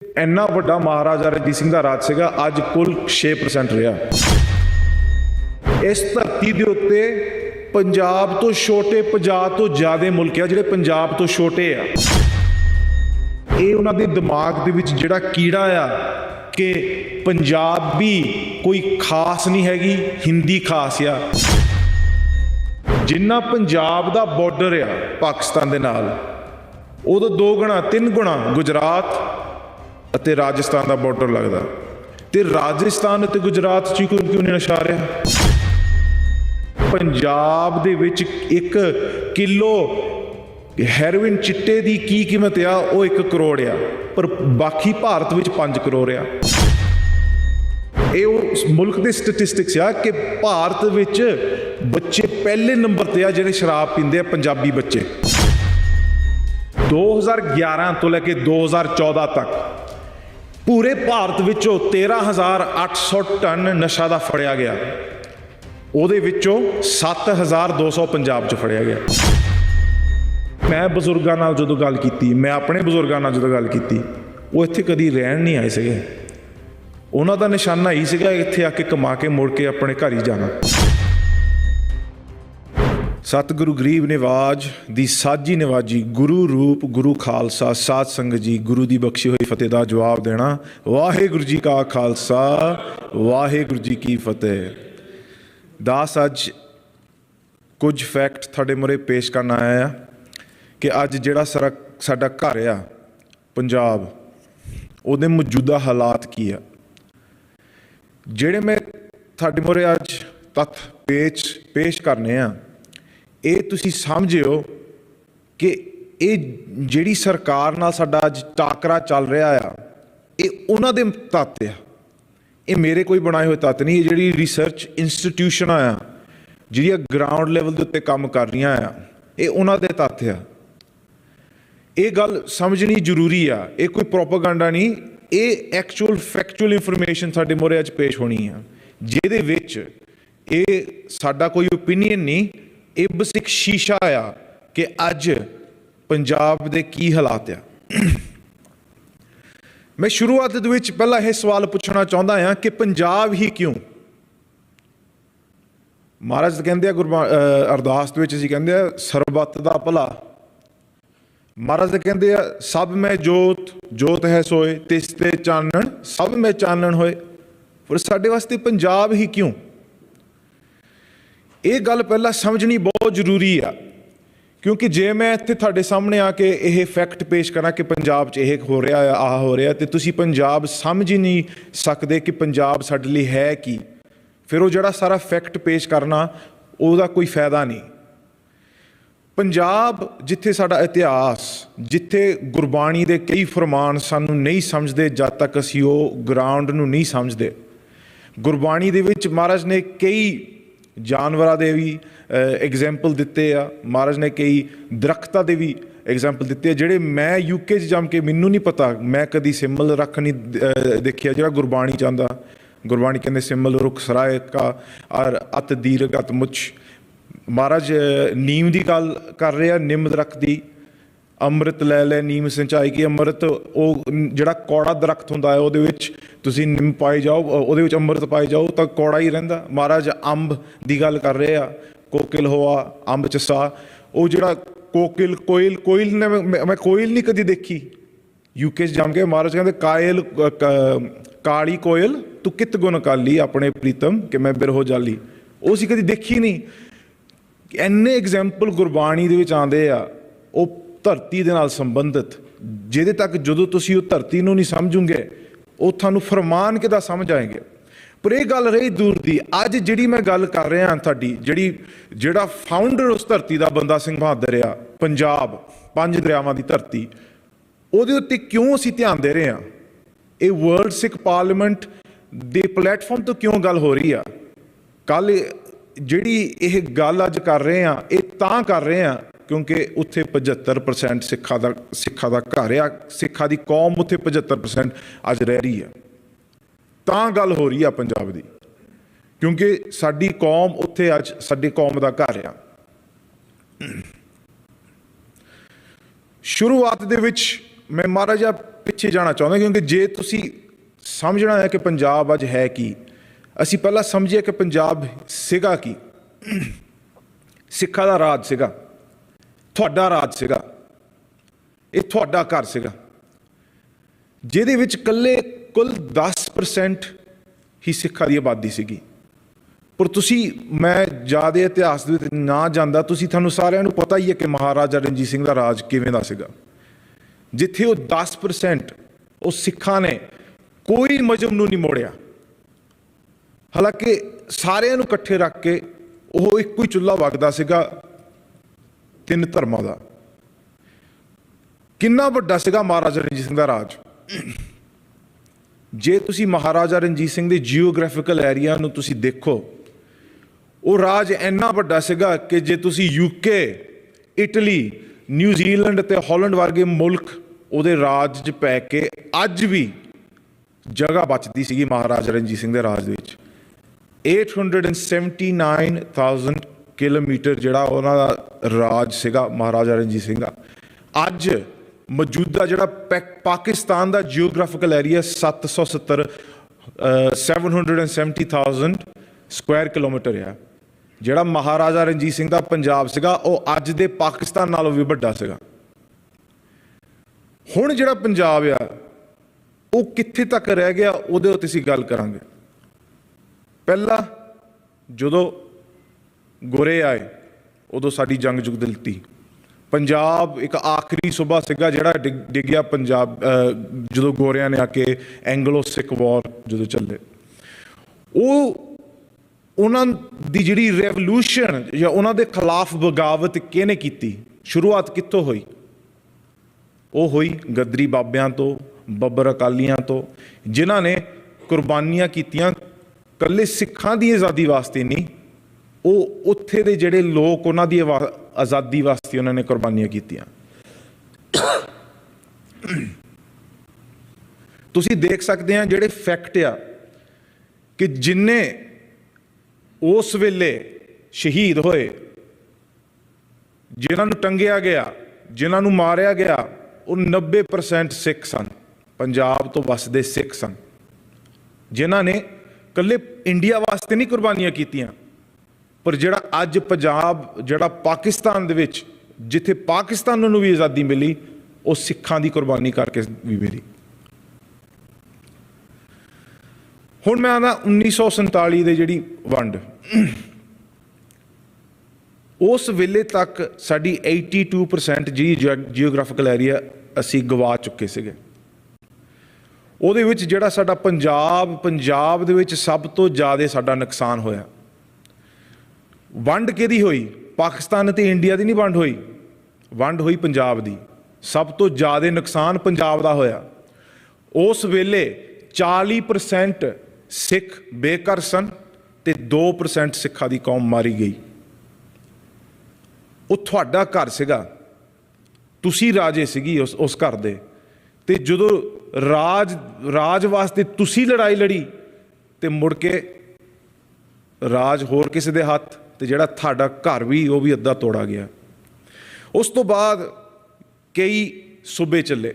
ਇੰਨਾ ਵੱਡਾ ਮਹਾਰਾਜਾ ਰਣਜੀਤ ਸਿੰਘ ਦਾ ਰਾਜ ਸੀਗਾ, ਅੱਜ ਕੁੱਲ 6% ਰਿਹਾ। ਇਸ ਧਰਤੀ ਦੇ ਉੱਤੇ ਪੰਜਾਬ ਤੋਂ ਛੋਟੇ 50 ਤੋਂ ਜ਼ਿਆਦਾ ਮੁਲਕ ਆ ਜਿਹੜੇ ਪੰਜਾਬ ਤੋਂ ਛੋਟੇ ਆ। ਇਹ ਉਹਨਾਂ ਦੇ ਦਿਮਾਗ ਦੇ ਵਿੱਚ ਜਿਹੜਾ ਕੀੜਾ ਆ ਕਿ ਪੰਜਾਬੀ ਕੋਈ ਖਾਸ ਨਹੀਂ ਹੈਗੀ, ਹਿੰਦੀ ਖਾਸ ਆ। ਜਿੰਨਾ ਪੰਜਾਬ ਦਾ ਬਾਰਡਰ ਆ ਪਾਕਿਸਤਾਨ ਦੇ ਨਾਲ, ਉਦੋਂ 2 ਗੁਣਾ 3 ਗੁਣਾ ਗੁਜਰਾਤ ਅਤੇ ਰਾਜਸਥਾਨ ਦਾ ਬਾਰਡਰ ਲੱਗਦਾ। ਤੇ ਰਾਜਸਥਾਨ ਅਤੇ ਗੁਜਰਾਤ 'ਚ ਕਿਉਂ ਨਹੀਂ ਨਸ਼ਾ ਰਿਹਾ? ਪੰਜਾਬ ਦੇ ਵਿੱਚ 1 ਕਿਲੋ ਹੈਰੋਇਨ ਚਿੱਟੇ ਦੀ ਕੀ ਕੀਮਤ ਆ? ਉਹ 1 ਕਰੋੜ ਆ, ਪਰ ਬਾਕੀ ਭਾਰਤ ਵਿੱਚ 5 ਕਰੋੜ ਆ। ਇਹ ਉਹ ਮੁਲਕ ਦੇ ਸਟੈਟਿਸਟਿਕਸ ਆ ਕਿ ਭਾਰਤ ਵਿੱਚ ਬੱਚੇ ਪਹਿਲੇ ਨੰਬਰ ਤੇ ਆ ਜਿਹੜੇ ਸ਼ਰਾਬ ਪੀਂਦੇ ਆ, ਪੰਜਾਬੀ ਬੱਚੇ। 2011 ਤੋਂ ਲੈ ਕੇ 2014 ਤੱਕ ਪੂਰੇ ਭਾਰਤ ਵਿੱਚੋਂ 13,800 ਟਨ ਨਸ਼ਾ ਦਾ ਫੜਿਆ ਗਿਆ। ਉਹਦੇ ਵਿੱਚੋਂ 7,200 ਪੰਜਾਬ 'ਚ ਫੜਿਆ ਗਿਆ। ਮੈਂ ਬਜ਼ੁਰਗਾਂ ਨਾਲ ਜਦੋਂ ਗੱਲ ਕੀਤੀ, ਮੈਂ ਆਪਣੇ ਬਜ਼ੁਰਗਾਂ ਨਾਲ ਜਦੋਂ ਗੱਲ ਕੀਤੀ, ਉਹ ਇੱਥੇ ਕਦੀ ਰਹਿਣ ਨਹੀਂ ਆਏ ਸੀਗੇ। ਉਹਨਾਂ ਦਾ ਨਿਸ਼ਾਨਾ ਹੀ ਸੀਗਾ ਇੱਥੇ ਆ ਕੇ ਕਮਾ ਕੇ ਮੁੜ ਕੇ ਆਪਣੇ ਘਰ ਹੀ ਜਾਣਾ। ਸਤਿਗੁਰੂ ਗਰੀਬ ਨਿਵਾਜ ਦੀ ਸਾਜੀ ਨਿਵਾਜੀ, ਗੁਰੂ ਰੂਪ ਗੁਰੂ ਖਾਲਸਾ, ਸਾਧ ਸੰਗਤ ਜੀ, ਗੁਰੂ ਦੀ ਬਖਸ਼ੀ ਹੋਈ ਫਤਿਹ ਦਾ ਜਵਾਬ ਦੇਣਾ। ਵਾਹਿਗੁਰੂ ਜੀ ਕਾ ਖਾਲਸਾ, ਵਾਹਿਗੁਰੂ ਜੀ ਕੀ ਫਤਿਹ। ਦਾਸ ਅੱਜ ਕੁਝ ਫੈਕਟ ਤੁਹਾਡੇ ਮੂਹਰੇ ਪੇਸ਼ ਕਰਨ ਆਇਆ ਆ ਕਿ ਅੱਜ ਜਿਹੜਾ ਸਾਡਾ ਘਰ ਆ ਪੰਜਾਬ, ਉਹਦੇ ਮੌਜੂਦਾ ਹਾਲਾਤ ਕੀ ਆ। ਜਿਹੜੇ ਮੈਂ ਤੁਹਾਡੇ ਮੂਹਰੇ ਅੱਜ ਤੱਥ ਪੇਸ਼ ਕਰਨੇ ਆ, ਇਹ ਤੁਸੀਂ ਸਮਝਿਓ ਕਿ ਇਹ ਜਿਹੜੀ ਸਰਕਾਰ ਨਾਲ ਸਾਡਾ ਅੱਜ ਟਾਕਰਾ ਚੱਲ ਰਿਹਾ ਆ, ਇਹ ਉਹਨਾਂ ਦੇ ਤੱਤ ਆ। ਇਹ ਮੇਰੇ ਕੋਈ ਬਣਾਏ ਹੋਏ ਤੱਤ ਨਹੀਂ। ਇਹ ਜਿਹੜੀ ਰਿਸਰਚ ਇੰਸਟੀਟਿਊਸ਼ਨਾਂ ਆ ਜਿਹੜੀਆਂ ਗਰਾਊਂਡ ਲੈਵਲ ਦੇ ਉੱਤੇ ਕੰਮ ਕਰ ਰਹੀਆਂ ਆ, ਇਹ ਉਹਨਾਂ ਦੇ ਤੱਤ ਆ। ਇਹ ਗੱਲ ਸਮਝਣੀ ਜ਼ਰੂਰੀ ਆ। ਇਹ ਕੋਈ ਪ੍ਰੋਪਾਗੈਂਡਾ ਨਹੀਂ, ਇਹ ਐਕਚੁਅਲ ਫੈਕਚੁਅਲ ਇਨਫੋਰਮੇਸ਼ਨ ਸਾਡੇ ਮੂਹਰੇ ਅੱਜ ਪੇਸ਼ ਹੋਣੀ ਆ, ਜਿਹਦੇ ਵਿੱਚ ਇਹ ਸਾਡਾ ਕੋਈ ਓਪੀਨੀਅਨ ਨਹੀਂ, ਇਹ ਬਸ ਇੱਕ ਸ਼ੀਸ਼ਾ ਆ ਕਿ ਅੱਜ ਪੰਜਾਬ ਦੇ ਕੀ ਹਾਲਾਤ ਆ। ਮੈਂ ਸ਼ੁਰੂਆਤ ਦੇ ਵਿੱਚ ਪਹਿਲਾਂ ਇਹ ਸਵਾਲ ਪੁੱਛਣਾ ਚਾਹੁੰਦਾ ਹਾਂ ਕਿ ਪੰਜਾਬ ਹੀ ਕਿਉਂ? ਮਹਾਰਾਜ ਕਹਿੰਦੇ ਆ ਅਰਦਾਸ ਦੇ ਵਿੱਚ ਅਸੀਂ ਕਹਿੰਦੇ ਆ ਸਰਬੱਤ ਦਾ ਭਲਾ। ਮਹਾਰਾਜ ਕਹਿੰਦੇ ਆ ਸਭ ਮੈਂ ਜੋਤ, ਜੋਤ ਹੈ ਸੋਏ, ਤਿਸ ਤੇ ਚਾਨਣ ਸਭ ਮੈਂ ਚਾਨਣ ਹੋਏ। ਪਰ ਸਾਡੇ ਵਾਸਤੇ ਪੰਜਾਬ ਹੀ ਕਿਉਂ? ਇਹ ਗੱਲ ਪਹਿਲਾਂ ਸਮਝਣੀ ਬਹੁਤ ਜ਼ਰੂਰੀ ਆ, ਕਿਉਂਕਿ ਜੇ ਮੈਂ ਇੱਥੇ ਤੁਹਾਡੇ ਸਾਹਮਣੇ ਆ ਕੇ ਇਹ ਫੈਕਟ ਪੇਸ਼ ਕਰਾਂ ਕਿ ਪੰਜਾਬ 'ਚ ਇਹ ਹੋ ਰਿਹਾ ਆ, ਆਹ ਹੋ ਰਿਹਾ, ਤੇ ਤੁਸੀਂ ਪੰਜਾਬ ਸਮਝ ਹੀ ਨਹੀਂ ਸਕਦੇ ਕਿ ਪੰਜਾਬ ਸਾਡੇ ਲਈ ਹੈ ਕੀ, ਫਿਰ ਉਹ ਜਿਹੜਾ ਸਾਰਾ ਫੈਕਟ ਪੇਸ਼ ਕਰਨਾ ਉਹਦਾ ਕੋਈ ਫਾਇਦਾ ਨਹੀਂ। ਪੰਜਾਬ ਜਿੱਥੇ ਸਾਡਾ ਇਤਿਹਾਸ, ਜਿੱਥੇ ਗੁਰਬਾਣੀ ਦੇ ਕਈ ਫਰਮਾਨ ਸਾਨੂੰ ਨਹੀਂ ਸਮਝਦੇ ਜਦ ਤੱਕ ਅਸੀਂ ਉਹ ਗਰਾਊਂਡ ਨੂੰ ਨਹੀਂ ਸਮਝਦੇ। ਗੁਰਬਾਣੀ ਦੇ ਵਿੱਚ ਮਹਾਰਾਜ ਨੇ ਕਈ ਜਾਨਵਰਾਂ ਦੇ ਵੀ ਐਗਜ਼ਾਮਪਲ ਦਿੱਤੇ ਆ, ਮਹਾਰਾਜ ਨੇ ਕਈ ਦਰਖਤਾਂ ਦੇ ਵੀ ਐਗਜ਼ਾਮਪਲ ਦਿੱਤੇ ਆ ਜਿਹੜੇ ਮੈਂ UK 'ਚ ਜੰਮ ਕੇ ਮੈਨੂੰ ਨਹੀਂ ਪਤਾ, ਮੈਂ ਕਦੀ ਸਿੰਬਲ ਰੱਖ ਨਹੀਂ ਦੇਖਿਆ ਜਿਹੜਾ ਗੁਰਬਾਣੀ ਚਾਹੁੰਦਾ। ਗੁਰਬਾਣੀ ਕਹਿੰਦੇ ਸਿੰਬਲ ਰੁੱਖ ਸਰਾਏ ਕਾ ਔਰ ਅਤ ਦੀਰਘ ਅਤ ਮੁੱਛ। ਮਹਾਰਾਜ ਨੀਮ ਦੀ ਗੱਲ ਕਰ ਰਹੇ ਆ, ਨਿੰਮ ਦਰਖਤ ਦੀ। ਅੰਮ੍ਰਿਤ ਲੈ ਲੈ ਨੀਮ ਸਿੰਚਾਈ ਕੀ। ਅੰਮ੍ਰਿਤ ਉਹ ਜਿਹੜਾ ਕੌੜਾ ਦਰਖਤ ਹੁੰਦਾ ਹੈ, ਉਹਦੇ ਵਿੱਚ ਤੁਸੀਂ ਨਿੰਮ ਪਾਈ ਜਾਓ, ਉਹਦੇ ਵਿੱਚ ਅੰਮ੍ਰਿਤ ਪਾਈ ਜਾਓ ਤਾਂ ਕੌੜਾ ਹੀ ਰਹਿੰਦਾ। ਮਹਾਰਾਜ ਅੰਬ ਦੀ ਗੱਲ ਕਰ ਰਹੇ ਆ, ਕੋਕਿਲ ਹੋਆ ਅੰਬ ਚਸਾ। ਉਹ ਜਿਹੜਾ ਕੋਇਲ ਨੇ, ਮੈਂ ਕੋਇਲ ਨਹੀਂ ਕਦੀ ਦੇਖੀ UK 'ਚ ਜੰਮ ਕੇ। ਮਹਾਰਾਜ ਕਹਿੰਦੇ ਕਾਲੀ ਕੋਇਲ ਤੂੰ ਕਿਤ ਗੁਣ ਕਾਲੀ, ਆਪਣੇ ਪ੍ਰੀਤਮ ਕਿ ਮੈਂ ਬਿਰਹੋ ਜਾਲੀ। ਉਹ ਅਸੀਂ ਕਦੀ ਦੇਖੀ ਨਹੀਂ। ਇੰਨੇ ਐਗਜ਼ਾਮਪਲ ਗੁਰਬਾਣੀ ਦੇ ਵਿੱਚ ਆਉਂਦੇ ਆ, ਉਹ ਧਰਤੀ ਦੇ ਨਾਲ ਸੰਬੰਧਿਤ, ਜਿਹਦੇ ਤੱਕ ਜਦੋਂ ਤੁਸੀਂ ਉਹ ਧਰਤੀ ਨੂੰ ਨਹੀਂ ਸਮਝੋਗੇ ਉਹ ਤੁਹਾਨੂੰ ਫਰਮਾਨ ਕਿੱਦਾਂ ਸਮਝ ਆਏਗੇ। ਪਰ ਇਹ ਗੱਲ ਰਹੀ ਦੂਰ ਦੀ। ਅੱਜ ਜਿਹੜੀ ਮੈਂ ਗੱਲ ਕਰ ਰਿਹਾ ਤੁਹਾਡੀ, ਜਿਹੜਾ ਫਾਊਂਡਰ ਉਸ ਧਰਤੀ ਦਾ ਬੰਦਾ ਸਿੰਘ ਬਹਾਦਰ ਆ, ਪੰਜਾਬ 5 ਦਰਿਆਵਾਂ ਦੀ ਧਰਤੀ, ਉਹਦੇ ਉੱਤੇ ਕਿਉਂ ਅਸੀਂ ਧਿਆਨ ਦੇ ਰਹੇ ਹਾਂ? ਇਹ ਵਰਲਡ ਸਿੱਖ ਪਾਰਲੀਮੈਂਟ ਦੇ ਪਲੇਟਫਾਰਮ ਤੋਂ ਕਿਉਂ ਗੱਲ ਹੋ ਰਹੀ ਆ? ਕੱਲ ਜਿਹੜੀ ਇਹ ਗੱਲ ਅੱਜ ਕਰ ਰਹੇ ਹਾਂ, ਇਹ ਤਾਂ ਕਰ ਰਹੇ ਹਾਂ ਕਿਉਂਕਿ ਉੱਥੇ 75% ਸਿੱਖਾਂ ਦਾ ਘਰ ਆ, ਸਿੱਖਾਂ ਦੀ ਕੌਮ ਉੱਥੇ 75% ਅੱਜ ਰਹਿ ਰਹੀ ਆ। ਤਾਂ ਗੱਲ ਹੋ ਰਹੀ ਆ ਪੰਜਾਬ ਦੀ, ਕਿਉਂਕਿ ਸਾਡੀ ਕੌਮ ਉੱਥੇ ਅੱਜ ਸਾਡੀ ਕੌਮ ਦਾ ਘਰ ਆ। ਸ਼ੁਰੂਆਤ ਦੇ ਵਿੱਚ मैं माड़ा जिहा पिछे जाना चाਹੁੰਦਾ, क्योंकि जे तुसी समझना है कि पंजाब अज है की, असी पहला समझिए कि पंजाब सीगा की। सिखा दा राज सीगा, तुहाडा राज सीगा, ये तुहाडा घर सीगा, जिहदे विच कल्ले कुल 10% ही सिखा दी आबादी सीगी। पर तुसी, मैं ज़्यादा इतिहास दे विच ना जांदा, तुसी तुहानूं सारिਆਂ ਨੂੰ पता ही है कि महाराजा रणजीत सिंह दा राज किवें दा सीगा, जिथे वो 10% वो सिखां ने कोई मजहब नूं नहीं मोड़िया। हालांकि सारिਆਂ ਨੂੰ इकट्ठे रख के वो एक ही चुल्हा वगदा सीगा 3 धर्मां दा। किन्ना वड्डा सीगा महाराजा रणजीत सिंह दा राज। जे तुसी महाराजा रणजीत सिंह दे जियोग्राफिकल एरिया नूं तुसी देखो, वो राज इन्ना वड्डा सीगा कि जे तुसी यूके, इटली, न्यूजीलैंड ते हॉलैंड वर्गे मुल्क उहदे राज च पै के अज भी जगह बचती सीगी महाराजा रणजीत सिंह दे राज दे विच। 879,000 किलोमीटर जिहड़ा उहनां दा राज सीगा महाराजा रणजीत सिंह दा। अज मौजूदा जिहड़ा पाकिस्तान दा जियोग्राफिकल एरिया 770,000 स्क्वायर किलोमीटर है। जिहड़ा महाराजा रणजीत सिंह दा पंजाब सीगा वो अज दे पाकिस्तान नालों भी वड्डा सीगा। हुण जिहड़ा पंजाब आ वो कित्थे तक रह गया, उहदे उत्ते असीं गल करांगे। पहला जदों गोरे आए उदों साडी जंग जुग दिलती। पंजाब एक आखिरी सूबा सीगा जिहड़ा डिग्गिया पंजाब, जदों गोरियां ने आके एंगलो सिख वॉर जदों चले, वो उन्हां दी जिहड़ी रेवोल्यूशन या उन्हां दे खिलाफ बगावत किहने कीती, शुरुआत कित्थों होई? वो हुई गद्री बाबियां तो, बब्बर अकालियां तो, जिन्हां ने कुर्बानियां कीतियां कल्ले सिखां दी आज़ादी वास्ते नहीं, वो उत्थे दे जिहड़े लोक उन्हां दी आज़ादी वास्ते उन्होंने कुर्बानियां कीतियां। तुसीं देख सकते हैं जिहड़े फैक्ट आ कि जिन्ने उस वेले शहीद होए, जिन्हां नूं टंगिया गया, जिन्हां नूं मारिया गया, वो 90% सिख सन, पंजाब तो वसदे सिख सन, जिन्हां ने कल्ले इंडिया वास्ते नहीं कुर्बानियां कीतियां। पर जिहड़ा अज पंजाब जिहड़ा पाकिस्तान दे विच, जिथे पाकिस्तान नूं भी आज़ादी मिली, वो सिखां दी कुर्बानी करके भी मिली। हुण मैं आना 1947 दे जिहड़ी वंड, उस वेले तक साडी 82% जी जियोग्राफिकल एरिया असी गवा चुके सीगे। ਉਹਦੇ ਵਿੱਚ ਜਿਹੜਾ ਸਾਡਾ ਪੰਜਾਬ ਦੇ ਵਿੱਚ ਸਭ ਤੋਂ ਜ਼ਿਆਦਾ ਸਾਡਾ ਨੁਕਸਾਨ ਹੋਇਆ। ਵੰਡ ਕਿਹਦੀ ਹੋਈ? ਪਾਕਿਸਤਾਨ ਤੇ ਇੰਡੀਆ ਦੀ ਨਹੀਂ ਵੰਡ ਹੋਈ, ਵੰਡ ਹੋਈ ਪੰਜਾਬ ਦੀ। ਸਭ ਤੋਂ ਜ਼ਿਆਦਾ ਨੁਕਸਾਨ ਪੰਜਾਬ ਦਾ ਹੋਇਆ। ਉਸ ਵੇਲੇ 40% ਸਿੱਖ ਬੇਘਰ ਸਨ ਤੇ 2% ਸਿੱਖਾਂ ਦੀ ਕੌਮ ਮਾਰੀ ਗਈ। ਉਹ ਤੁਹਾਡਾ ਘਰ ਸੀਗਾ, ਤੁਸੀਂ ਰਾਜੇ ਸੀਗੀ ਉਸ ਘਰ ਦੇ, ਤੇ ਜਦੋਂ ਰਾਜ ਵਾਸਤੇ ਤੁਸੀਂ ਲੜਾਈ ਲੜੀ ਤੇ ਮੁੜ ਕੇ ਰਾਜ ਹੋਰ ਕਿਸੇ ਦੇ ਹੱਥ, ਤੇ ਜਿਹੜਾ ਤੁਹਾਡਾ ਘਰ ਵੀ ਉਹ ਵੀ ਅੱਧਾ ਤੋੜਾ ਗਿਆ। ਉਸ ਤੋਂ ਬਾਅਦ ਕਈ ਸੂਬੇ ਚੱਲੇ,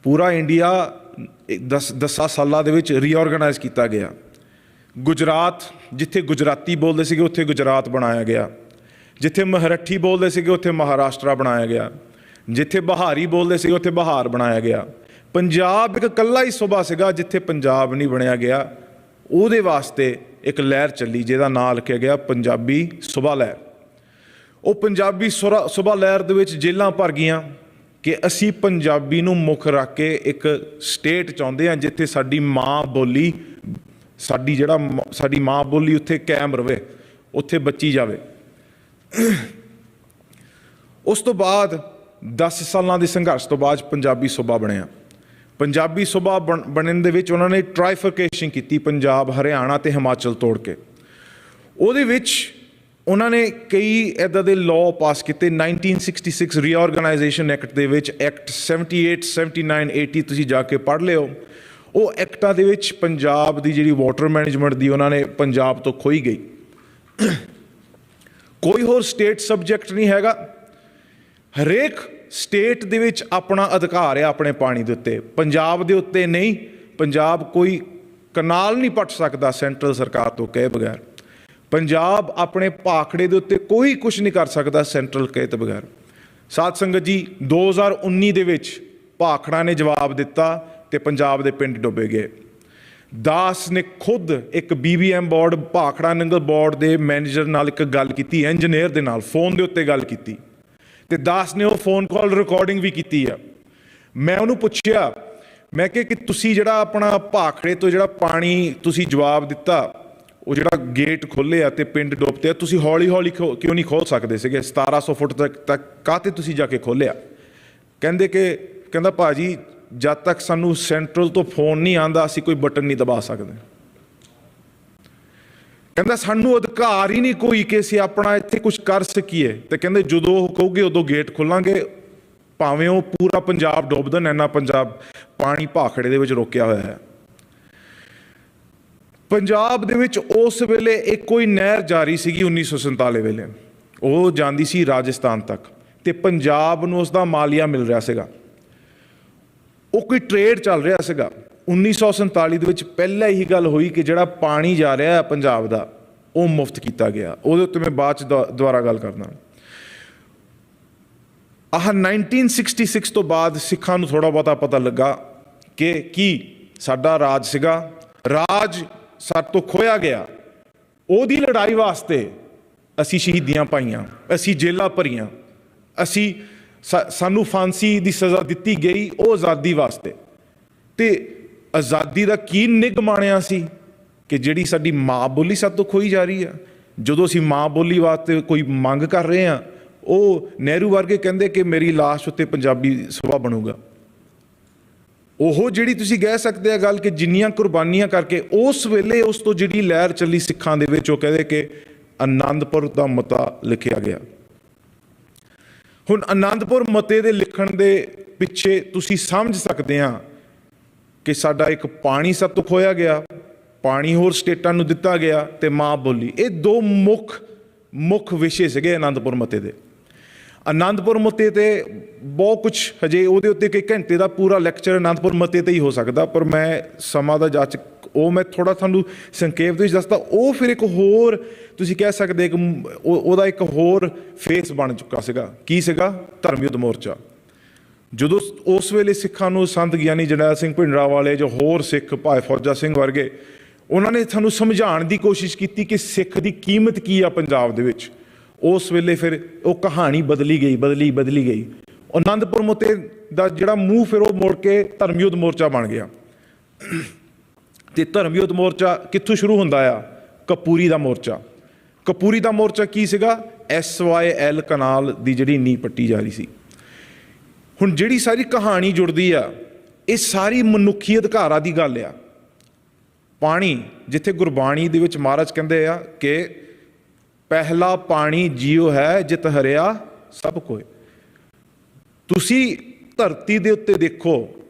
ਪੂਰਾ ਇੰਡੀਆ 10 ਸਾਲਾਂ ਦੇ ਵਿੱਚ ਰੀਆਰਗਨਾਈਜ਼ ਕੀਤਾ ਗਿਆ। ਗੁਜਰਾਤ, ਜਿੱਥੇ ਗੁਜਰਾਤੀ ਬੋਲਦੇ ਸੀਗੇ ਉੱਥੇ ਗੁਜਰਾਤ ਬਣਾਇਆ ਗਿਆ, ਜਿੱਥੇ ਮਹੱਰਾਠੀ ਬੋਲਦੇ ਸੀਗੇ ਉੱਥੇ ਮਹਾਰਾਸ਼ਟਰਾ ਬਣਾਇਆ ਗਿਆ, ਜਿੱਥੇ ਬਿਹਾਰੀ ਬੋਲਦੇ ਸੀ ਉੱਥੇ ਬਿਹਾਰ ਬਣਾਇਆ ਗਿਆ। ਪੰਜਾਬ ਇੱਕ ਇਕੱਲਾ ਹੀ ਸੂਬਾ ਸੀਗਾ ਜਿੱਥੇ ਪੰਜਾਬ ਨਹੀਂ ਬਣਿਆ ਗਿਆ। ਉਹਦੇ ਵਾਸਤੇ ਇੱਕ ਲਹਿਰ ਚੱਲੀ ਜਿਹਦਾ ਨਾਂ ਲਿਖਿਆ ਗਿਆ ਪੰਜਾਬੀ ਸੂਬਾ ਲਹਿਰ। ਉਹ ਪੰਜਾਬੀ ਸੂਬਾ ਲਹਿਰ ਦੇ ਵਿੱਚ ਜੇਲਾਂ ਭਰ ਗਈਆਂ ਕਿ ਅਸੀਂ ਪੰਜਾਬੀ ਨੂੰ ਮੁੱਖ ਰੱਖ ਕੇ ਇੱਕ ਸਟੇਟ ਚਾਹੁੰਦੇ ਹਾਂ ਜਿੱਥੇ ਸਾਡੀ ਮਾਂ ਬੋਲੀ, ਸਾਡੀ ਮਾਂ ਬੋਲੀ ਉੱਥੇ ਕਾਇਮ ਰਵੇ, ਉੱਥੇ ਬੱਚੀ ਜਾਵੇ। ਉਸ ਤੋਂ ਬਾਅਦ 10 ਸਾਲਾਂ ਦੇ ਸੰਘਰਸ਼ ਤੋਂ ਬਾਅਦ ਪੰਜਾਬੀ ਸੂਬਾ ਬਣਿਆ। ਪੰਜਾਬੀ ਸੂਬਾ ਬਣਨ ਦੇ ਵਿੱਚ ਉਹਨਾਂ ਨੇ ਟ੍ਰਾਈਫਰਕੇਸ਼ਨ ਕੀਤੀ, ਪੰਜਾਬ, ਹਰਿਆਣਾ ਤੇ ਹਿਮਾਚਲ ਤੋੜ ਕੇ। ਉਹਦੇ ਵਿੱਚ ਉਹਨਾਂ ਨੇ ਕਈ ਇੱਦਾਂ ਦੇ ਲਾਅ ਪਾਸ ਕੀਤੇ। 1966 ਰੀਆਰਗਨਾਈਜੇਸ਼ਨ ਐਕਟ ਦੇ ਵਿੱਚ, ਐਕਟ 78, 79, 80 ਤੁਸੀਂ ਜਾ ਕੇ ਪੜ੍ਹ ਲਿਓ। ਉਹ ਐਕਟਾਂ ਦੇ ਵਿੱਚ ਪੰਜਾਬ ਦੀ ਜਿਹੜੀ ਵਾਟਰ ਮੈਨੇਜਮੈਂਟ ਦੀ ਉਹਨਾਂ ਨੇ ਪੰਜਾਬ ਤੋਂ ਖੋਈ ਗਈ। ਕੋਈ ਹੋਰ ਸਟੇਟ ਸਬਜੈਕਟ ਨਹੀਂ ਹੈਗਾ। ਹਰੇਕ ਸਟੇਟ ਦੇ ਵਿੱਚ ਆਪਣਾ ਅਧਿਕਾਰ ਹੈ ਆਪਣੇ ਪਾਣੀ ਦੇ ਉੱਤੇ, ਪੰਜਾਬ ਦੇ ਉੱਤੇ ਨਹੀਂ। ਪੰਜਾਬ ਕੋਈ ਕਨਾਲ ਨਹੀਂ ਪੱਟ ਸਕਦਾ ਸੈਂਟਰਲ ਸਰਕਾਰ ਤੋਂ ਕਹੇ ਬਗੈਰ। ਪੰਜਾਬ ਆਪਣੇ ਭਾਖੜੇ ਦੇ ਉੱਤੇ ਕੋਈ ਕੁਝ ਨਹੀਂ ਕਰ ਸਕਦਾ ਸੈਂਟਰਲ ਕਹੇ ਤੋਂ ਬਗੈਰ। ਸਾਧ ਸੰਗਤ ਜੀ, 2019 ਦੇ ਵਿੱਚ ਭਾਖੜਾ ਨੇ ਜਵਾਬ ਦਿੱਤਾ ਤੇ ਪੰਜਾਬ ਦੇ ਪਿੰਡ ਡੁੱਬੇ ਗਏ। ਦਾਸ ਨੇ ਖੁਦ ਇੱਕ BBM board, Bhakra Nangal board ਦੇ ਮੈਨੇਜਰ ਨਾਲ ਇੱਕ ਗੱਲ ਕੀਤੀ, ਇੰਜੀਨੀਅਰ ਦੇ ਨਾਲ ਫੋਨ ਦੇ ਉੱਤੇ ਗੱਲ ਕੀਤੀ, ਤੇ ਦਾਸ ਨੇ ਉਹ ਫੋਨ ਕਾਲ ਰਿਕਾਰਡਿੰਗ ਵੀ ਕੀਤੀ ਆ। ਮੈਂ ਉਹਨੂੰ ਪੁੱਛਿਆ, ਮੈਂ ਕਿਹਾ ਕਿ ਤੁਸੀਂ ਜਿਹੜਾ ਆਪਣਾ ਭਾਖੜੇ ਤੋਂ ਜਿਹੜਾ ਪਾਣੀ ਤੁਸੀਂ ਜਵਾਬ ਦਿੱਤਾ, ਉਹ ਜਿਹੜਾ ਗੇਟ ਖੋਲ੍ਹੇ ਆ ਤੇ ਪਿੰਡ ਡੁੱਬਦੇ ਆ, ਤੁਸੀਂ ਹੌਲੀ ਹੌਲੀ ਕਿਉਂ ਨਹੀਂ ਖੋਲ੍ਹ ਸਕਦੇ ਸੀਗੇ? 1700 ਫੁੱਟ ਤੱਕ ਕਾਹਤੇ ਤੁਸੀਂ ਜਾ ਕੇ ਖੋਲ੍ਹਿਆ? ਕਹਿੰਦਾ ਭਾਜੀ, ਜਦ ਤੱਕ ਸਾਨੂੰ ਸੈਂਟਰਲ ਤੋਂ ਫੋਨ ਨਹੀਂ ਆਉਂਦਾ ਅਸੀਂ ਕੋਈ ਬਟਨ ਨਹੀਂ ਦਬਾ ਸਕਦੇ। ਕਹਿੰਦਾ ਸਾਨੂੰ ਅਧਿਕਾਰ ਹੀ ਨਹੀਂ ਕੋਈ ਕਿ ਅਸੀਂ ਆਪਣਾ ਇੱਥੇ ਕੁਝ ਕਰ ਸਕੀਏ। ਤੇ ਕਹਿੰਦੇ ਜਦੋਂ ਉਹ ਕਹੋਗੇ ਉਦੋਂ ਗੇਟ ਖੋਲਾਂਗੇ, ਭਾਵੇਂ ਉਹ ਪੂਰਾ ਪੰਜਾਬ ਡੁੱਬ ਦੇਣ, ਇੰਨਾ ਪੰਜਾਬ ਪਾਣੀ ਭਾਖੜੇ ਦੇ ਵਿੱਚ ਰੋਕਿਆ ਹੋਇਆ ਹੈ। ਪੰਜਾਬ ਦੇ ਵਿੱਚ ਉਸ ਵੇਲੇ ਇੱਕੋ ਹੀ ਨਹਿਰ ਜਾਰੀ ਸੀਗੀ 1947 ਵੇਲੇ, ਉਹ ਜਾਂਦੀ ਸੀ ਰਾਜਸਥਾਨ ਤੱਕ, ਤੇ ਪੰਜਾਬ ਨੂੰ ਉਸ ਦਾ ਮਾਲੀਆ ਮਿਲ ਰਿਹਾ ਸੀਗਾ। ਉਹ ਕੋਈ ਟ੍ਰੇਡ ਚੱਲ ਰਿਹਾ ਸੀਗਾ। 1947 ਦੇ ਵਿੱਚ ਪਹਿਲਾਂ ਹੀ ਗੱਲ ਹੋਈ ਕਿ ਜਿਹੜਾ ਪਾਣੀ ਜਾ ਰਿਹਾ ਹੈ ਪੰਜਾਬ ਦਾ, ਉਹ ਮੁਫਤ ਕੀਤਾ ਗਿਆ। ਉਹਦੇ ਉੱਤੇ ਮੈਂ ਬਾਅਦ 'ਚ ਦੁਬਾਰਾ ਗੱਲ ਕਰਦਾ। ਆਹ 1966 ਤੋਂ ਬਾਅਦ ਸਿੱਖਾਂ ਨੂੰ ਥੋੜ੍ਹਾ ਬਹੁਤਾ ਪਤਾ ਲੱਗਾ ਕਿ ਕੀ ਸਾਡਾ ਰਾਜ ਸੀਗਾ, ਰਾਜ ਸਾਡੇ ਤੋਂ ਖੋਇਆ ਗਿਆ। ਉਹਦੀ ਲੜਾਈ ਵਾਸਤੇ ਅਸੀਂ ਸ਼ਹੀਦੀਆਂ ਪਾਈਆਂ, ਅਸੀਂ ਜੇਲਾਂ ਭਰੀਆਂ, ਸਾਨੂੰ ਫਾਂਸੀ ਦੀ ਸਜ਼ਾ ਦਿੱਤੀ ਗਈ, ਉਹ ਆਜ਼ਾਦੀ ਵਾਸਤੇ। ਤੇ ਆਜ਼ਾਦੀ ਦਾ ਕੀ ਨਿੱਘ ਮਾਣਿਆ ਸੀ ਕਿ ਜਿਹੜੀ ਸਾਡੀ ਮਾਂ ਬੋਲੀ ਸਾਡੇ ਤੋਂ ਖੋਈ ਜਾ ਰਹੀ ਆ। ਜਦੋਂ ਅਸੀਂ ਮਾਂ ਬੋਲੀ ਵਾਸਤੇ ਕੋਈ ਮੰਗ ਕਰ ਰਹੇ ਹਾਂ, ਉਹ ਨਹਿਰੂ ਵਰਗੇ ਕਹਿੰਦੇ ਕਿ ਮੇਰੀ ਲਾਸ਼ ਉੱਤੇ ਪੰਜਾਬੀ ਸੁਭਾ ਬਣੂਗਾ। ਉਹ ਜਿਹੜੀ ਤੁਸੀਂ ਕਹਿ ਸਕਦੇ ਆ ਗੱਲ ਕਿ ਜਿੰਨੀਆਂ ਕੁਰਬਾਨੀਆਂ ਕਰਕੇ ਉਸ ਵੇਲੇ ਉਸ ਤੋਂ ਜਿਹੜੀ ਲਹਿਰ ਚੱਲੀ ਸਿੱਖਾਂ ਦੇ ਵਿੱਚ, ਉਹ ਕਹਿੰਦੇ ਕਿ ਆਨੰਦਪੁਰ ਦਾ ਮਤਾ ਲਿਖਿਆ ਗਿਆ। ਹੁਣ ਆਨੰਦਪੁਰ ਮਤੇ ਦੇ ਲਿਖਣ ਦੇ ਪਿੱਛੇ ਤੁਸੀਂ ਸਮਝ ਸਕਦੇ ਆ ਕਿ ਸਾਡਾ ਇੱਕ ਪਾਣੀ ਸਭ ਤੋਂ ਖੋਇਆ ਗਿਆ, ਪਾਣੀ ਹੋਰ ਸਟੇਟਾਂ ਨੂੰ ਦਿੱਤਾ ਗਿਆ, ਤੇ ਮਾਂ ਬੋਲੀ। ਇਹ ਦੋ ਮੁੱਖ ਵਿਸ਼ੇ ਸੀਗੇ ਆਨੰਦਪੁਰ ਮਤੇ ਦੇ। ਆਨੰਦਪੁਰ ਮਤੇ ਤੇ ਬਹੁਤ ਕੁਛ, ਹਜੇ ਉਹਦੇ ਉੱਤੇ ਕਈ ਘੰਟੇ ਦਾ ਪੂਰਾ ਲੈਕਚਰ ਆਨੰਦਪੁਰ ਮਤੇ ਤੇ ਹੀ ਹੋ ਸਕਦਾ, ਪਰ ਮੈਂ ਸਮਾਂ ਦਾ ਜਾਚ, ਉਹ ਮੈਂ ਥੋੜ੍ਹਾ ਤੁਹਾਨੂੰ ਸੰਖੇਪ ਦੇ ਵਿੱਚ ਦੱਸਦਾ। ਉਹ ਫਿਰ ਇੱਕ ਹੋਰ ਤੁਸੀਂ ਕਹਿ ਸਕਦੇ ਕਿ ਉਹਦਾ ਇੱਕ ਹੋਰ ਫੇਸ ਬਣ ਚੁੱਕਾ ਸੀਗਾ। ਕੀ ਸੀਗਾ? ਧਰਮ ਯੁੱਧ ਮੋਰਚਾ। ਜਦੋਂ ਉਸ ਵੇਲੇ ਸਿੱਖਾਂ ਨੂੰ ਸੰਤ ਗਿਆਨੀ ਜਰਨੈਲ ਸਿੰਘ ਭਿੰਡਰਾਂਵਾਲੇ, ਜੋ ਹੋਰ ਸਿੱਖ ਭਾਈ ਫੌਜਾ ਸਿੰਘ ਵਰਗੇ, ਉਹਨਾਂ ਨੇ ਸਾਨੂੰ ਸਮਝਾਉਣ ਦੀ ਕੋਸ਼ਿਸ਼ ਕੀਤੀ ਕਿ ਸਿੱਖ ਦੀ ਕੀਮਤ ਕੀ ਆ ਪੰਜਾਬ ਦੇ ਵਿੱਚ। ਉਸ ਵੇਲੇ ਫਿਰ ਉਹ ਕਹਾਣੀ ਬਦਲੀ ਗਈ। ਆਨੰਦਪੁਰ ਮਤੇ ਦਾ ਜਿਹੜਾ ਮੂੰਹ ਫਿਰ ਉਹ ਮੁੜ ਕੇ ਧਰਮ ਯੁੱਧ ਮੋਰਚਾ ਬਣ ਗਿਆ। ਤੇ ਧਰਮ ਯੁੱਧ ਮੋਰਚਾ ਕਿੱਥੋਂ ਸ਼ੁਰੂ ਹੁੰਦਾ ਆ? ਕਪੂਰੀ ਦਾ ਮੋਰਚਾ। ਕਪੂਰੀ ਦਾ ਮੋਰਚਾ ਕੀ ਸੀਗਾ? SYL ਕਨਾਲ ਦੀ ਜਿਹੜੀ ਨੀਂਹ ਪੱਟੀ ਜਾ ਰਹੀ ਸੀ। ਹੁਣ ਜਿਹੜੀ ਸਾਰੀ ਕਹਾਣੀ ਜੁੜਦੀ ਆ, ਇਹ ਸਾਰੀ ਮਨੁੱਖੀ ਅਧਿਕਾਰਾਂ ਦੀ ਗੱਲ ਆ। ਪਾਣੀ, ਜਿੱਥੇ ਗੁਰਬਾਣੀ ਦੇ ਵਿੱਚ ਮਹਾਰਾਜ ਕਹਿੰਦੇ ਆ ਕਿ ਪਹਿਲਾ ਪਾਣੀ ਜੀਉ ਹੈ ਜਿਤ ਹਰਿਆ ਸਭ ਕੋਇ। ਤੁਸੀਂ ਧਰਤੀ ਦੇ ਉੱਤੇ ਦੇਖੋ,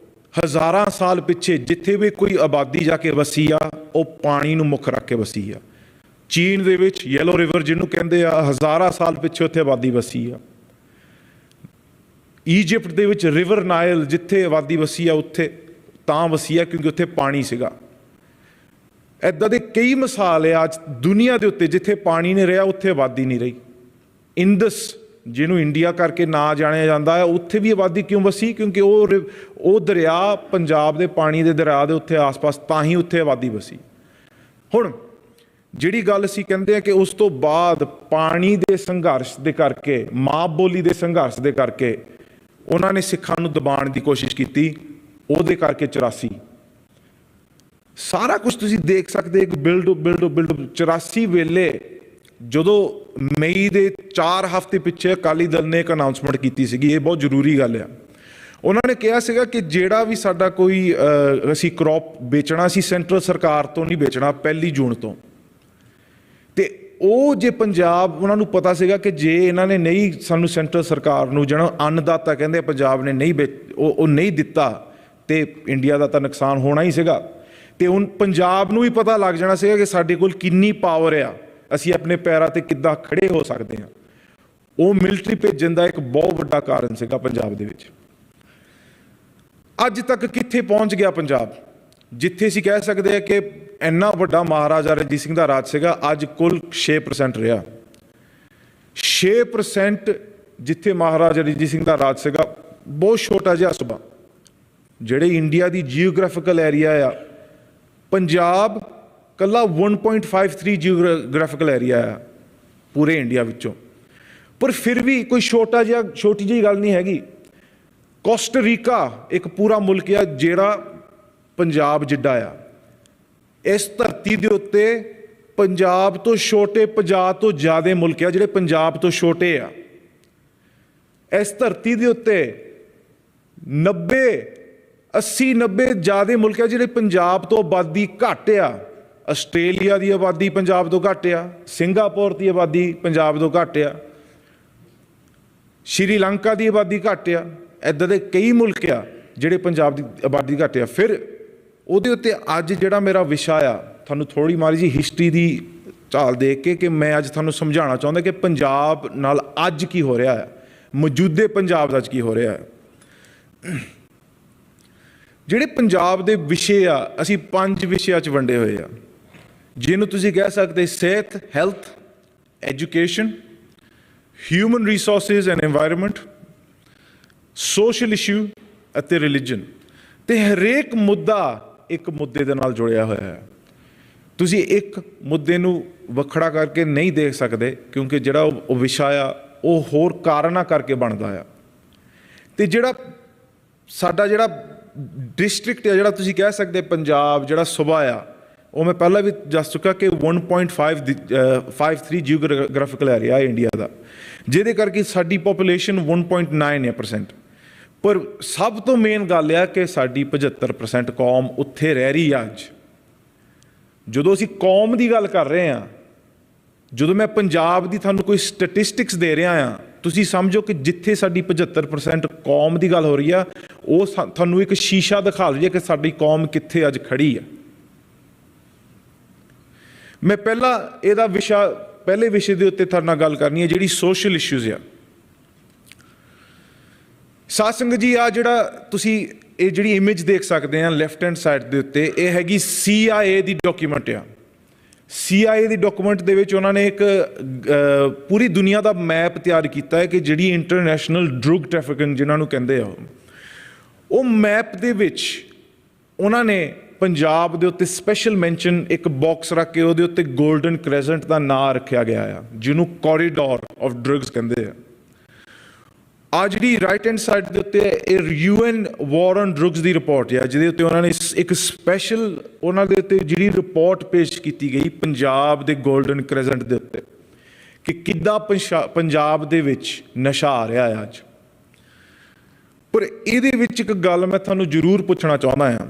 ਹਜ਼ਾਰਾਂ ਸਾਲ ਪਿੱਛੇ ਜਿੱਥੇ ਵੀ ਕੋਈ ਆਬਾਦੀ ਜਾ ਕੇ ਵਸੀ ਆ, ਉਹ ਪਾਣੀ ਨੂੰ ਮੁੱਖ ਰੱਖ ਕੇ ਵਸੀ ਆ। ਚੀਨ ਦੇ ਵਿੱਚ ਯੈਲੋ ਰਿਵਰ ਜਿਹਨੂੰ ਕਹਿੰਦੇ ਆ, ਹਜ਼ਾਰਾਂ ਸਾਲ ਪਿੱਛੇ ਉੱਥੇ ਆਬਾਦੀ ਵਸੀ ਆ। ਈਜਿਪਟ ਦੇ ਵਿੱਚ ਰਿਵਰ ਨਾਈਲ ਜਿੱਥੇ ਆਬਾਦੀ ਵਸੀ ਆ, ਉੱਥੇ ਤਾਂ ਵਸੀ ਆ ਕਿਉਂਕਿ ਉੱਥੇ ਪਾਣੀ ਸੀਗਾ। ਇੱਦਾਂ ਦੇ ਕਈ ਮਿਸਾਲ ਆ ਅੱਜ ਦੁਨੀਆ ਦੇ ਉੱਤੇ, ਜਿੱਥੇ ਪਾਣੀ ਨਹੀਂ ਰਿਹਾ ਉੱਥੇ ਆਬਾਦੀ ਨਹੀਂ ਰਹੀ। ਇੰਡਸ ਜਿਹਨੂੰ ਇੰਡੀਆ ਕਰਕੇ ਨਾਂ ਜਾਣਿਆ ਜਾਂਦਾ ਹੈ, ਉੱਥੇ ਵੀ ਆਬਾਦੀ ਕਿਉਂ ਵਸੀ? ਕਿਉਂਕਿ ਉਹ ਦਰਿਆ, ਪੰਜਾਬ ਦੇ ਪਾਣੀ ਦੇ ਦਰਿਆ ਦੇ ਉੱਥੇ ਆਸ-ਪਾਸ, ਤਾਂ ਹੀ ਉੱਥੇ ਆਬਾਦੀ ਵਸੀ। ਹੁਣ ਜਿਹੜੀ ਗੱਲ ਅਸੀਂ ਕਹਿੰਦੇ ਆ ਕਿ ਉਸ ਤੋਂ ਬਾਅਦ ਪਾਣੀ ਦੇ ਸੰਘਰਸ਼ ਦੇ ਕਰਕੇ, ਮਾਂ ਬੋਲੀ ਦੇ ਸੰਘਰਸ਼ ਦੇ ਕਰਕੇ ਉਹਨਾਂ ਨੇ ਸਿੱਖਾਂ ਨੂੰ ਦਬਾਉਣ ਦੀ ਕੋਸ਼ਿਸ਼ ਕੀਤੀ। ਉਹਦੇ ਕਰਕੇ 84 ਸਾਰਾ ਕੁਝ ਤੁਸੀਂ ਦੇਖ ਸਕਦੇ ਇੱਕ ਬਿਲਡ 84 ਵੇਲੇ ਜਦੋਂ ਮਈ ਦੇ 4 ਹਫ਼ਤੇ ਪਿੱਛੇ ਅਕਾਲੀ ਦਲ ਨੇ ਇੱਕ ਅਨਾਊਂਸਮੈਂਟ ਕੀਤੀ ਸੀਗੀ। ਇਹ ਬਹੁਤ ਜ਼ਰੂਰੀ ਗੱਲ ਆ। ਉਹਨਾਂ ਨੇ ਕਿਹਾ ਸੀਗਾ ਕਿ ਜਿਹੜਾ ਵੀ ਸਾਡਾ ਕੋਈ ਅਸੀਂ ਕ੍ਰੌਪ ਵੇਚਣਾ, ਅਸੀਂ ਸੈਂਟਰਲ ਸਰਕਾਰ ਤੋਂ ਨਹੀਂ ਵੇਚਣਾ 1 ਜੂਨ ਤੋਂ। ਤੇ ਉਹ ਜੇ ਪੰਜਾਬ, ਉਹਨਾਂ ਨੂੰ ਪਤਾ ਸੀਗਾ ਕਿ ਜੇ ਇਹਨਾਂ ਨੇ ਨਹੀਂ ਸਾਨੂੰ ਸੈਂਟਰਲ ਸਰਕਾਰ ਨੂੰ, ਜਿਹੜਾ ਅੰਨਦਾਤਾ ਕਹਿੰਦੇ ਪੰਜਾਬ ਨੇ ਨਹੀਂ ਉਹ ਨਹੀਂ ਦਿੱਤਾ, ਤੇ ਇੰਡੀਆ ਦਾ ਤਾਂ ਨੁਕਸਾਨ ਹੋਣਾ ਹੀ ਸੀਗਾ। ਤੇ ਹੁਣ ਪੰਜਾਬ ਨੂੰ ਵੀ ਪਤਾ ਲੱਗ ਜਾਣਾ ਸੀਗਾ ਕਿ ਸਾਡੇ ਕੋਲ ਕਿੰਨੀ ਪਾਵਰ ਆ, ਅਸੀਂ ਆਪਣੇ ਪੈਰਾਂ 'ਤੇ ਕਿੱਦਾਂ ਖੜੇ ਹੋ ਸਕਦੇ ਹਾਂ। ਉਹ ਮਿਲਟਰੀ ਭੇਜਣ ਦਾ ਇੱਕ ਬਹੁਤ ਵੱਡਾ ਕਾਰਨ ਸੀਗਾ ਪੰਜਾਬ ਦੇ ਵਿੱਚ। ਅੱਜ ਤੱਕ ਕਿੱਥੇ ਪਹੁੰਚ ਗਿਆ ਪੰਜਾਬ, ਜਿੱਥੇ ਅਸੀਂ ਕਹਿ ਸਕਦੇ ਹਾਂ ਕਿ ਇੰਨਾ ਵੱਡਾ ਮਹਾਰਾਜਾ ਰਣਜੀਤ ਸਿੰਘ ਦਾ ਰਾਜ ਸੀਗਾ, ਅੱਜ ਕੁੱਲ 6% ਰਿਹਾ। 6% ਜਿੱਥੇ ਮਹਾਰਾਜਾ ਰਣਜੀਤ ਸਿੰਘ ਦਾ ਰਾਜ ਸੀਗਾ, ਬਹੁਤ ਛੋਟਾ ਜਿਹਾ ਸੂਬਾ। ਜਿਹੜੇ ਇੰਡੀਆ ਦੀ ਜੀਓਗ੍ਰਾਫੀਕਲ ਏਰੀਆ ਆ, ਪੰਜਾਬ ਕੱਲਾ 1.53 ਜੀਓਗ੍ਰਾਫੀਕਲ ਏਰੀਆ ਆ ਪੂਰੇ ਇੰਡੀਆ ਵਿੱਚੋਂ, ਪਰ ਫਿਰ ਵੀ ਕੋਈ ਛੋਟੀ ਜਿਹੀ ਗੱਲ ਨਹੀਂ ਹੈਗੀ। ਕੋਸਟਾਰੀਕਾ ਇੱਕ ਪੂਰਾ ਮੁਲਕ ਆ ਜਿਹੜਾ ਪੰਜਾਬ ਜਿੱਡਾ ਆ। ਇਸ ਧਰਤੀ ਦੇ ਉੱਤੇ ਪੰਜਾਬ ਤੋਂ ਛੋਟੇ 50 ਤੋਂ ਜ਼ਿਆਦਾ ਮੁਲਕ ਆ ਜਿਹੜੇ ਪੰਜਾਬ ਤੋਂ ਛੋਟੇ ਆ। ਇਸ ਧਰਤੀ ਦੇ ਉੱਤੇ 80-90 ਜ਼ਿਆਦਾ ਮੁਲਕ ਆ ਜਿਹੜੇ ਪੰਜਾਬ ਤੋਂ ਆਬਾਦੀ ਘੱਟ ਆ। ਆਸਟ੍ਰੇਲੀਆ ਦੀ ਆਬਾਦੀ ਪੰਜਾਬ ਤੋਂ ਘੱਟ ਆ, ਸਿੰਗਾਪੁਰ ਦੀ ਆਬਾਦੀ ਪੰਜਾਬ ਤੋਂ ਘੱਟ ਆ, ਸ਼੍ਰੀਲੰਕਾ ਦੀ ਆਬਾਦੀ ਘੱਟ ਆ। ਇੱਦਾਂ ਦੇ ਕਈ ਮੁਲਕ ਆ ਜਿਹੜੇ ਪੰਜਾਬ ਦੀ ਆਬਾਦੀ ਘੱਟ ਆ। ਫਿਰ ਉਹਦੇ ਉੱਤੇ ਅੱਜ ਜਿਹੜਾ ਮੇਰਾ ਵਿਸ਼ਾ ਆ, ਤੁਹਾਨੂੰ ਥੋੜ੍ਹੀ ਮਾੜੀ ਜਿਹੀ ਹਿਸਟਰੀ ਦੀ ਝਾਲ ਦੇ ਕੇ ਕਿ ਮੈਂ ਅੱਜ ਤੁਹਾਨੂੰ ਸਮਝਾਉਣਾ ਚਾਹੁੰਦਾ ਕਿ ਪੰਜਾਬ ਨਾਲ ਅੱਜ ਕੀ ਹੋ ਰਿਹਾ ਹੈ, ਮੌਜੂਦੇ ਪੰਜਾਬ ਦਾ ਅੱਜ ਕੀ ਹੋ ਰਿਹਾ ਹੈ। ਜਿਹੜੇ ਪੰਜਾਬ ਦੇ ਵਿਸ਼ੇ ਆ, ਅਸੀਂ 5 ਵਿਸ਼ਿਆਂ 'ਚ ਵੰਡੇ ਹੋਏ ਆ, ਜਿਹਨੂੰ ਤੁਸੀਂ ਕਹਿ ਸਕਦੇ ਸਿਹਤ, health, education, human resources and environment, social issue ਅਤੇ ਰਿਲੀਜਨ। ਅਤੇ ਹਰੇਕ ਮੁੱਦਾ ਇੱਕ ਮੁੱਦੇ ਦੇ ਨਾਲ ਜੁੜਿਆ ਹੋਇਆ ਹੈ। ਤੁਸੀਂ ਇੱਕ ਮੁੱਦੇ ਨੂੰ ਵੱਖਰਾ ਕਰਕੇ ਨਹੀਂ ਦੇਖ ਸਕਦੇ, ਕਿਉਂਕਿ ਜਿਹੜਾ ਉਹ ਵਿਸ਼ਾ ਆ ਉਹ ਹੋਰ ਕਾਰਨਾਂ ਕਰਕੇ ਬਣਦਾ ਆ। ਅਤੇ ਜਿਹੜਾ ਸਾਡਾ ਜਿਹੜਾ ਡਿਸਟ੍ਰਿਕਟ ਆ, ਜਿਹੜਾ ਤੁਸੀਂ ਕਹਿ ਸਕਦੇ ਪੰਜਾਬ ਜਿਹੜਾ ਸੂਬਾ ਆ, ਉਹ ਮੈਂ ਪਹਿਲਾਂ ਵੀ ਦੱਸ ਚੁੱਕਾ ਕਿ 1.53 ਜੀਓਗ੍ਰਾਫੀਕਲ ਏਰੀਆ ਇੰਡੀਆ ਦਾ, ਜਿਹਦੇ ਕਰਕੇ ਸਾਡੀ ਪਾਪੂਲੇਸ਼ਨ 1.9%। ਪਰ ਸਭ ਤੋਂ ਮੇਨ ਗੱਲ ਆ ਕਿ ਸਾਡੀ 75% ਕੌਮ ਉੱਥੇ ਰਹਿ ਰਹੀ ਆ। ਅੱਜ ਜਦੋਂ ਅਸੀਂ ਕੌਮ ਦੀ ਗੱਲ ਕਰ ਰਹੇ ਹਾਂ, ਜਦੋਂ ਮੈਂ ਪੰਜਾਬ ਦੀ ਤੁਹਾਨੂੰ ਕੋਈ ਸਟੈਟਿਸਟਿਕਸ ਦੇ ਰਿਹਾ ਹਾਂ, ਤੁਸੀਂ ਸਮਝੋ ਕਿ ਜਿੱਥੇ ਸਾਡੀ 75% ਕੌਮ ਦੀ ਗੱਲ ਹੋ ਰਹੀ ਆ, ਉਹ ਤੁਹਾਨੂੰ ਇੱਕ ਸ਼ੀਸ਼ਾ ਦਿਖਾ ਰਹੀ ਹੈ ਕਿ ਸਾਡੀ ਕੌਮ ਕਿੱਥੇ ਅੱਜ ਖੜੀ ਆ। ਮੈਂ ਪਹਿਲੇ ਵਿਸ਼ੇ ਦੇ ਉੱਤੇ ਤੁਹਾਡੇ ਨਾਲ ਗੱਲ ਕਰਨੀ ਹੈ, ਜਿਹੜੀ ਸੋਸ਼ਲ ਇਸ਼ੂਜ਼ ਆ। ਸਾਧ ਸੰਗਤ ਜੀ, ਆ ਜਿਹੜਾ ਤੁਸੀਂ ਇਹ ਜਿਹੜੀ ਇਮੇਜ ਦੇਖ ਸਕਦੇ ਆ ਲੈਫਟ ਹੈਂਡ ਸਾਈਡ ਦੇ ਉੱਤੇ, ਇਹ ਹੈਗੀ CIA ਦੀ ਡਾਕੂਮੈਂਟ ਆ। CIA ਦੀ ਡਾਕੂਮੈਂਟ ਦੇ ਵਿੱਚ ਉਹਨਾਂ ਨੇ ਇੱਕ ਪੂਰੀ ਦੁਨੀਆ ਦਾ ਮੈਪ ਤਿਆਰ ਕੀਤਾ ਹੈ ਕਿ ਜਿਹੜੀ ਇੰਟਰਨੈਸ਼ਨਲ ਡਰੱਗ ਟ੍ਰੈਫਿਕਿੰਗ ਜਿਹਨਾਂ ਨੂੰ ਕਹਿੰਦੇ ਆ, ਉਹ ਮੈਪ ਦੇ ਵਿੱਚ ਉਹਨਾਂ ਨੇ ਪੰਜਾਬ ਦੇ ਉੱਤੇ ਸਪੈਸ਼ਲ ਮੈਂਸ਼ਨ ਇੱਕ ਬਾਕਸ ਰੱਖ ਕੇ ਉਹਦੇ ਉੱਤੇ ਗੋਲਡਨ ਕ੍ਰੈਸੈਂਟ ਦਾ ਨਾਂ ਰੱਖਿਆ ਗਿਆ ਆ, ਜਿਹਨੂੰ ਕੋਰੀਡੋਰ ਆਫ ਡਰੱਗਸ ਕਹਿੰਦੇ ਆ। ਆ ਜਿਹੜੀ ਰਾਈਟ ਹੈਂਡ ਸਾਈਡ ਦੇ ਉੱਤੇ ਇਹ UN war on drugs the report ਆ, ਜਿਹਦੇ ਉੱਤੇ ਉਹਨਾਂ ਨੇ ਇੱਕ ਸਪੈਸ਼ਲ ਉਹਨਾਂ ਦੇ ਉੱਤੇ ਜਿਹੜੀ ਰਿਪੋਰਟ ਪੇਸ਼ ਕੀਤੀ ਗਈ ਪੰਜਾਬ ਦੇ ਗੋਲਡਨ ਕ੍ਰੈਸੈਂਟ ਦੇ ਉੱਤੇ, ਕਿ ਕਿੱਦਾਂ ਪੰਜਾਬ ਦੇ ਵਿੱਚ ਨਸ਼ਾ ਆ ਰਿਹਾ ਹੈ ਅੱਜ। ਪਰ ਇਹਦੇ ਵਿੱਚ ਇੱਕ ਗੱਲ ਮੈਂ ਤੁਹਾਨੂੰ ਜ਼ਰੂਰ ਪੁੱਛਣਾ ਚਾਹੁੰਦਾ ਹਾਂ,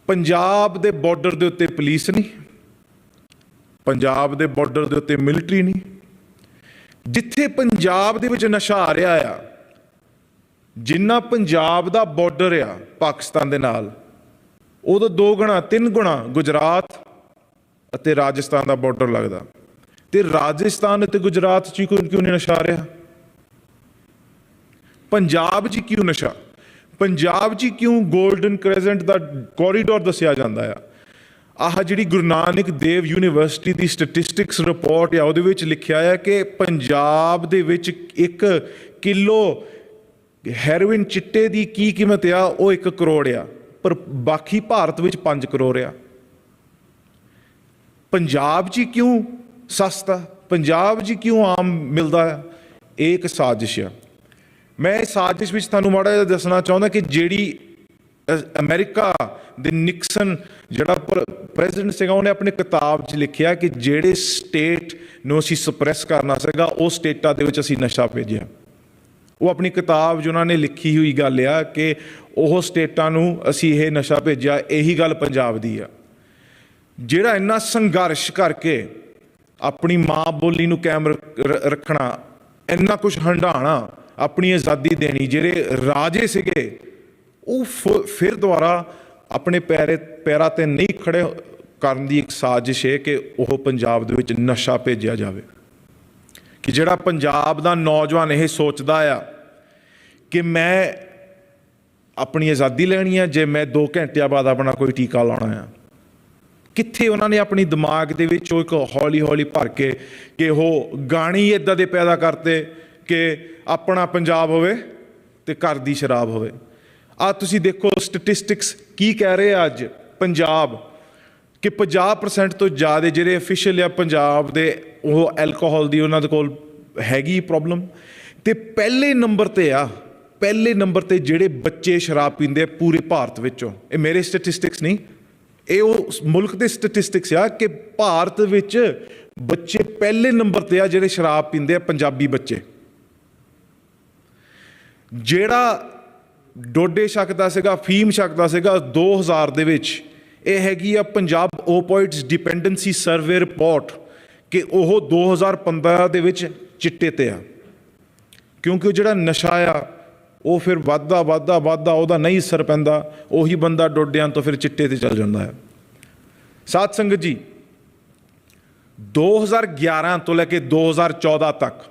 ਪੰਜਾਬ ਦੇ ਬਾਰਡਰ ਦੇ ਉੱਤੇ ਪੁਲਿਸ ਨਹੀਂ, ਪੰਜਾਬ ਦੇ ਬਾਰਡਰ ਦੇ ਉੱਤੇ ਮਿਲਟਰੀ ਨਹੀਂ। ਜਿੱਥੇ ਪੰਜਾਬ ਦੇ ਵਿੱਚ ਨਸ਼ਾ ਆ ਰਿਹਾ ਆ, ਜਿੰਨਾ ਪੰਜਾਬ ਦਾ ਬਾਰਡਰ ਆ ਪਾਕਿਸਤਾਨ ਦੇ ਨਾਲ, ਉਦੋਂ 2 ਗੁਣਾ 3 ਗੁਣਾ ਗੁਜਰਾਤ ਅਤੇ ਰਾਜਸਥਾਨ ਦਾ ਬਾਰਡਰ ਲੱਗਦਾ। ਤੇ ਰਾਜਸਥਾਨ ਅਤੇ ਗੁਜਰਾਤ 'ਚ ਕਿਉਂ ਨਹੀਂ ਨਸ਼ਾ ਆ ਰਿਹਾ? ਪੰਜਾਬ 'ਚ ਕਿਉਂ ਨਸ਼ਾ? ਪੰਜਾਬ 'ਚ ਕਿਉਂ ਗੋਲਡਨ ਕ੍ਰੈਸੈਂਟ ਦਾ ਕੋਰੀਡੋਰ ਦੱਸਿਆ ਜਾਂਦਾ ਆ? ਆਹ ਜਿਹੜੀ ਗੁਰੂ ਨਾਨਕ ਦੇਵ ਯੂਨੀਵਰਸਿਟੀ ਦੀ ਸਟੈਟਿਸਟਿਕਸ ਰਿਪੋਰਟ ਆ, ਉਹਦੇ ਵਿੱਚ ਲਿਖਿਆ ਆ ਕਿ ਪੰਜਾਬ ਦੇ ਵਿੱਚ 1 ਕਿਲੋ ਹੈਰੋਇਨ ਚਿੱਟੇ ਦੀ ਕੀ ਕੀਮਤ ਆ? ਉਹ 1 ਕਰੋੜ ਆ, ਪਰ ਬਾਕੀ ਭਾਰਤ ਵਿੱਚ 5 ਕਰੋੜ ਆ। ਪੰਜਾਬ 'ਚ ਕਿਉਂ ਸਸਤਾ? ਪੰਜਾਬ 'ਚ ਕਿਉਂ ਆਮ ਮਿਲਦਾ ਆ? ਇਹ ਇੱਕ ਸਾਜ਼ਿਸ਼ ਆ। ਮੈਂ ਇਸ ਸਾਜ਼ਿਸ਼ ਵਿੱਚ ਤੁਹਾਨੂੰ ਮਾੜਾ ਜਿਹਾ ਦੱਸਣਾ ਚਾਹੁੰਦਾ ਕਿ ਜਿਹੜੀ ਅਮਰੀਕਾ ਦੇ ਨਿਕਸਨ ਜਿਹੜਾ ਪ੍ਰੈਜ਼ੀਡੈਂਟ ਸੀਗਾ, ਉਹਨੇ ਆਪਣੀ ਕਿਤਾਬ 'ਚ ਲਿਖਿਆ ਕਿ ਜਿਹੜੇ ਸਟੇਟ ਨੂੰ ਅਸੀਂ ਸਪਰੈਸ ਕਰਨਾ ਸੀਗਾ, ਉਹ ਸਟੇਟਾਂ ਦੇ ਵਿੱਚ ਅਸੀਂ ਨਸ਼ਾ ਭੇਜਿਆ। ਉਹ ਆਪਣੀ ਕਿਤਾਬ 'ਚ ਉਹਨਾਂ ਨੇ ਲਿਖੀ ਹੋਈ ਗੱਲ ਆ ਕਿ ਉਹ ਸਟੇਟਾਂ ਨੂੰ ਅਸੀਂ ਇਹ ਨਸ਼ਾ ਭੇਜਿਆ। ਇਹੀ ਗੱਲ ਪੰਜਾਬ ਦੀ ਆ, ਜਿਹੜਾ ਇੰਨਾ ਸੰਘਰਸ਼ ਕਰਕੇ ਆਪਣੀ ਮਾਂ ਬੋਲੀ ਨੂੰ ਕਾਇਮ ਰੱਖਣਾ, ਇੰਨਾ ਕੁਛ ਹੰਢਾਣਾ, ਆਪਣੀ ਆਜ਼ਾਦੀ ਦੇਣੀ, ਜਿਹੜੇ ਰਾਜੇ ਸੀਗੇ ਉਹ ਫਿਰ ਦੁਬਾਰਾ ਆਪਣੇ ਪੈਰਾਂ 'ਤੇ ਨਹੀਂ ਖੜੇ ਕਰਨ ਦੀ ਇੱਕ ਸਾਜ਼ਿਸ਼ ਹੈ ਕਿ ਉਹ ਪੰਜਾਬ ਦੇ ਵਿੱਚ ਨਸ਼ਾ ਭੇਜਿਆ ਜਾਵੇ। कि ਜਿਹੜਾ ਪੰਜਾਬ ਦਾ ਨੌਜਵਾਨ ਇਹ ਸੋਚਦਾ ਆ ਕਿ ਮੈਂ ਆਪਣੀ ਆਜ਼ਾਦੀ ਲੈਣੀ ਆ ਜੇ ਮੈਂ 2 ਘੰਟਿਆਂ ਬਾਅਦ ਆਪਣਾ ਕੋਈ ਟੀਕਾ ਲਾਉਣਾ ਆ, ਕਿੱਥੇ ਉਹਨਾਂ ਨੇ ਆਪਣੀ ਦਿਮਾਗ ਦੇ ਵਿੱਚ ਉਹ ਇੱਕ ਹੌਲੀ ਹੌਲੀ ਭਰ ਕੇ ਕਿ ਉਹ ਗਾਣੇ ਇੱਦਾਂ ਦੇ ਪੈਦਾ ਕਰਤੇ ਕਿ ਆਪਣਾ ਪੰਜਾਬ ਹੋਵੇ ਤੇ ਘਰ ਦੀ ਸ਼ਰਾਬ ਹੋਵੇ। ਆ ਤੁਸੀਂ ਦੇਖੋ ਸਟੈਟਿਸਟਿਕਸ ਕੀ ਕਹਿ ਰਹੇ ਆ ਅੱਜ ਪੰਜਾਬ ਕਿ 50% ਤੋਂ ਜ਼ਿਆਦਾ ਜਿਹੜੇ ਅਫੀਸ਼ੀਅਲ ਆ ਪੰਜਾਬ ਦੇ ਉਹ ਐਲਕੋਹਲ ਦੀ ਉਹਨਾਂ ਦੇ ਕੋਲ ਹੈਗੀ ਪ੍ਰੋਬਲਮ। ਤੇ ਪਹਿਲੇ ਨੰਬਰ ਤੇ ਜਿਹੜੇ ਬੱਚੇ ਸ਼ਰਾਬ ਪੀਂਦੇ ਆ ਪੂਰੇ ਭਾਰਤ ਵਿੱਚੋਂ, ਇਹ ਮੇਰੇ ਸਟੈਟਿਸਟਿਕਸ ਨਹੀਂ, ਇਹ ਉਹ ਮੁਲਕ ਦੇ ਸਟੈਟਿਸਟਿਕਸ ਆ ਕਿ ਭਾਰਤ ਵਿੱਚ ਬੱਚੇ ਪਹਿਲੇ ਨੰਬਰ ਤੇ ਆ ਜਿਹੜੇ ਸ਼ਰਾਬ ਪੀਂਦੇ ਆ, ਪੰਜਾਬੀ ਬੱਚੇ। ਜਿਹੜਾ ਡੋਡੇ ਛਕਦਾ ਸੀਗਾ, ਫੀਮ ਛਕਦਾ ਸੀਗਾ 2000 ਦੇ ਵਿੱਚ, ਇਹ ਹੈਗੀ ਆ ਪੰਜਾਬ ਓਪੋਇਡਸ ਡਿਪੈਂਡੈਂਸੀ ਸਰਵੇ ਰਿਪੋਰਟ ਕਿ ਉਹ 2015 ਦੇ ਵਿੱਚ ਚਿੱਟੇ ਤੇ ਆ। ਕਿਉਂਕਿ ਉਹ ਜਿਹੜਾ ਨਸ਼ਾ ਆ ਉਹ ਫਿਰ ਵੱਧਦਾ ਉਹਦਾ ਨਹੀਂ ਅਸਰ ਪੈਂਦਾ, ਉਹੀ ਬੰਦਾ ਡੋਡਿਆਂ ਤੋਂ ਫਿਰ ਚਿੱਟੇ ਤੇ ਚੱਲ ਜਾਂਦਾ ਹੈ। ਸਾਧ ਸੰਗਤ ਜੀ, 2011 ਤੋਂ ਲੈ ਕੇ 2014 ਤੱਕ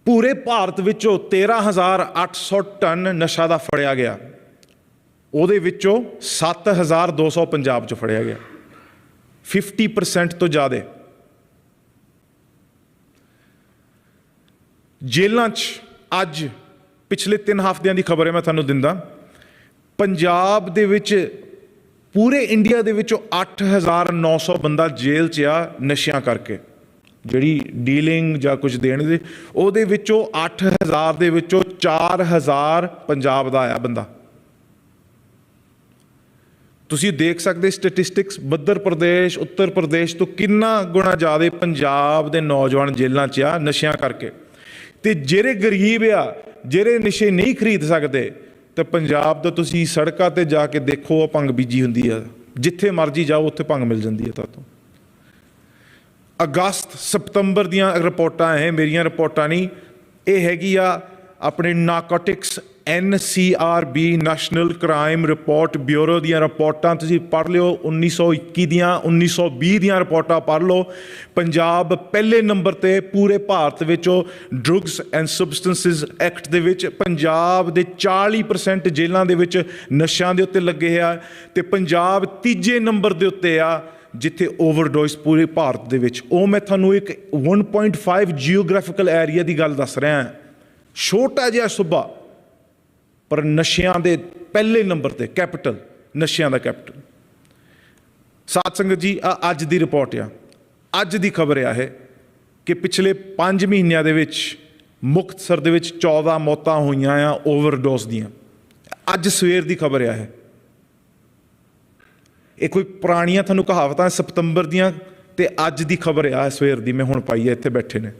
ਪੂਰੇ ਭਾਰਤ ਵਿੱਚੋਂ 13,800 ਟਨ ਨਸ਼ਾ ਦਾ ਫੜਿਆ ਗਿਆ, ਉਹਦੇ ਵਿੱਚੋਂ 7,200 ਪੰਜਾਬ 'ਚ ਫੜਿਆ ਗਿਆ, 50% ਤੋਂ ਜ਼ਿਆਦਾ। ਜੇਲ੍ਹਾਂ 'ਚ ਅੱਜ ਪਿਛਲੇ 3 ਹਫ਼ਤਿਆਂ ਦੀ ਖਬਰ ਹੈ ਮੈਂ ਤੁਹਾਨੂੰ ਦਿੰਦਾ, ਪੰਜਾਬ ਦੇ ਵਿੱਚ ਪੂਰੇ ਇੰਡੀਆ ਦੇ ਵਿੱਚੋਂ 8,900 ਬੰਦਾ ਜੇਲ੍ਹ 'ਚ ਆ ਨਸ਼ਿਆਂ ਕਰਕੇ, ਜਿਹੜੀ ਡੀਲਿੰਗ ਜਾਂ ਕੁਝ ਦੇਣ ਦੇ, ਉਹਦੇ ਵਿੱਚੋਂ 8,000 ਦੇ ਵਿੱਚੋਂ 4,000 ਪੰਜਾਬ ਦਾ ਆਇਆ ਬੰਦਾ। ਤੁਸੀਂ ਦੇਖ ਸਕਦੇ ਸਟੈਟਿਸਟਿਕਸ, ਮੱਧ ਪ੍ਰਦੇਸ਼, ਉੱਤਰ ਪ੍ਰਦੇਸ਼ ਤੋਂ ਕਿੰਨਾ ਗੁਣਾ ਜ਼ਿਆਦਾ ਪੰਜਾਬ ਦੇ ਨੌਜਵਾਨ ਜੇਲ੍ਹਾਂ 'ਚ ਆ ਨਸ਼ਿਆਂ ਕਰਕੇ। ਤੇ ਜਿਹੜੇ ਗਰੀਬ ਆ, ਜਿਹੜੇ ਨਸ਼ੇ ਨਹੀਂ ਖਰੀਦ ਸਕਦੇ, ਤੇ ਪੰਜਾਬ ਦਾ ਤੁਸੀਂ ਸੜਕਾਂ ਤੇ ਜਾ ਕੇ ਦੇਖੋ, ਉਹ ਭੰਗ ਬੀਜੀ ਹੁੰਦੀ ਆ, ਜਿੱਥੇ ਮਰਜ਼ੀ ਜਾਓ ਉੱਥੇ ਭੰਗ ਮਿਲ ਜਾਂਦੀ ਹੈ ਤੁਹਾਨੂੰ। ਅਗਸਤ ਸਤੰਬਰ ਦੀਆਂ ਰਿਪੋਰਟਾਂ ਇਹ ਮੇਰੀਆਂ ਰਿਪੋਰਟਾਂ ਨਹੀਂ, ਇਹ ਹੈਗੀ ਆ ਆਪਣੇ narcotics NCRB national crime report bureau ਦੀਆਂ ਰਿਪੋਰਟਾਂ। ਤੁਸੀਂ ਪੜ੍ਹ ਲਿਓ 1921 ਦੀਆਂ, 1920 ਦੀਆਂ ਰਿਪੋਰਟਾਂ ਪੜ੍ਹ ਲਓ। ਪੰਜਾਬ ਪਹਿਲੇ ਨੰਬਰ 'ਤੇ ਪੂਰੇ ਭਾਰਤ ਵਿੱਚੋਂ ਡਰੱਗਸ ਐਂਡ ਸਬਸਟੈਂਸਿਸ ਐਕਟ ਦੇ ਵਿੱਚ ਪੰਜਾਬ ਦੇ 40% ਜੇਲ੍ਹਾਂ ਦੇ ਵਿੱਚ ਨਸ਼ਿਆਂ ਦੇ ਉੱਤੇ ਲੱਗੇ ਆ, ਤੇ ਪੰਜਾਬ ਤੀਜੇ ਨੰਬਰ ਦੇ ਉੱਤੇ ਆ ਜਿੱਥੇ ਓਵਰਡੋਜ਼ ਪੂਰੇ ਭਾਰਤ ਦੇ ਵਿੱਚ। ਉਹ ਮੈਂ ਤੁਹਾਨੂੰ ਇੱਕ 1.5 ਜੀਓਗ੍ਰਾਫੀਕਲ ਏਰੀਆ ਦੀ ਗੱਲ ਦੱਸ ਰਿਹਾ, ਛੋਟਾ ਜਿਹਾ ਸੂਬਾ ਪਰ ਨਸ਼ਿਆਂ ਦੇ ਪਹਿਲੇ ਨੰਬਰ ਤੇ, ਕੈਪੀਟਲ, ਨਸ਼ਿਆਂ ਦਾ ਕੈਪੀਟਲ। ਸਾਧ ਸੰਗਤ ਜੀ, ਅੱਜ ਦੀ ਰਿਪੋਰਟ ਆ, ਅੱਜ ਦੀ ਖਬਰ ਆ ਇਹ ਕਿ ਪਿਛਲੇ 5 ਮਹੀਨਿਆਂ ਦੇ ਵਿੱਚ ਮੁਕਤਸਰ ਦੇ ਵਿੱਚ 14 ਮੌਤਾਂ ਹੋਈਆਂ ਆ ਓਵਰਡੋਜ਼ ਦੀਆਂ। ਅੱਜ ਸਵੇਰ ਦੀ ਖਬਰ ਆ ਇਹ ਕੋਈ ਪੁਰਾਣੀਆਂ ਤੁਹਾਨੂੰ ਕਹਾਵਤਾਂ ਸਤੰਬਰ ਦੀਆਂ, ਤੇ ਅੱਜ ਦੀ ਖਬਰ ਆ ਸਵੇਰ ਦੀ, ਮੈਂ ਹੁਣ ਪਾਈ ਹੈ, ਇੱਥੇ ਬੈਠੇ ਨੇ।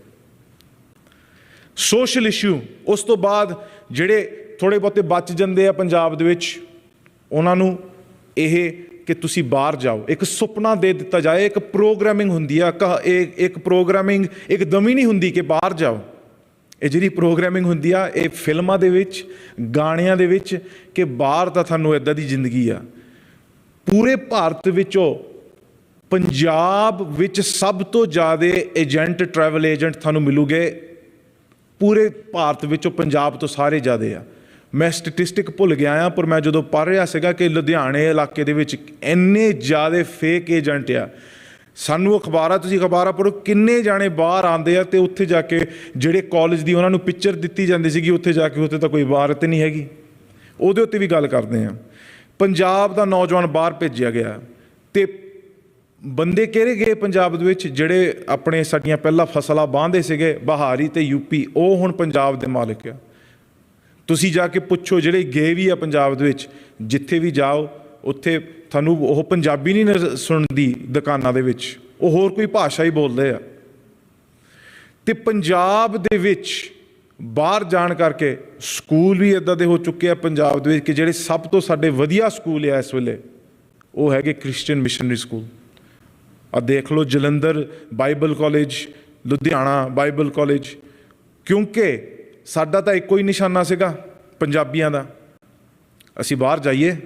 ਸੋਸ਼ਲ ਇਸ਼ੂ, ਉਸ ਤੋਂ ਬਾਅਦ ਜਿਹੜੇ ਥੋੜ੍ਹੇ ਬਹੁਤੇ ਬਚ ਜਾਂਦੇ ਆ ਪੰਜਾਬ ਦੇ ਵਿੱਚ, ਉਹਨਾਂ ਨੂੰ ਇਹ ਕਿ ਤੁਸੀਂ ਬਾਹਰ ਜਾਓ, ਇੱਕ ਸੁਪਨਾ ਦੇ ਦਿੱਤਾ ਜਾਏ, ਇੱਕ ਪ੍ਰੋਗਰਾਮਿੰਗ ਹੁੰਦੀ ਆ, ਇੱਕ ਪ੍ਰੋਗਰਾਮਿੰਗ ਇੱਕਦਮ ਹੀ ਨਹੀਂ ਹੁੰਦੀ ਕਿ ਬਾਹਰ ਜਾਓ। ਇਹ ਜਿਹੜੀ ਪ੍ਰੋਗਰਾਮਿੰਗ ਹੁੰਦੀ ਆ, ਇਹ ਫਿਲਮਾਂ ਦੇ ਵਿੱਚ, ਗਾਣਿਆਂ ਦੇ ਵਿੱਚ, ਕਿ ਬਾਹਰ ਤਾਂ ਤੁਹਾਨੂੰ ਇੱਦਾਂ ਦੀ ਜ਼ਿੰਦਗੀ ਆ। ਪੂਰੇ ਭਾਰਤ ਵਿੱਚੋਂ ਪੰਜਾਬ ਵਿੱਚ ਸਭ ਤੋਂ ਜ਼ਿਆਦਾ ਏਜੰਟ, ਟਰੈਵਲ ਏਜੰਟ ਤੁਹਾਨੂੰ ਮਿਲੂਗੇ, ਪੂਰੇ ਭਾਰਤ ਵਿੱਚੋਂ ਪੰਜਾਬ ਤੋਂ ਸਾਰੇ ਜ਼ਿਆਦਾ ਆ। ਮੈਂ ਸਟੈਟਿਸਟਿਕ ਭੁੱਲ ਗਿਆ ਆ, ਪਰ ਮੈਂ ਜਦੋਂ ਪੜ੍ਹ ਰਿਹਾ ਸੀਗਾ ਕਿ ਲੁਧਿਆਣੇ ਇਲਾਕੇ ਦੇ ਵਿੱਚ ਇੰਨੇ ਜ਼ਿਆਦਾ ਫੇਕ ਏਜੰਟ ਆ। ਸਾਨੂੰ ਅਖਬਾਰਾਂ, ਤੁਸੀਂ ਅਖਬਾਰਾਂ ਪੜ੍ਹੋ, ਕਿੰਨੇ ਜਾਣੇ ਬਾਹਰ ਆਉਂਦੇ ਆ ਤੇ ਉੱਥੇ ਜਾ ਕੇ ਜਿਹੜੇ ਕਾਲਜ ਦੀ ਉਹਨਾਂ ਨੂੰ ਪਿਕਚਰ ਦਿੱਤੀ ਜਾਂਦੀ ਸੀਗੀ, ਉੱਥੇ ਜਾ ਕੇ ਉੱਥੇ ਤਾਂ ਕੋਈ ਇਬਾਰਤ ਨਹੀਂ ਹੈਗੀ। ਉਹਦੇ ਉੱਤੇ ਵੀ ਗੱਲ ਕਰਦੇ ਹਾਂ। ਪੰਜਾਬ ਦਾ ਨੌਜਵਾਨ ਬਾਹਰ ਭੇਜਿਆ ਗਿਆ, ਤੇ ਬੰਦੇ ਕਿਹੜੇ ਗਏ ਪੰਜਾਬ ਦੇ ਵਿੱਚ, ਜਿਹੜੇ ਆਪਣੇ ਸਾਡੀਆਂ ਪਹਿਲਾਂ ਫਸਲਾਂ ਵਾਹੁੰਦੇ ਸੀਗੇ ਬਿਹਾਰੀ ਤੇ ਯੂਪੀ, ਉਹ ਹੁਣ ਪੰਜਾਬ ਦੇ ਮਾਲਕ ਆ। ਤੁਸੀਂ ਜਾ ਕੇ ਪੁੱਛੋ, ਜਿਹੜੇ ਗਏ ਵੀ ਆ ਪੰਜਾਬ ਦੇ ਵਿੱਚ, ਜਿੱਥੇ ਵੀ ਜਾਓ ਉੱਥੇ ਤੁਹਾਨੂੰ ਉਹ ਪੰਜਾਬੀ ਨਹੀਂ ਸੁਣਦੀ ਦੁਕਾਨਾਂ ਦੇ ਵਿੱਚ, ਉਹ ਹੋਰ ਕੋਈ ਭਾਸ਼ਾ ਹੀ ਬੋਲਦੇ ਆ। ਤੇ ਪੰਜਾਬ ਦੇ ਵਿੱਚ ਬਾਹਰ ਜਾਣ ਕਰਕੇ ਸਕੂਲ ਵੀ ਇੱਦਾਂ ਦੇ ਹੋ ਚੁੱਕੇ ਆ ਪੰਜਾਬ ਦੇ ਵਿੱਚ ਕਿ ਜਿਹੜੇ ਸਭ ਤੋਂ ਸਾਡੇ ਵਧੀਆ ਸਕੂਲ ਆ ਇਸ ਵੇਲੇ, ਉਹ ਹੈਗੇ ਕ੍ਰਿਸਚੀਅਨ ਮਿਸ਼ਨਰੀ ਸਕੂਲ। ਆ ਦੇਖ ਲਓ, Jalandhar Bible college, Ludhiana Bible college. ਕਿਉਂਕਿ ਸਾਡਾ ਤਾਂ ਇੱਕੋ ਹੀ ਨਿਸ਼ਾਨਾ ਸੀਗਾ ਪੰਜਾਬੀਆਂ ਦਾ, ਅਸੀਂ ਬਾਹਰ ਜਾਈਏ,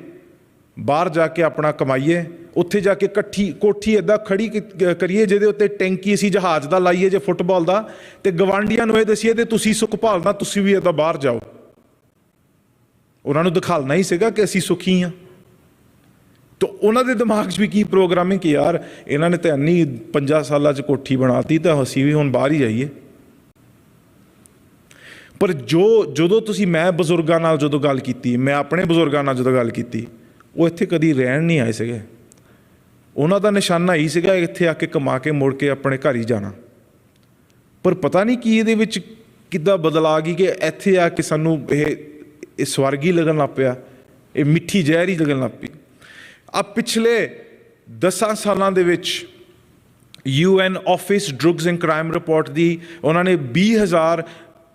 ਬਾਹਰ ਜਾ ਕੇ ਆਪਣਾ ਕਮਾਈਏ, ਉੱਥੇ ਜਾ ਕੇ ਕੋਠੀ ਇੱਦਾਂ ਖੜੀ ਕਰੀਏ ਜਿਹਦੇ ਉੱਤੇ ਟੈਂਕੀ ਅਸੀਂ ਜਹਾਜ਼ ਦਾ ਲਾਈਏ ਜੇ ਫੁੱਟਬਾਲ ਦਾ, ਤੇ ਗਵਾਂਢੀਆਂ ਨੂੰ ਇਹ ਦਸੀਏ ਤੇ ਤੁਸੀਂ ਸੁੱਖ ਭਾਲਣਾ, ਤੁਸੀਂ ਵੀ ਇੱਦਾਂ ਬਾਹਰ ਜਾਓ। ਉਹਨਾਂ ਨੂੰ ਦਿਖਾਲਣਾ ਹੀ ਸੀਗਾ ਕਿ ਅਸੀਂ ਸੁਖੀ ਹਾਂ। ਤਾਂ ਉਹਨਾਂ ਦੇ ਦਿਮਾਗ 'ਚ ਵੀ ਕੀ ਪ੍ਰੋਗਰਾਮਿੰਗ ਕਿ ਯਾਰ ਇਹਨਾਂ ਨੇ ਤਾਂ ਇੰਨੀ 5 ਸਾਲਾਂ 'ਚ ਕੋਠੀ ਬਣਾਤੀ ਤਾਂ ਅਸੀਂ ਵੀ ਹੁਣ ਬਾਹਰ ਹੀ ਜਾਈਏ। ਪਰ ਜਦੋਂ ਤੁਸੀਂ ਮੈਂ ਬਜ਼ੁਰਗਾਂ ਨਾਲ ਜਦੋਂ ਗੱਲ ਕੀਤੀ, ਮੈਂ ਆਪਣੇ ਬਜ਼ੁਰਗਾਂ ਨਾਲ ਜਦੋਂ ਗੱਲ ਕੀਤੀ, ਉਹ ਇੱਥੇ ਕਦੀ ਰਹਿਣ ਨਹੀਂ ਆਏ ਸੀਗੇ। ਉਹਨਾਂ ਦਾ ਨਿਸ਼ਾਨਾ ਹੀ ਸੀਗਾ ਇੱਥੇ ਆ ਕੇ ਕਮਾ ਕੇ ਮੁੜ ਕੇ ਆਪਣੇ ਘਰ ਹੀ ਜਾਣਾ। ਪਰ ਪਤਾ ਨਹੀਂ ਕੀ ਇਹਦੇ ਵਿੱਚ ਕਿੱਦਾਂ ਬਦਲ ਆ ਗਈ ਕਿ ਇੱਥੇ ਆ ਕੇ ਸਾਨੂੰ ਇਹ ਸਵਰਗ ਹੀ ਲੱਗਣ ਲੱਗ ਪਿਆ, ਇਹ ਮਿੱਠੀ ਜ਼ਹਿਰ ਹੀ ਲੱਗਣ ਲੱਗ ਪਈ। ਆ ਪਿਛਲੇ 10 ਸਾਲਾਂ ਦੇ ਵਿੱਚ UN office drugs and crime report ਦੀ ਉਹਨਾਂ ਨੇ 20,000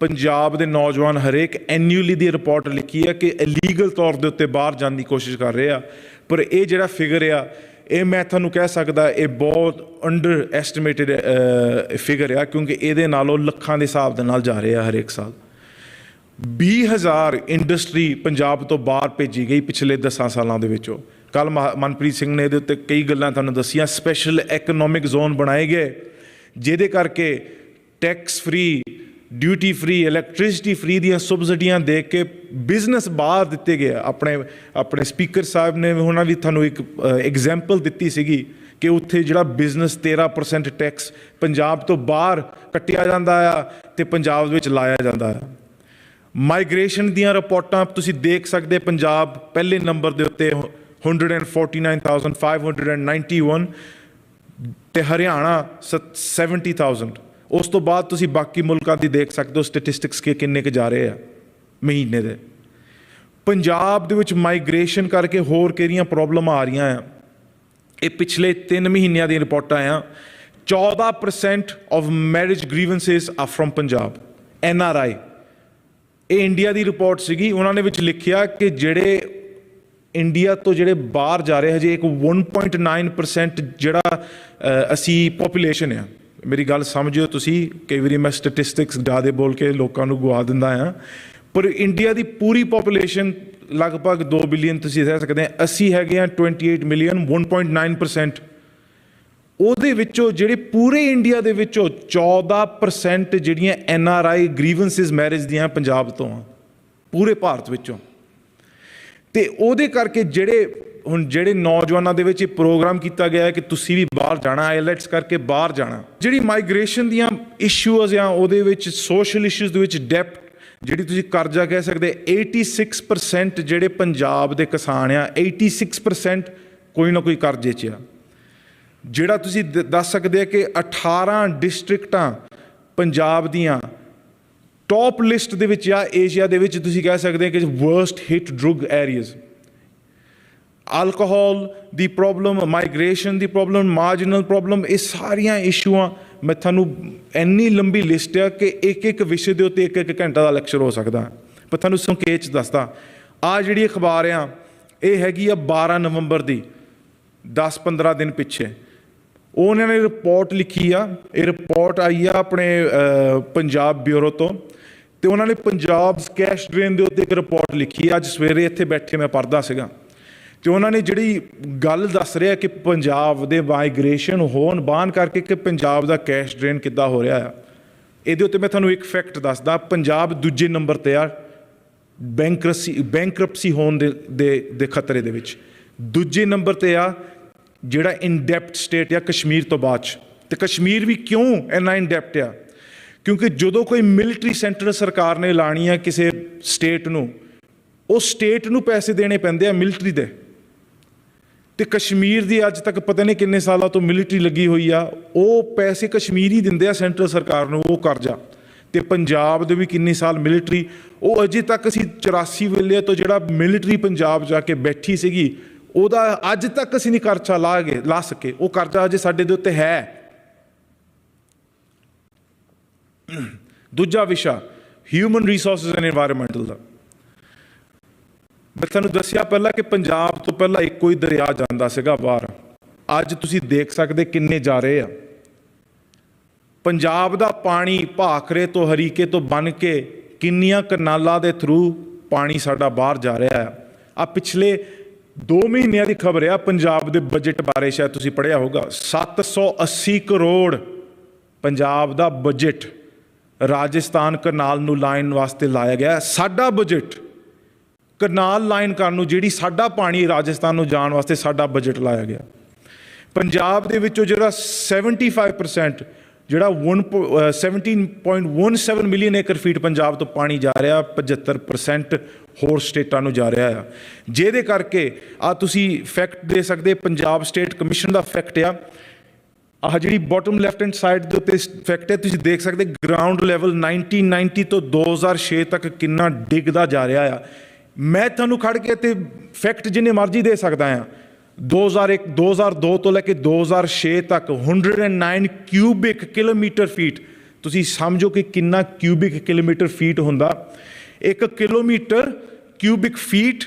ਪੰਜਾਬ ਦੇ ਨੌਜਵਾਨ ਹਰੇਕ ਐਨੂਅਲੀ ਦੀ ਰਿਪੋਰਟ ਲਿਖੀ ਹੈ ਕਿ ਇਲੀਗਲ ਤੌਰ ਦੇ ਉੱਤੇ ਬਾਹਰ ਜਾਣ ਦੀ ਕੋਸ਼ਿਸ਼ ਕਰ ਰਹੇ ਆ। ਪਰ ਇਹ ਜਿਹੜਾ ਫਿਗਰ ਆ, ਇਹ ਮੈਂ ਤੁਹਾਨੂੰ ਕਹਿ ਸਕਦਾ ਇਹ ਬਹੁਤ ਅੰਡਰ ਐਸਟੀਮੇਟਡ ਫਿਗਰ ਆ, ਕਿਉਂਕਿ ਇਹਦੇ ਨਾਲੋਂ ਲੱਖਾਂ ਦੇ ਹਿਸਾਬ ਦੇ ਨਾਲ ਜਾ ਰਹੇ ਆ ਹਰੇਕ ਸਾਲ। 20,000 ਇੰਡਸਟਰੀ ਪੰਜਾਬ ਤੋਂ ਬਾਹਰ ਭੇਜੀ ਗਈ ਪਿਛਲੇ 10 ਸਾਲਾਂ ਦੇ ਵਿੱਚੋਂ। ਕੱਲ੍ਹ ਮਨਪ੍ਰੀਤ ਸਿੰਘ ਨੇ ਇਹਦੇ ਉੱਤੇ ਕਈ ਗੱਲਾਂ ਤੁਹਾਨੂੰ ਦੱਸੀਆਂ। ਸਪੈਸ਼ਲ ਇਕਨੋਮਿਕ ਜ਼ੋਨ ਬਣਾਏ ਗਏ ਜਿਹਦੇ ਕਰਕੇ tax free, duty free, electricity free ਦੀਆਂ ਸਬਸਿਡੀਆਂ ਦੇ ਕੇ ਬਿਜ਼ਨਸ ਬਾਹਰ ਦਿੱਤੇ ਗਏ। ਆਪਣੇ ਸਪੀਕਰ ਸਾਹਿਬ ਨੇ ਉਹਨਾਂ ਵੀ ਤੁਹਾਨੂੰ ਇੱਕ ਐਗਜ਼ਾਮਪਲ ਦਿੱਤੀ ਸੀਗੀ ਕਿ ਉੱਥੇ ਜਿਹੜਾ ਬਿਜ਼ਨਸ 13% ਟੈਕਸ ਪੰਜਾਬ ਤੋਂ ਬਾਹਰ ਕੱਟਿਆ ਜਾਂਦਾ ਆ ਅਤੇ ਪੰਜਾਬ ਵਿੱਚ ਲਾਇਆ ਜਾਂਦਾ ਆ। ਮਾਈਗ੍ਰੇਸ਼ਨ ਦੀਆਂ ਰਿਪੋਰਟਾਂ ਤੁਸੀਂ ਦੇਖ ਸਕਦੇ, ਪੰਜਾਬ ਪਹਿਲੇ ਨੰਬਰ ਦੇ ਉੱਤੇ 149,591 ਅਤੇ ਹਰਿਆਣਾ 70,000। ਉਸ ਤੋਂ ਬਾਅਦ ਤੁਸੀਂ ਬਾਕੀ ਮੁਲਕਾਂ ਦੀ ਦੇਖ ਸਕਦੇ ਹੋ ਸਟੈਟਿਸਟਿਕਸ ਕਿ ਕਿੰਨੇ ਕੁ ਜਾ ਰਹੇ ਆ ਮਹੀਨੇ ਦੇ। ਪੰਜਾਬ ਦੇ ਵਿੱਚ ਮਾਈਗ੍ਰੇਸ਼ਨ ਕਰਕੇ ਹੋਰ ਕਿਹੜੀਆਂ ਪ੍ਰੋਬਲਮਾਂ ਆ ਰਹੀਆਂ ਆ, ਇਹ ਪਿਛਲੇ 3 ਮਹੀਨਿਆਂ ਦੀਆਂ ਰਿਪੋਰਟਾਂ ਆ। 14% ਆਫ ਮੈਰਿਜ ਗ੍ਰੀਵੈਂਸਿਸ ਆ ਫਰੋਮ ਪੰਜਾਬ। NRI, ਇਹ ਇੰਡੀਆ ਦੀ ਰਿਪੋਰਟ ਸੀਗੀ। ਉਹਨਾਂ ਨੇ ਵਿੱਚ ਲਿਖਿਆ ਕਿ ਜਿਹੜੇ ਇੰਡੀਆ ਤੋਂ ਜਿਹੜੇ ਬਾਹਰ ਜਾ ਰਹੇ ਹਜੇ ਇੱਕ 1.9% ਜਿਹੜਾ ਅਸੀਂ ਪੋਪੂਲੇਸ਼ਨ ਆ। ਮੇਰੀ ਗੱਲ ਸਮਝਿਓ ਤੁਸੀਂ, ਕਈ ਵਾਰੀ ਮੈਂ ਸਟੈਟਿਸਟਿਕਸ ਜ਼ਿਆਦਾ ਬੋਲ ਕੇ ਲੋਕਾਂ ਨੂੰ ਗੁਆ ਦਿੰਦਾ ਹਾਂ, ਪਰ ਇੰਡੀਆ ਦੀ ਪੂਰੀ ਪੋਪੂਲੇਸ਼ਨ ਲਗਭਗ 2 ਬਿਲੀਅਨ ਤੁਸੀਂ ਕਹਿ ਸਕਦੇ, ਅਸੀਂ ਹੈਗੇ ਹਾਂ 28 ਮਿਲੀਅਨ, 1.9%। ਉਹਦੇ ਵਿੱਚੋਂ ਜਿਹੜੇ ਪੂਰੇ ਇੰਡੀਆ ਦੇ ਵਿੱਚੋਂ 14% ਜਿਹੜੀਆਂ NRI ਗ੍ਰੀਵੈਂਸਿਸ ਮੈਰਿਜ ਦੀਆਂ ਪੰਜਾਬ ਤੋਂ ਆ, ਪੂਰੇ ਭਾਰਤ ਵਿੱਚੋਂ। ਅਤੇ ਉਹਦੇ ਕਰਕੇ ਜਿਹੜੇ ਨੌਜਵਾਨਾਂ ਦੇ ਵਿੱਚ ਇਹ ਪ੍ਰੋਗਰਾਮ ਕੀਤਾ ਗਿਆ ਹੈ ਕਿ ਤੁਸੀਂ ਵੀ ਬਾਹਰ ਜਾਣਾ, ਆਈਲੈਟਸ ਕਰਕੇ ਬਾਹਰ ਜਾਣਾ। ਜਿਹੜੀ ਮਾਈਗ੍ਰੇਸ਼ਨ ਦੀਆਂ ਇਸ਼ੂਜ਼ ਆ ਉਹਦੇ ਵਿੱਚ ਸੋਸ਼ਲ ਇਸ਼ੂਜ਼ ਦੇ ਵਿੱਚ ਡੈਪਟ, ਜਿਹੜੀ ਤੁਸੀਂ ਕਰਜ਼ਾ ਕਹਿ ਸਕਦੇ, 86% ਜਿਹੜੇ ਪੰਜਾਬ ਦੇ ਕਿਸਾਨ ਆ 86% ਕੋਈ ਨਾ ਕੋਈ ਕਰਜ਼ੇ 'ਚ ਆ। ਜਿਹੜਾ ਤੁਸੀਂ ਦੱਸ ਸਕਦੇ ਆ ਕਿ 18 ਡਿਸਟ੍ਰਿਕਟਾਂ ਪੰਜਾਬ ਦੀਆਂ ਟੌਪ ਲਿਸਟ ਦੇ ਵਿੱਚ ਆ ਏਸ਼ੀਆ ਦੇ ਵਿੱਚ, ਤੁਸੀਂ ਕਹਿ ਸਕਦੇ ਕਿ worst hit drug areas. Alcohol ਦੀ ਪ੍ਰੋਬਲਮ, ਮਾਈਗ੍ਰੇਸ਼ਨ ਦੀ ਪ੍ਰੋਬਲਮ, ਮਾਰਜਨਲ ਪ੍ਰੋਬਲਮ, ਇਹ ਸਾਰੀਆਂ ਇਸ਼ੂਆਂ ਮੈਂ ਤੁਹਾਨੂੰ ਇੰਨੀ ਲੰਬੀ ਲਿਸਟ ਆ ਕਿ ਇੱਕ ਵਿਸ਼ੇ ਦੇ ਉੱਤੇ ਇੱਕ ਘੰਟਾ ਦਾ ਲੈਕਚਰ ਹੋ ਸਕਦਾ। ਪਰ ਤੁਹਾਨੂੰ ਸੰਖੇਪ 'ਚ ਦੱਸਦਾ, ਆਹ ਜਿਹੜੀ ਅਖਬਾਰ ਆ ਇਹ ਹੈਗੀ ਆ 12 ਨਵੰਬਰ ਦੀ, 10-15 ਦਿਨ ਪਿੱਛੇ। ਉਹਨਾਂ ਨੇ ਰਿਪੋਰਟ ਲਿਖੀ ਆ, ਇਹ ਰਿਪੋਰਟ ਆਈ ਆ ਆਪਣੇ ਪੰਜਾਬ ਬਿਊਰੋ ਤੋਂ, ਅਤੇ ਉਹਨਾਂ ਨੇ ਪੰਜਾਬ ਕੈਸ਼ ਡਰੇਨ ਦੇ ਉੱਤੇ ਇੱਕ ਰਿਪੋਰਟ ਲਿਖੀ ਆ। ਅੱਜ ਸਵੇਰੇ ਇੱਥੇ ਬੈਠੇ ਮੈਂ ਪੜ੍ਹਦਾ ਸੀਗਾ, ਅਤੇ ਉਹਨਾਂ ਨੇ ਜਿਹੜੀ ਗੱਲ ਦੱਸ ਰਿਹਾ ਕਿ ਪੰਜਾਬ ਦੇ ਮਾਈਗ੍ਰੇਸ਼ਨ ਹੋਣ ਬਾਹਨ ਕਰਕੇ ਕਿ ਪੰਜਾਬ ਦਾ ਕੈਸ਼ ਡਰੇਨ ਕਿੱਦਾਂ ਹੋ ਰਿਹਾ ਆ। ਇਹਦੇ ਉੱਤੇ ਮੈਂ ਤੁਹਾਨੂੰ ਇੱਕ ਫੈਕਟ ਦੱਸਦਾ, ਪੰਜਾਬ ਦੂਜੇ ਨੰਬਰ 'ਤੇ ਆ ਬੈਂਕਰਪਸੀ ਹੋਣ ਦੇ ਖਤਰੇ ਦੇ ਵਿੱਚ। ਦੂਜੇ ਨੰਬਰ 'ਤੇ ਆ ਜਿਹੜਾ ਇਨਡੈਪਟ ਸਟੇਟ ਆ ਕਸ਼ਮੀਰ ਤੋਂ ਬਾਅਦ 'ਚ। ਅਤੇ ਕਸ਼ਮੀਰ ਵੀ ਕਿਉਂ ਇੰਨਾ ਇਨਡੈਪਟ ਆ? ਕਿਉਂਕਿ ਜਦੋਂ ਕੋਈ ਮਿਲਟਰੀ ਸੈਂਟਰ ਸਰਕਾਰ ਨੇ ਲਾਣੀ ਆ ਕਿਸੇ ਸਟੇਟ ਨੂੰ, ਉਹ ਸਟੇਟ ਨੂੰ ਪੈਸੇ ਦੇਣੇ ਪੈਂਦੇ ਆ ਮਿਲਟਰੀ ਦੇ। ਅਤੇ ਕਸ਼ਮੀਰ ਦੀ ਅੱਜ ਤੱਕ ਪਤਾ ਨਹੀਂ ਕਿੰਨੇ ਸਾਲਾਂ ਤੋਂ ਮਿਲਟਰੀ ਲੱਗੀ ਹੋਈ ਆ, ਉਹ ਪੈਸੇ ਕਸ਼ਮੀਰ ਹੀ ਦਿੰਦੇ ਆ ਸੈਂਟਰਲ ਸਰਕਾਰ ਨੂੰ, ਉਹ ਕਰਜ਼ਾ। ਅਤੇ ਪੰਜਾਬ ਦੇ ਵੀ ਕਿੰਨੇ ਸਾਲ ਮਿਲਟਰੀ, ਉਹ ਅਜੇ ਤੱਕ ਅਸੀਂ 84 ਵੇਲੇ ਤੋਂ ਜਿਹੜਾ ਮਿਲਟਰੀ ਪੰਜਾਬ ਜਾ ਕੇ ਬੈਠੀ ਸੀਗੀ, ਉਹਦਾ ਅੱਜ ਤੱਕ ਅਸੀਂ ਨਹੀਂ ਕਰਜ਼ਾ ਲਾ ਸਕੇ। ਉਹ ਕਰਜ਼ਾ ਅਜੇ ਸਾਡੇ ਦੇ ਉੱਤੇ ਹੈ। ਦੂਜਾ ਵਿਸ਼ਾ ਹਿਊਮਨ ਰਿਸੋਰਸਿਸ ਐਂਡ ਐਨਵਾਇਰਨਮੈਂਟਲ ਦਾ। ਮੈਂ ਤੁਹਾਨੂੰ ਦੱਸਿਆ ਪਹਿਲਾਂ ਕਿ ਪੰਜਾਬ ਤੋਂ ਪਹਿਲਾਂ ਇੱਕੋ ਹੀ ਦਰਿਆ ਜਾਂਦਾ ਸੀਗਾ ਬਾਹਰ, ਅੱਜ ਤੁਸੀਂ ਦੇਖ ਸਕਦੇ ਕਿੰਨੇ ਜਾ ਰਹੇ ਆ। ਪੰਜਾਬ ਦਾ ਪਾਣੀ ਭਾਖੜੇ ਤੋਂ ਹਰੀਕੇ ਤੋਂ ਬਣ ਕੇ ਕਿੰਨੀਆਂ ਕਨਾਲਾਂ ਦੇ ਥਰੂ ਪਾਣੀ ਸਾਡਾ ਬਾਹਰ ਜਾ ਰਿਹਾ ਆ। ਆ ਪਿਛਲੇ 2 ਮਹੀਨਿਆਂ ਦੀ ਖਬਰ ਆ ਪੰਜਾਬ ਦੇ ਬਜਟ ਬਾਰੇ, ਸ਼ਾਇਦ ਤੁਸੀਂ ਪੜ੍ਹਿਆ ਹੋਊਗਾ। 780 ਕਰੋੜ ਪੰਜਾਬ ਦਾ ਬਜਟ ਰਾਜਸਥਾਨ ਕਨਾਲ ਨੂੰ ਲਾਈਨ ਵਾਸਤੇ ਲਾਇਆ ਗਿਆ। ਸਾਡਾ ਬਜਟ ਕਨਾਲ ਲਾਈਨ ਕਰਨ ਨੂੰ, ਜਿਹੜੀ ਸਾਡਾ ਪਾਣੀ ਰਾਜਸਥਾਨ ਨੂੰ ਜਾਣ ਵਾਸਤੇ ਸਾਡਾ ਬਜਟ ਲਾਇਆ ਗਿਆ। ਪੰਜਾਬ ਦੇ ਵਿੱਚੋਂ ਜਿਹੜਾ 75% ਜਿਹੜਾ 17.17 ਮਿਲੀਅਨ ਏਕੜ ਫੀਟ ਪੰਜਾਬ ਤੋਂ ਪਾਣੀ ਜਾ ਰਿਹਾ, 75% ਹੋਰ ਸਟੇਟਾਂ ਨੂੰ ਜਾ ਰਿਹਾ ਆ। ਜਿਹਦੇ ਕਰਕੇ ਆ ਤੁਸੀਂ ਫੈਕਟ ਦੇ ਸਕਦੇ, ਪੰਜਾਬ ਸਟੇਟ ਕਮਿਸ਼ਨ ਦਾ ਫੈਕਟ ਆ, ਆਹ ਜਿਹੜੀ ਬਾਟਮ ਲੈਫਟ ਹੈਂਡ ਸਾਈਡ ਦੇ ਉੱਤੇ ਫੈਕਟ ਹੈ, ਤੁਸੀਂ ਦੇਖ ਸਕਦੇ ਗਰਾਊਂਡ ਲੈਵਲ 1990 ਤੋਂ 2006 ਤੱਕ ਕਿੰਨਾ ਡਿੱਗਦਾ ਜਾ ਰਿਹਾ ਆ। ਮੈਂ ਤੁਹਾਨੂੰ ਖੜ ਕੇ ਤੇ ਫੈਕਟ ਜਿੰਨੇ ਮਰਜ਼ੀ ਦੇ ਸਕਦਾ ਹਾਂ। 2002 ਤੋਂ ਲੈ ਕੇ 2006 ਤੱਕ 109 ਕਿਊਬਿਕ ਕਿਲੋਮੀਟਰ ਫੀਟ, ਤੁਸੀਂ ਸਮਝੋ ਕਿ ਕਿੰਨਾ ਕਿਊਬਿਕ ਕਿਲੋਮੀਟਰ ਫੀਟ ਹੁੰਦਾ। 1 ਕਿਲੋਮੀਟਰ ਕਿਊਬਿਕ ਫੀਟ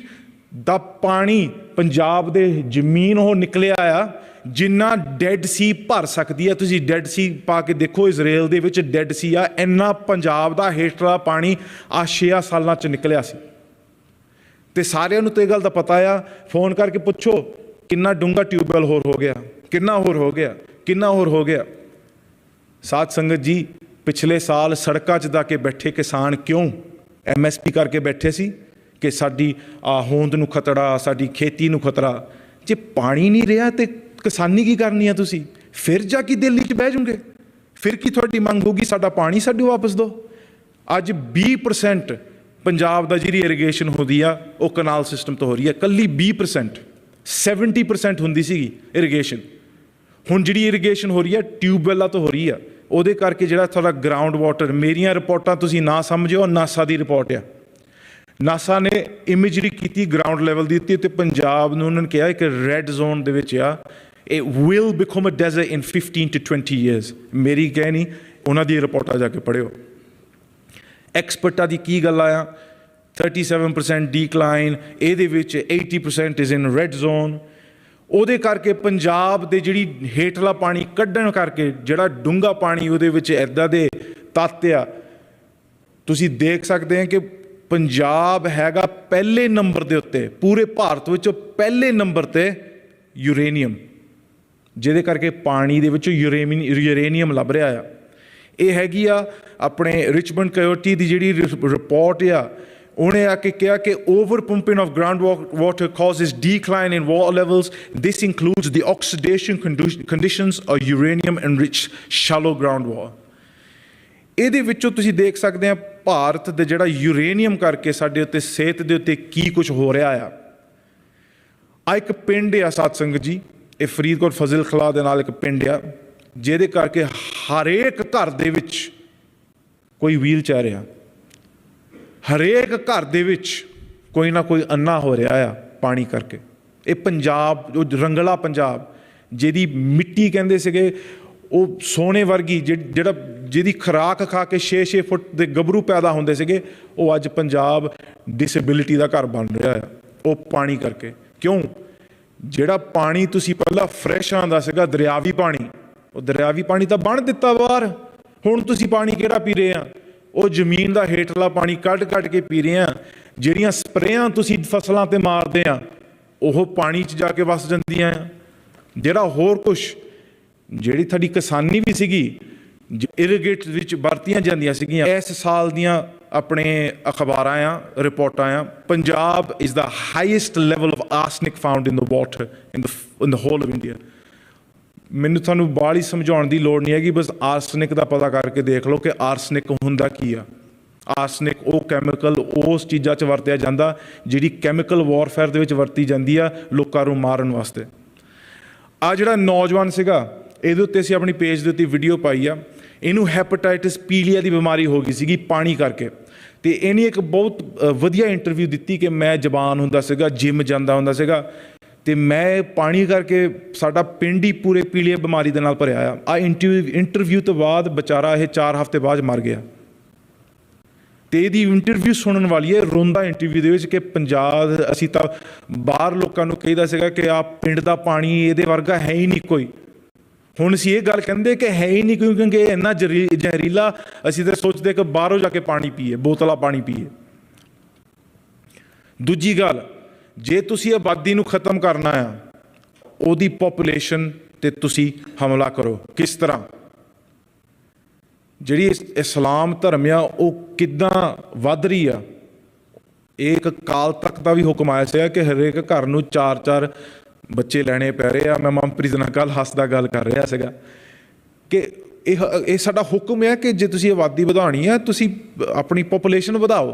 ਦਾ ਪਾਣੀ ਪੰਜਾਬ ਦੇ ਜ਼ਮੀਨ ਉਹ ਨਿਕਲਿਆ ਆ ਜਿੰਨਾ ਡੈਡ ਸੀ ਭਰ ਸਕਦੀ ਹੈ। ਤੁਸੀਂ ਡੈਡ ਸੀ ਪਾ ਕੇ ਦੇਖੋ, ਇਜ਼ਰਾਈਲ ਦੇ ਵਿੱਚ ਡੈਡ ਸੀ ਆ, ਇੰਨਾ ਪੰਜਾਬ ਦਾ ਹੇਠਲਾ ਪਾਣੀ ਆ 6 ਸਾਲਾਂ 'ਚ ਨਿਕਲਿਆ ਸੀ। ਤੇ ਸਾਰਿਆਂ ਨੂੰ ਤਾਂ ਇਹ ਗੱਲ ਦਾ ਪਤਾ ਆ, ਫੋਨ ਕਰਕੇ ਪੁੱਛੋ ਕਿੰਨਾ ਡੂੰਘਾ ਟਿਊਬਵੈਲ ਹੋਰ ਹੋ ਗਿਆ, ਕਿੰਨਾ ਹੋਰ ਹੋ ਗਿਆ, ਕਿੰਨਾ ਹੋਰ ਹੋ ਗਿਆ। ਸਾਧ ਸੰਗਤ ਜੀ, ਪਿਛਲੇ ਸਾਲ ਸੜਕਾਂ 'ਚ ਜਾ ਕੇ ਬੈਠੇ ਕਿਸਾਨ ਕਿਉਂ MSP ਕਰਕੇ ਬੈਠੇ ਸੀ ਕਿ ਸਾਡੀ ਹੋਂਦ ਨੂੰ ਖਤਰਾ, ਸਾਡੀ ਖੇਤੀ ਨੂੰ ਖਤਰਾ। ਜੇ ਪਾਣੀ ਨਹੀਂ ਰਿਹਾ ਤੇ ਕਿਸਾਨੀ ਕੀ ਕਰਨੀ ਆ ਤੁਸੀਂ? ਫਿਰ ਜਾ ਕੇ ਦਿੱਲੀ 'ਚ ਬਹਿ ਜਾਓਗੇ, ਫਿਰ ਕੀ ਤੁਹਾਡੀ ਮੰਗ ਹੋਊਗੀ? ਸਾਡਾ ਪਾਣੀ ਸਾਨੂੰ ਵਾਪਸ ਦਿਓ। ਅੱਜ 20% ਪੰਜਾਬ ਦਾ ਜਿਹੜੀ ਇਰੀਗੇਸ਼ਨ ਹੁੰਦੀ ਆ ਉਹ ਕਨਾਲ ਸਿਸਟਮ ਤੋਂ ਹੋ ਰਹੀ ਹੈ, ਇਕੱਲੀ 20%। 70% ਹੁੰਦੀ ਸੀਗੀ ਇਰੀਗੇਸ਼ਨ, ਹੁਣ ਜਿਹੜੀ ਇਰੀਗੇਸ਼ਨ ਹੋ ਰਹੀ ਹੈ ਟਿਊਬਵੈਲਾਂ ਤੋਂ ਹੋ ਰਹੀ ਆ। ਉਹਦੇ ਕਰਕੇ ਜਿਹੜਾ ਤੁਹਾਡਾ ਗਰਾਊਂਡ ਵਾਟਰ, ਮੇਰੀਆਂ ਰਿਪੋਰਟਾਂ ਤੁਸੀਂ ਨਾ ਸਮਝਿਓ, ਨਾਸਾ ਦੀ ਰਿਪੋਰਟ ਆ। ਨਾਸਾ ਨੇ ਇਮੇਜਰੀ ਕੀਤੀ, ਗਰਾਊਂਡ ਲੈਵਲ ਦੀ ਦਿੱਤੀ, ਤੇ ਪੰਜਾਬ ਨੂੰ ਉਹਨਾਂ ਨੇ ਕਿਹਾ ਇੱਕ ਰੈੱਡ ਜ਼ੋਨ ਦੇ ਵਿੱਚ ਆ, ਇਹ will become a desert in 15 to 20 years। ਮੇਰੀ ਕਹਿ ਨਹੀਂ, ਉਹਨਾਂ ਦੀ ਰਿਪੋਰਟਾਂ ਜਾ ਕੇ ਪੜ੍ਹਿਓ। ਐਕਸਪਰਟਾਂ ਦੀ ਕੀ ਗੱਲ ਆ? 37% ਡੀਕਲਾਈਨ, ਇਹਦੇ ਵਿੱਚ 80% ਇਜ਼ ਇਨ ਰੈੱਡ ਜ਼ੋਨ। ਉਹਦੇ ਕਰਕੇ ਪੰਜਾਬ ਦੇ ਜਿਹੜੀ ਹੇਠਲਾ ਪਾਣੀ ਕੱਢਣ ਕਰਕੇ ਜਿਹੜਾ ਡੂੰਘਾ ਪਾਣੀ ਉਹਦੇ ਵਿੱਚ ਇੱਦਾਂ ਦੇ ਤੱਤ ਆ, ਤੁਸੀਂ ਦੇਖ ਸਕਦੇ ਹੋ ਕਿ ਪੰਜਾਬ ਹੈਗਾ ਪਹਿਲੇ ਨੰਬਰ ਦੇ ਉੱਤੇ, ਪੂਰੇ ਭਾਰਤ ਵਿੱਚੋਂ ਪਹਿਲੇ ਨੰਬਰ 'ਤੇ ਯੂਰੇਨੀਅਮ, ਜਿਹਦੇ ਕਰਕੇ ਪਾਣੀ ਦੇ ਵਿੱਚੋਂ ਯੂਰੇਨੀਅਮ ਲੱਭ ਰਿਹਾ ਆ। ਇਹ ਹੈਗੀ ਆ ਆਪਣੇ ਰਿਚਮੰਡ ਕੋਇਓਟੀ ਦੀ ਜਿਹੜੀ ਰਿਪੋਰਟ ਆ, ਉਹਨੇ ਆ ਕੇ ਕਿਹਾ ਕਿ over pumping of ground water causes decline in water levels. This includes the oxidation conditions ਔਰ uranium enriched shallow ground water. ਇਹਦੇ ਵਿੱਚੋਂ ਤੁਸੀਂ ਦੇਖ ਸਕਦੇ ਆ ਭਾਰਤ ਦੇ ਜਿਹੜਾ ਯੂਰੇਨੀਅਮ ਕਰਕੇ ਸਾਡੇ ਉੱਤੇ ਸਿਹਤ ਦੇ ਉੱਤੇ ਕੀ ਕੁਝ ਹੋ ਰਿਹਾ ਆ। ਆ ਇੱਕ ਪਿੰਡ ਆ ਸਾਧ ਸੰਗਤ ਜੀ, ਇਹ ਫਰੀਦਕੋਟ ਫਜ਼ਲ ਖਲਾ ਦੇ ਨਾਲ ਇੱਕ ਪਿੰਡ ਆ, ਜਿਹਦੇ ਕਰਕੇ ਹਰੇਕ ਘਰ ਦੇ ਵਿੱਚ ਕੋਈ ਵੀਲ ਚੇਅਰ ਆ, ਹਰੇਕ ਘਰ ਦੇ ਵਿੱਚ ਕੋਈ ਨਾ ਕੋਈ ਅੰਨਾ ਹੋ ਰਿਹਾ ਆ ਪਾਣੀ ਕਰਕੇ। ਇਹ ਪੰਜਾਬ, ਜੋ ਰੰਗਲਾ ਪੰਜਾਬ, ਜਿਹਦੀ ਮਿੱਟੀ ਕਹਿੰਦੇ ਸੀਗੇ ਉਹ ਸੋਨੇ ਵਰਗੀ, ਜਿਹਦੀ ਖੁਰਾਕ ਖਾ ਕੇ 6-6 ਫੁੱਟ ਦੇ ਗੱਭਰੂ ਪੈਦਾ ਹੁੰਦੇ ਸੀਗੇ, ਉਹ ਅੱਜ ਪੰਜਾਬ ਡਿਸੇਬਿਲਿਟੀ ਦਾ ਘਰ ਬਣ ਰਿਹਾ ਆ, ਉਹ ਪਾਣੀ ਕਰਕੇ। ਕਿਉਂ? ਜਿਹੜਾ ਪਾਣੀ ਤੁਸੀਂ ਪਹਿਲਾਂ ਫਰੈਸ਼ ਆਉਂਦਾ ਸੀਗਾ, ਦਰਿਆਵੀ ਪਾਣੀ, ਉਹ ਦਰਿਆਵੀ ਪਾਣੀ ਤਾਂ ਬੰਨ੍ਹ ਦਿੱਤਾ ਬਾਹਰ। ਹੁਣ ਤੁਸੀਂ ਪਾਣੀ ਕਿਹੜਾ ਪੀ ਰਹੇ ਆ? ਉਹ ਜ਼ਮੀਨ ਦਾ ਹੇਠਲਾ ਪਾਣੀ ਕੱਢ ਕੇ ਪੀ ਰਹੇ ਆ। ਜਿਹੜੀਆਂ ਸਪਰੇਆਂ ਤੁਸੀਂ ਫਸਲਾਂ 'ਤੇ ਮਾਰਦੇ ਆ, ਉਹ ਪਾਣੀ 'ਚ ਜਾ ਕੇ ਵਸ ਜਾਂਦੀਆਂ ਆ। ਜਿਹੜਾ ਹੋਰ ਕੁਛ, ਜਿਹੜੀ ਤੁਹਾਡੀ ਕਿਸਾਨੀ ਵੀ ਸੀਗੀ, ਇਰੀਗੇਟ ਵਿੱਚ ਵਰਤੀਆਂ ਜਾਂਦੀਆਂ ਸੀਗੀਆਂ। ਇਸ ਸਾਲ ਦੀਆਂ ਆਪਣੇ ਅਖਬਾਰਾਂ ਆ, ਰਿਪੋਰਟਾਂ ਆ, Punjab is the highest level of arsenic found in the water in the whole of India. ਮੈਨੂੰ ਤੁਹਾਨੂੰ ਬਾਹਲੀ ਸਮਝਾਉਣ ਦੀ ਲੋੜ ਨਹੀਂ ਹੈਗੀ, ਬਸ ਆਰਸਨਿਕ ਦਾ ਪਤਾ ਕਰਕੇ ਦੇਖ ਲਓ ਕਿ ਆਰਸਨਿਕ ਹੁੰਦਾ ਕੀ ਆ। ਆਰਸਨਿਕ ਉਹ ਕੈਮੀਕਲ ਉਸ ਚੀਜ਼ਾਂ 'ਚ ਵਰਤਿਆ ਜਾਂਦਾ ਜਿਹੜੀ ਕੈਮੀਕਲ ਵਾਰਫੇਅਰ ਦੇ ਵਿੱਚ ਵਰਤੀ ਜਾਂਦੀ ਆ ਲੋਕਾਂ ਨੂੰ ਮਾਰਨ ਵਾਸਤੇ। ਆ ਜਿਹੜਾ ਨੌਜਵਾਨ ਸੀਗਾ, ਇਹਦੇ ਉੱਤੇ ਅਸੀਂ ਆਪਣੀ ਪੇਜ ਦੇ ਉੱਤੇ ਵੀਡੀਓ ਪਾਈ ਆ। ਇਹਨੂੰ ਹੈਪੇਟਾਈਟਿਸ ਪੀਲੀਆ ਦੀ ਬਿਮਾਰੀ ਹੋ ਗਈ ਸੀਗੀ ਪਾਣੀ ਕਰਕੇ, ਅਤੇ ਇਹਨੇ ਇੱਕ ਬਹੁਤ ਵਧੀਆ ਇੰਟਰਵਿਊ ਦਿੱਤੀ ਕਿ ਮੈਂ ਜਵਾਨ ਹੁੰਦਾ ਸੀਗਾ, ਜਿਮ ਜਾਂਦਾ ਹੁੰਦਾ ਸੀਗਾ, ਅਤੇ ਮੈਂ ਪਾਣੀ ਕਰਕੇ ਸਾਡਾ ਪਿੰਡ ਹੀ ਪੂਰੇ ਪੀਲੀਆ ਬਿਮਾਰੀ ਦੇ ਨਾਲ ਭਰਿਆ ਆ। ਇੰਟਰਵਿਊ ਤੋਂ ਬਾਅਦ ਵਿਚਾਰਾ ਇਹ 4 ਹਫ਼ਤੇ ਬਾਅਦ ਮਰ ਗਿਆ। ਅਤੇ ਇਹਦੀ ਇੰਟਰਵਿਊ ਸੁਣਨ ਵਾਲੀ ਹੈ, ਰੋਂਦਾ ਇੰਟਰਵਿਊ ਦੇ ਵਿੱਚ, ਕਿ ਪੰਜਾਬ, ਅਸੀਂ ਤਾਂ ਬਾਹਰ ਲੋਕਾਂ ਨੂੰ ਕਹੀਦਾ ਸੀਗਾ ਕਿ ਆਹ ਪਿੰਡ ਦਾ ਪਾਣੀ ਇਹਦੇ ਵਰਗਾ ਹੈ ਹੀ ਨਹੀਂ ਕੋਈ। ਹੁਣ ਅਸੀਂ ਇਹ ਗੱਲ ਕਹਿੰਦੇ ਕਿ ਹੈ ਹੀ ਨਹੀਂ ਕਿਉਂਕਿ ਇਹ ਇੰਨਾ ਜ਼ਹਿਰੀਲਾ, ਅਸੀਂ ਤਾਂ ਸੋਚਦੇ ਕਿ ਬਾਹਰੋਂ ਜਾ ਕੇ ਪਾਣੀ ਪੀਏ, ਬੋਤਲਾਂ ਪਾਣੀ ਪੀਏ। ਦੂਜੀ ਗੱਲ, ਜੇ ਤੁਸੀਂ ਆਬਾਦੀ ਨੂੰ ਖਤਮ ਕਰਨਾ ਆ, ਉਹਦੀ ਪੋਪੂਲੇਸ਼ਨ ਤੇ ਤੁਸੀਂ ਹਮਲਾ ਕਰੋ। ਕਿਸ ਤਰ੍ਹਾਂ? ਜਿਹੜੀ ਇਸਲਾਮ ਧਰਮ ਆ ਉਹ ਕਿੱਦਾਂ ਵੱਧ ਰਹੀ ਆ। ਇਹ ਇੱਕ ਕਾਲ ਤੱਕ ਦਾ ਵੀ ਹੁਕਮ ਆਇਆ ਸੀਗਾ ਕਿ ਹਰੇਕ ਘਰ ਨੂੰ 4-4 ਬੱਚੇ ਲੈਣੇ ਪੈ ਰਹੇ ਆ। ਮੈਂ ਮਨਪ੍ਰੀਤ ਨਾਲ ਕੱਲ੍ਹ ਹੱਸਦਾ ਗੱਲ ਕਰ ਰਿਹਾ ਸੀਗਾ ਕਿ ਇਹ ਸਾਡਾ ਹੁਕਮ ਹੈ ਕਿ ਜੇ ਤੁਸੀਂ ਆਬਾਦੀ ਵਧਾਉਣੀ ਹੈ, ਤੁਸੀਂ ਆਪਣੀ ਪੋਪੂਲੇਸ਼ਨ ਵਧਾਓ।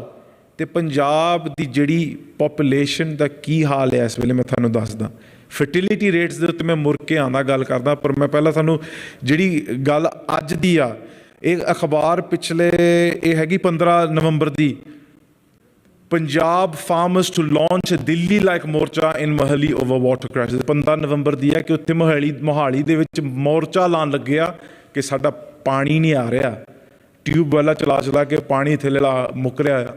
ਅਤੇ ਪੰਜਾਬ ਦੀ ਜਿਹੜੀ ਪੋਪੂਲੇਸ਼ਨ ਦਾ ਕੀ ਹਾਲ ਹੈ ਇਸ ਵੇਲੇ, ਮੈਂ ਤੁਹਾਨੂੰ ਦੱਸਦਾ। ਫਰਟੀਲਿਟੀ ਰੇਟਸ ਦੇ ਉੱਤੇ ਮੈਂ ਮੁੜ ਕੇ ਆਉਂਦਾ ਗੱਲ ਕਰਦਾ, ਪਰ ਮੈਂ ਪਹਿਲਾਂ ਤੁਹਾਨੂੰ ਜਿਹੜੀ ਗੱਲ ਅੱਜ ਦੀ ਆ, ਇਹ ਅਖਬਾਰ ਪਿਛਲੇ ਇਹ ਹੈਗੀ 15 ਨਵੰਬਰ ਦੀ। Punjab farmers to launch Delhi like morcha in Mohali over water crisis. 15 ਨਵੰਬਰ ਦੀ ਹੈ ਕਿ ਉੱਥੇ ਮੋਹਾਲੀ ਦੇ ਵਿੱਚ ਮੋਰਚਾ ਲਾਉਣ ਲੱਗਿਆ ਕਿ ਸਾਡਾ ਪਾਣੀ ਨਹੀਂ ਆ ਰਿਹਾ, ਟਿਊਬ ਵਾਲਾ ਚਲਾ ਕੇ ਪਾਣੀ ਥੱਲੇ ਮੁੱਕ ਰਿਹਾ ਆ।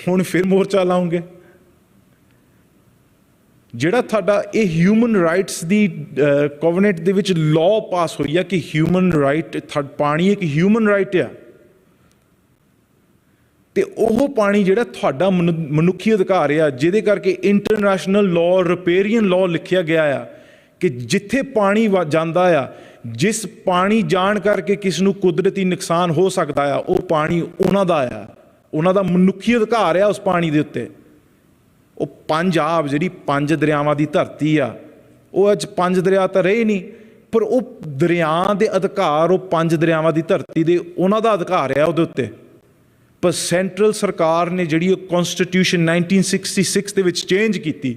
ਹੁਣ ਫਿਰ ਮੋਰਚਾ ਲਾਉਂਗੇ। ਜਿਹੜਾ ਤੁਹਾਡਾ ਇਹ ਹਿਊਮਨ ਰਾਈਟਸ ਦੀ ਕੋਵਨੈਂਟ ਦੇ ਵਿੱਚ ਲਾਅ ਪਾਸ ਹੋਈ ਆ ਕਿ ਹਿਊਮਨ ਰਾਈਟ, ਪਾਣੀ ਇੱਕ ਹਿਊਮਨ ਰਾਈਟ ਆ, ਅਤੇ ਉਹ ਪਾਣੀ ਜਿਹੜਾ ਤੁਹਾਡਾ ਮਨੁੱਖੀ ਅਧਿਕਾਰ ਆ, ਜਿਹਦੇ ਕਰਕੇ ਇੰਟਰਨੈਸ਼ਨਲ ਲਾਅ, ਰਿਪੇਰੀਅਨ ਲਾਅ ਲਿਖਿਆ ਗਿਆ ਆ ਕਿ ਜਿੱਥੇ ਪਾਣੀ ਜਾਂਦਾ ਆ, ਜਿਸ ਪਾਣੀ ਜਾਣ ਕਰਕੇ ਕਿਸ ਨੂੰ ਕੁਦਰਤੀ ਨੁਕਸਾਨ ਹੋ ਸਕਦਾ ਆ, ਉਹ ਪਾਣੀ ਉਹਨਾਂ ਦਾ ਆ, ਉਹਨਾਂ ਦਾ ਮਨੁੱਖੀ ਅਧਿਕਾਰ ਆ ਉਸ ਪਾਣੀ ਦੇ ਉੱਤੇ। ਉਹ ਪੰਜਾਬ ਜਿਹੜੀ 5 ਦਰਿਆਵਾਂ ਦੀ ਧਰਤੀ ਆ, ਉਹ ਅੱਜ 5 ਦਰਿਆ ਤਾਂ ਰਹੇ ਨਹੀਂ, ਪਰ ਉਹ ਦਰਿਆ ਦੇ ਅਧਿਕਾਰ, ਉਹ 5 ਦਰਿਆਵਾਂ ਦੀ ਧਰਤੀ ਦੇ ਉਹਨਾਂ ਦਾ ਅਧਿਕਾਰ ਆ ਉਹਦੇ ਉੱਤੇ। ਪਰ ਸੈਂਟਰਲ ਸਰਕਾਰ ਨੇ ਜਿਹੜੀ ਉਹ ਕੌਂਸਟੀਟਿਊਸ਼ਨ 1966 ਦੇ ਵਿੱਚ ਚੇਂਜ ਕੀਤੀ,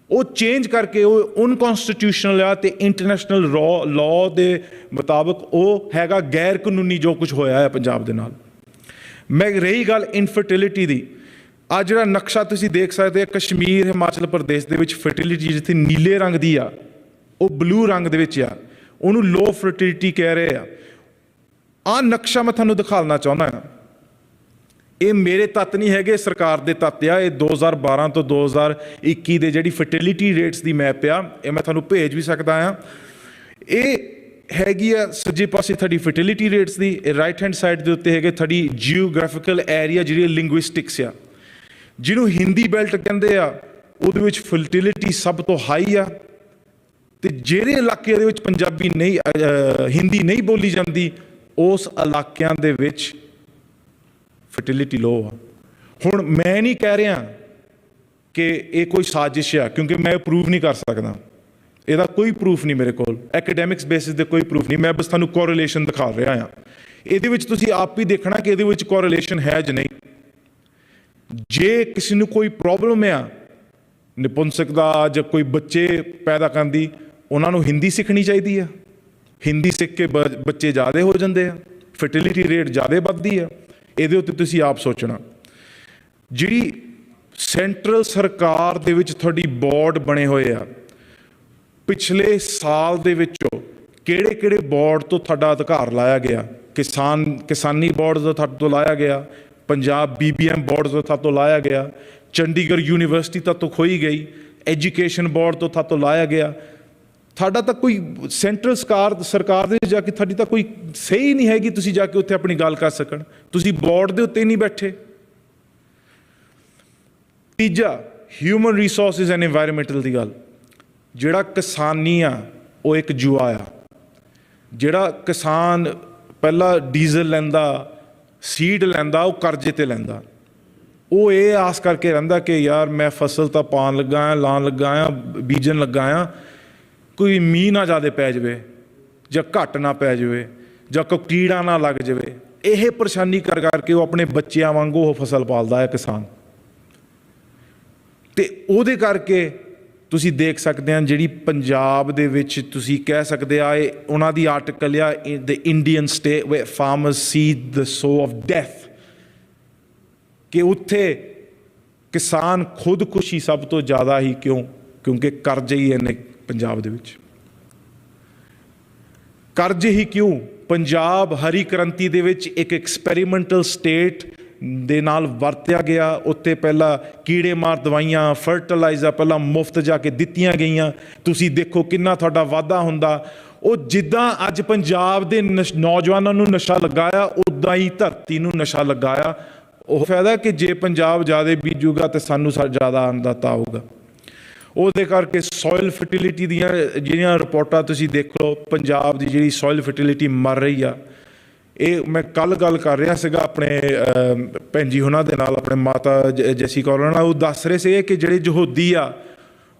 ਉਹ ਚੇਂਜ ਕਰਕੇ ਉਹ ਅਨਕੌਂਸਟੀਟਿਊਸ਼ਨਲ ਆ ਅਤੇ ਇੰਟਰਨੈਸ਼ਨਲ ਲਾਅ ਦੇ ਮੁਤਾਬਕ ਉਹ ਹੈਗਾ ਗੈਰ ਕਾਨੂੰਨੀ ਜੋ ਕੁਝ ਹੋਇਆ ਹੈ ਪੰਜਾਬ ਦੇ ਨਾਲ। ਮੈਂ ਰਹੀ ਗੱਲ ਇਨਫਰਟੀਲਿਟੀ ਦੀ, ਆਹ ਜਿਹੜਾ ਨਕਸ਼ਾ ਤੁਸੀਂ ਦੇਖ ਸਕਦੇ ਆ, ਕਸ਼ਮੀਰ, ਹਿਮਾਚਲ ਪ੍ਰਦੇਸ਼ ਦੇ ਵਿੱਚ ਫਰਟੀਲਿਟੀ ਜਿੱਥੇ ਨੀਲੇ ਰੰਗ ਦੀ ਆ, ਉਹ ਬਲੂ ਰੰਗ ਦੇ ਵਿੱਚ ਆ, ਉਹਨੂੰ ਲੋ ਫਰਟੀਲਿਟੀ ਕਹਿ ਰਹੇ ਆ। ਆਹ ਨਕਸ਼ਾ ਮੈਂ ਤੁਹਾਨੂੰ ਦਿਖਾਉਣਾ ਚਾਹੁੰਦਾ ਹਾਂ। ਇਹ ਮੇਰੇ ਤੱਤ ਨਹੀਂ ਹੈਗੇ, ਸਰਕਾਰ ਦੇ ਤੱਤ ਆ। ਇਹ 2012 ਤੋਂ 2021 ਦੇ ਜਿਹੜੀ ਫਰਟੀਲਿਟੀ ਰੇਟਸ ਦੀ ਮੈਪ ਆ, ਇਹ ਮੈਂ ਤੁਹਾਨੂੰ ਭੇਜ ਵੀ ਸਕਦਾ ਹਾਂ। ਇਹ ਹੈਗੀ ਆ ਸੱਜੇ ਪਾਸੇ ਤੁਹਾਡੀ ਫਰਟੀਲਿਟੀ ਰੇਟਸ ਦੀ, ਇਹ ਰਾਈਟ ਹੈਂਡ ਸਾਈਡ ਦੇ ਉੱਤੇ ਹੈਗੇ ਤੁਹਾਡੀ ਜੀਓਗ੍ਰਾਫੀਕਲ ਏਰੀਆ ਜਿਹੜੀ ਲਿੰਗੁਇਸਟਿਕਸ ਆ, ਜਿਹਨੂੰ ਹਿੰਦੀ ਬੈਲਟ ਕਹਿੰਦੇ ਆ, ਉਹਦੇ ਵਿੱਚ ਫਰਟੀਲਿਟੀ ਸਭ ਤੋਂ ਹਾਈ ਆ। ਅਤੇ ਜਿਹੜੇ ਇਲਾਕੇ ਦੇ ਵਿੱਚ ਪੰਜਾਬੀ ਨਹੀਂ, ਹਿੰਦੀ ਨਹੀਂ ਬੋਲੀ ਜਾਂਦੀ, ਉਸ ਇਲਾਕਿਆਂ ਦੇ ਵਿੱਚ ਫਰਟੀਲਿਟੀ ਲੋ ਆ। ਹੁਣ ਮੈਂ ਨਹੀਂ ਕਹਿ ਰਿਹਾ ਕਿ ਇਹ ਕੋਈ ਸਾਜ਼ਿਸ਼ ਆ, ਕਿਉਂਕਿ ਮੈਂ ਪ੍ਰੂਵ ਨਹੀਂ ਕਰ ਸਕਦਾ, ਇਹਦਾ ਕੋਈ ਪ੍ਰੂਫ ਨਹੀਂ ਮੇਰੇ ਕੋਲ, ਐਕੈਡੈਮਿਕਸ ਬੇਸਿਸ 'ਤੇ ਕੋਈ ਪ੍ਰੂਫ ਨਹੀਂ। ਮੈਂ ਬਸ ਤੁਹਾਨੂੰ ਕੋਰਿਲੇਸ਼ਨ ਦਿਖਾ ਰਿਹਾ ਹਾਂ। ਇਹਦੇ ਵਿੱਚ ਤੁਸੀਂ ਆਪ ਹੀ ਦੇਖਣਾ ਕਿ ਇਹਦੇ ਵਿੱਚ ਕੋਰਿਲੇਸ਼ਨ ਹੈ ਜਾਂ ਨਹੀਂ। ਜੇ ਕਿਸੇ ਨੂੰ ਕੋਈ ਪ੍ਰੋਬਲਮ ਆ ਨਿਪੁੰਸਕ ਦਾ ਜਾਂ ਕੋਈ ਬੱਚੇ ਪੈਦਾ ਕਰਨ ਦੀ, ਉਹਨਾਂ ਨੂੰ ਹਿੰਦੀ ਸਿੱਖਣੀ ਚਾਹੀਦੀ ਆ। ਹਿੰਦੀ ਸਿੱਖ ਕੇ ਬੱਚੇ ਜ਼ਿਆਦਾ ਹੋ ਜਾਂਦੇ ਆ, ਫਰਟੀਲਿਟੀ ਰੇਟ ਜ਼ਿਆਦਾ ਵੱਧਦੀ ਆ। ਇਹਦੇ ਉੱਤੇ ਤੁਸੀਂ ਆਪ ਸੋਚਣਾ। ਜਿਹੜੀ ਸੈਂਟਰਲ ਸਰਕਾਰ ਦੇ ਵਿੱਚ ਤੁਹਾਡੀ ਬੋਰਡ ਬਣੇ ਹੋਏ ਆ, ਪਿਛਲੇ ਸਾਲ ਦੇ ਵਿੱਚੋਂ ਕਿਹੜੇ ਕਿਹੜੇ ਬੋਰਡ ਤੋਂ ਤੁਹਾਡਾ ਅਧਿਕਾਰ ਲਾਇਆ ਗਿਆ? ਕਿਸਾਨੀ ਬੋਰਡ ਤੋਂ ਤੁਹਾਡੇ ਤੋਂ ਲਾਇਆ ਗਿਆ, ਪੰਜਾਬ BBM ਬੋਰਡ ਤੋਂ ਤੁਹਾਡੇ ਤੋਂ ਲਾਇਆ ਗਿਆ, ਚੰਡੀਗੜ੍ਹ ਯੂਨੀਵਰਸਿਟੀ ਤੋਂ ਖੋਈ ਗਈ, ਐਜੂਕੇਸ਼ਨ ਬੋਰਡ ਤੋਂ ਤੁਹਾਡੇ ਤੋਂ ਲਾਇਆ ਗਿਆ। ਤੁਹਾਡਾ ਤਾਂ ਕੋਈ ਸੈਂਟਰਲ ਸਰਕਾਰ ਦੇ ਜਾ ਕੇ ਤੁਹਾਡੀ ਤਾਂ ਕੋਈ ਸਹੀ ਨਹੀਂ ਹੈਗੀ, ਤੁਸੀਂ ਜਾ ਕੇ ਉੱਥੇ ਆਪਣੀ ਗੱਲ ਕਰ ਸਕਣ। ਤੁਸੀਂ ਬੋਰਡ ਦੇ ਉੱਤੇ ਨਹੀਂ ਬੈਠੇ। ਤੀਜਾ, ਹਿਊਮਨ ਰਿਸੋਰਸਿਸ ਐਂਡ ਇਨਵਾਇਰਮੈਂਟਲ ਦੀ ਗੱਲ। ਜਿਹੜਾ ਕਿਸਾਨੀ ਆ ਉਹ ਇੱਕ ਜੂਆ ਆ। ਜਿਹੜਾ ਕਿਸਾਨ ਪਹਿਲਾਂ ਡੀਜ਼ਲ ਲੈਂਦਾ, ਸੀਡ ਲੈਂਦਾ, ਉਹ ਕਰਜ਼ੇ 'ਤੇ ਲੈਂਦਾ। ਉਹ ਇਹ ਆਸ ਕਰਕੇ ਰਹਿੰਦਾ ਕਿ ਯਾਰ ਮੈਂ ਫਸਲ ਤਾਂ ਪਾਉਣ ਲੱਗਾ ਹਾਂ, ਲਾਉਣ ਲੱਗਾ ਹਾਂ, ਬੀਜਣ ਲੱਗਾ ਹਾਂ, ਕੋਈ ਮੀਂਹ ਨਾ ਜ਼ਿਆਦਾ ਪੈ ਜਾਵੇ ਜਾਂ ਘੱਟ ਨਾ ਪੈ ਜਾਵੇ ਜਾਂ ਕੋਈ ਕੀੜਾ ਨਾ ਲੱਗ ਜਾਵੇ। ਇਹ ਪਰੇਸ਼ਾਨੀ ਕਰਕੇ ਉਹ ਆਪਣੇ ਬੱਚਿਆਂ ਵਾਂਗੂ ਉਹ ਫਸਲ ਪਾਲਦਾ ਹੈ ਕਿਸਾਨ। ਅਤੇ ਉਹਦੇ ਕਰਕੇ ਤੁਸੀਂ ਦੇਖ ਸਕਦੇ ਹਾਂ ਜਿਹੜੀ ਪੰਜਾਬ ਦੇ ਵਿੱਚ ਤੁਸੀਂ ਕਹਿ ਸਕਦੇ ਆ, ਇਹ ਉਹਨਾਂ ਦੀ ਆਰਟੀਕਲ ਆ, the Indian state where farmers see the sow of death, ਕਿ ਉੱਥੇ ਕਿਸਾਨ ਖੁਦਕੁਸ਼ੀ ਸਭ ਤੋਂ ਜ਼ਿਆਦਾ ਹੀ ਕਿਉਂਕਿ ਕਰਜ਼ੇ ਹੀ ਇੰਨੇ ਪੰਜਾਬ ਦੇ ਵਿੱਚ। ਕਰਜ਼ੇ ਹੀ ਕਿਉਂ? ਪੰਜਾਬ ਹਰੀ ਕ੍ਰਾਂਤੀ ਦੇ ਵਿੱਚ ਇੱਕ ਐਕਸਪੈਰੀਮੈਂਟਲ ਸਟੇਟ ਦੇ ਨਾਲ ਵਰਤਿਆ ਗਿਆ। ਉੱਥੇ ਪਹਿਲਾਂ ਕੀੜੇ ਮਾਰ ਦਵਾਈਆਂ, ਫਰਟੀਲਾਈਜ਼ਰ ਪਹਿਲਾਂ ਮੁਫਤ ਜਾ ਕੇ ਦਿੱਤੀਆਂ ਗਈਆਂ। ਤੁਸੀਂ ਦੇਖੋ ਕਿੰਨਾ ਤੁਹਾਡਾ ਵਾਧਾ ਹੁੰਦਾ। ਉਹ ਜਿੱਦਾਂ ਅੱਜ ਪੰਜਾਬ ਦੇ ਨੌਜਵਾਨਾਂ ਨੂੰ ਨਸ਼ਾ ਲੱਗਾ ਆ, ਉੱਦਾਂ ਹੀ ਧਰਤੀ ਨੂੰ ਨਸ਼ਾ ਲੱਗਾ ਆ। ਉਹ ਫਾਇਦਾ ਕਿ ਜੇ ਪੰਜਾਬ ਜ਼ਿਆਦਾ ਬੀਜੂਗਾ ਤਾਂ ਸਾਨੂੰ ਜ਼ਿਆਦਾ ਅੰਨਦਾਤਾ ਆਊਗਾ। ਉਹਦੇ ਕਰਕੇ ਸੋਇਲ ਫਰਟੀਲਿਟੀ ਦੀਆਂ ਜਿਹੜੀਆਂ ਰਿਪੋਰਟਾਂ ਤੁਸੀਂ ਦੇਖ ਲਓ, ਪੰਜਾਬ ਦੀ ਜਿਹੜੀ ਸੋਇਲ ਫਰਟੀਲਿਟੀ ਮਰ ਰਹੀ ਆ। ਇਹ ਮੈਂ ਕੱਲ੍ਹ ਗੱਲ ਕਰ ਰਿਹਾ ਸੀਗਾ ਆਪਣੇ ਭੈਣ ਜੀ ਉਹਨਾਂ ਦੇ ਨਾਲ, ਆਪਣੇ ਮਾਤਾ ਜੈਸੀ ਕੌਰ ਨਾਲ। ਉਹ ਦੱਸ ਰਹੇ ਸੀਗੇ ਕਿ ਜਿਹੜੇ ਯਹੂਦੀ ਆ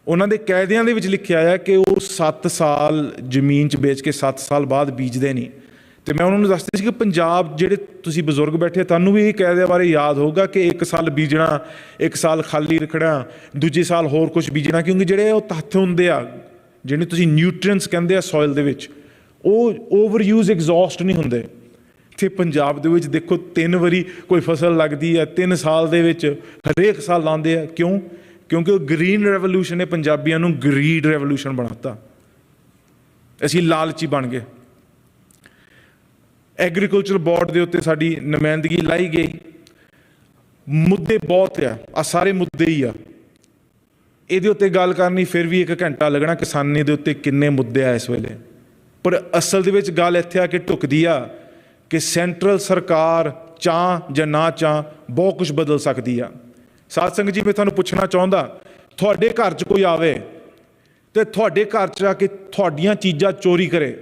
ਉਹਨਾਂ ਦੇ ਕਾਇਦਿਆਂ ਦੇ ਵਿੱਚ ਲਿਖਿਆ ਆ ਕਿ ਉਹ 7 ਸਾਲ ਜ਼ਮੀਨ 'ਚ ਵੇਚ ਕੇ 7 ਸਾਲ ਬਾਅਦ ਬੀਜਦੇ ਨਹੀਂ। ਅਤੇ ਮੈਂ ਉਹਨਾਂ ਨੂੰ ਦੱਸਦੀ ਸੀ ਕਿ ਪੰਜਾਬ ਜਿਹੜੇ ਤੁਸੀਂ ਬਜ਼ੁਰਗ ਬੈਠੇ, ਤੁਹਾਨੂੰ ਵੀ ਇਹ ਕਾਇਦਿਆਂ ਬਾਰੇ ਯਾਦ ਹੋਊਗਾ ਕਿ 1 ਸਾਲ ਬੀਜਣਾ, 1 ਸਾਲ ਖਾਲੀ ਰੱਖਣਾ, ਦੂਜੇ ਸਾਲ ਹੋਰ ਕੁਛ ਬੀਜਣਾ, ਕਿਉਂਕਿ ਜਿਹੜੇ ਉਹ ਤੱਥ ਹੁੰਦੇ ਆ, ਜਿਹਨੇ ਤੁਸੀਂ ਨਿਊਟ੍ਰੀਐਂਟਸ ਕਹਿੰਦੇ ਆ ਸੋਇਲ ਦੇ ਵਿੱਚ, ਉਹ ਓਵਰ ਯੂਜ਼ ਐਗਜ਼ੌਸਟ ਨਹੀਂ ਹੁੰਦੇ। ਇੱਥੇ ਪੰਜਾਬ ਦੇ ਵਿੱਚ ਦੇਖੋ 3 ਵਾਰੀ ਕੋਈ ਫਸਲ ਲੱਗਦੀ ਆ 3 ਸਾਲ ਦੇ ਵਿੱਚ, ਹਰੇਕ ਸਾਲ ਲਾਉਂਦੇ ਆ। ਕਿਉਂ? ਕਿਉਂਕਿ ਉਹ ਗ੍ਰੀਨ ਰੈਵੋਲੂਸ਼ਨ ਨੇ ਪੰਜਾਬੀਆਂ ਨੂੰ ਗਰੀਡ ਰੈਵੋਲੂਸ਼ਨ ਬਣਾਤਾ। ਅਸੀਂ ਲਾਲਚੀ ਬਣ ਗਏ। ਐਗਰੀਕਲਚਰ ਬੋਰਡ ਦੇ ਉੱਤੇ ਸਾਡੀ ਨੁਮਾਇੰਦਗੀ ਲਾਈ ਗਈ। ਮੁੱਦੇ ਬਹੁਤ ਆ, ਸਾਰੇ ਮੁੱਦੇ ਹੀ ਆ। ਇਹਦੇ ਉੱਤੇ ਗੱਲ ਕਰਨੀ ਫਿਰ ਵੀ 1 ਘੰਟਾ ਲੱਗਣਾ। ਕਿਸਾਨੀ ਦੇ ਉੱਤੇ ਕਿੰਨੇ ਮੁੱਦੇ ਆ ਇਸ ਵੇਲੇ, ਪਰ ਅਸਲ ਦੇ ਵਿੱਚ ਗੱਲ ਇੱਥੇ ਆ ਕੇ ਢੁਕਦੀ ਆ ਕਿ ਸੈਂਟਰਲ ਸਰਕਾਰ ਚਾਹ ਜਾਂ ਨਾ ਚਾਹ ਬਹੁਤ ਕੁਝ ਬਦਲ ਸਕਦੀ ਆ। ਸਾਧ ਸੰਗਤ ਜੀ, ਮੈਂ ਤੁਹਾਨੂੰ ਪੁੱਛਣਾ ਚਾਹੁੰਦਾ, ਤੁਹਾਡੇ ਘਰ 'ਚ ਕੋਈ ਆਵੇ ਅਤੇ ਤੁਹਾਡੇ ਘਰ 'ਚ ਆ ਕੇ ਤੁਹਾਡੀਆਂ ਚੀਜ਼ਾਂ ਚੋਰੀ ਕਰੇ,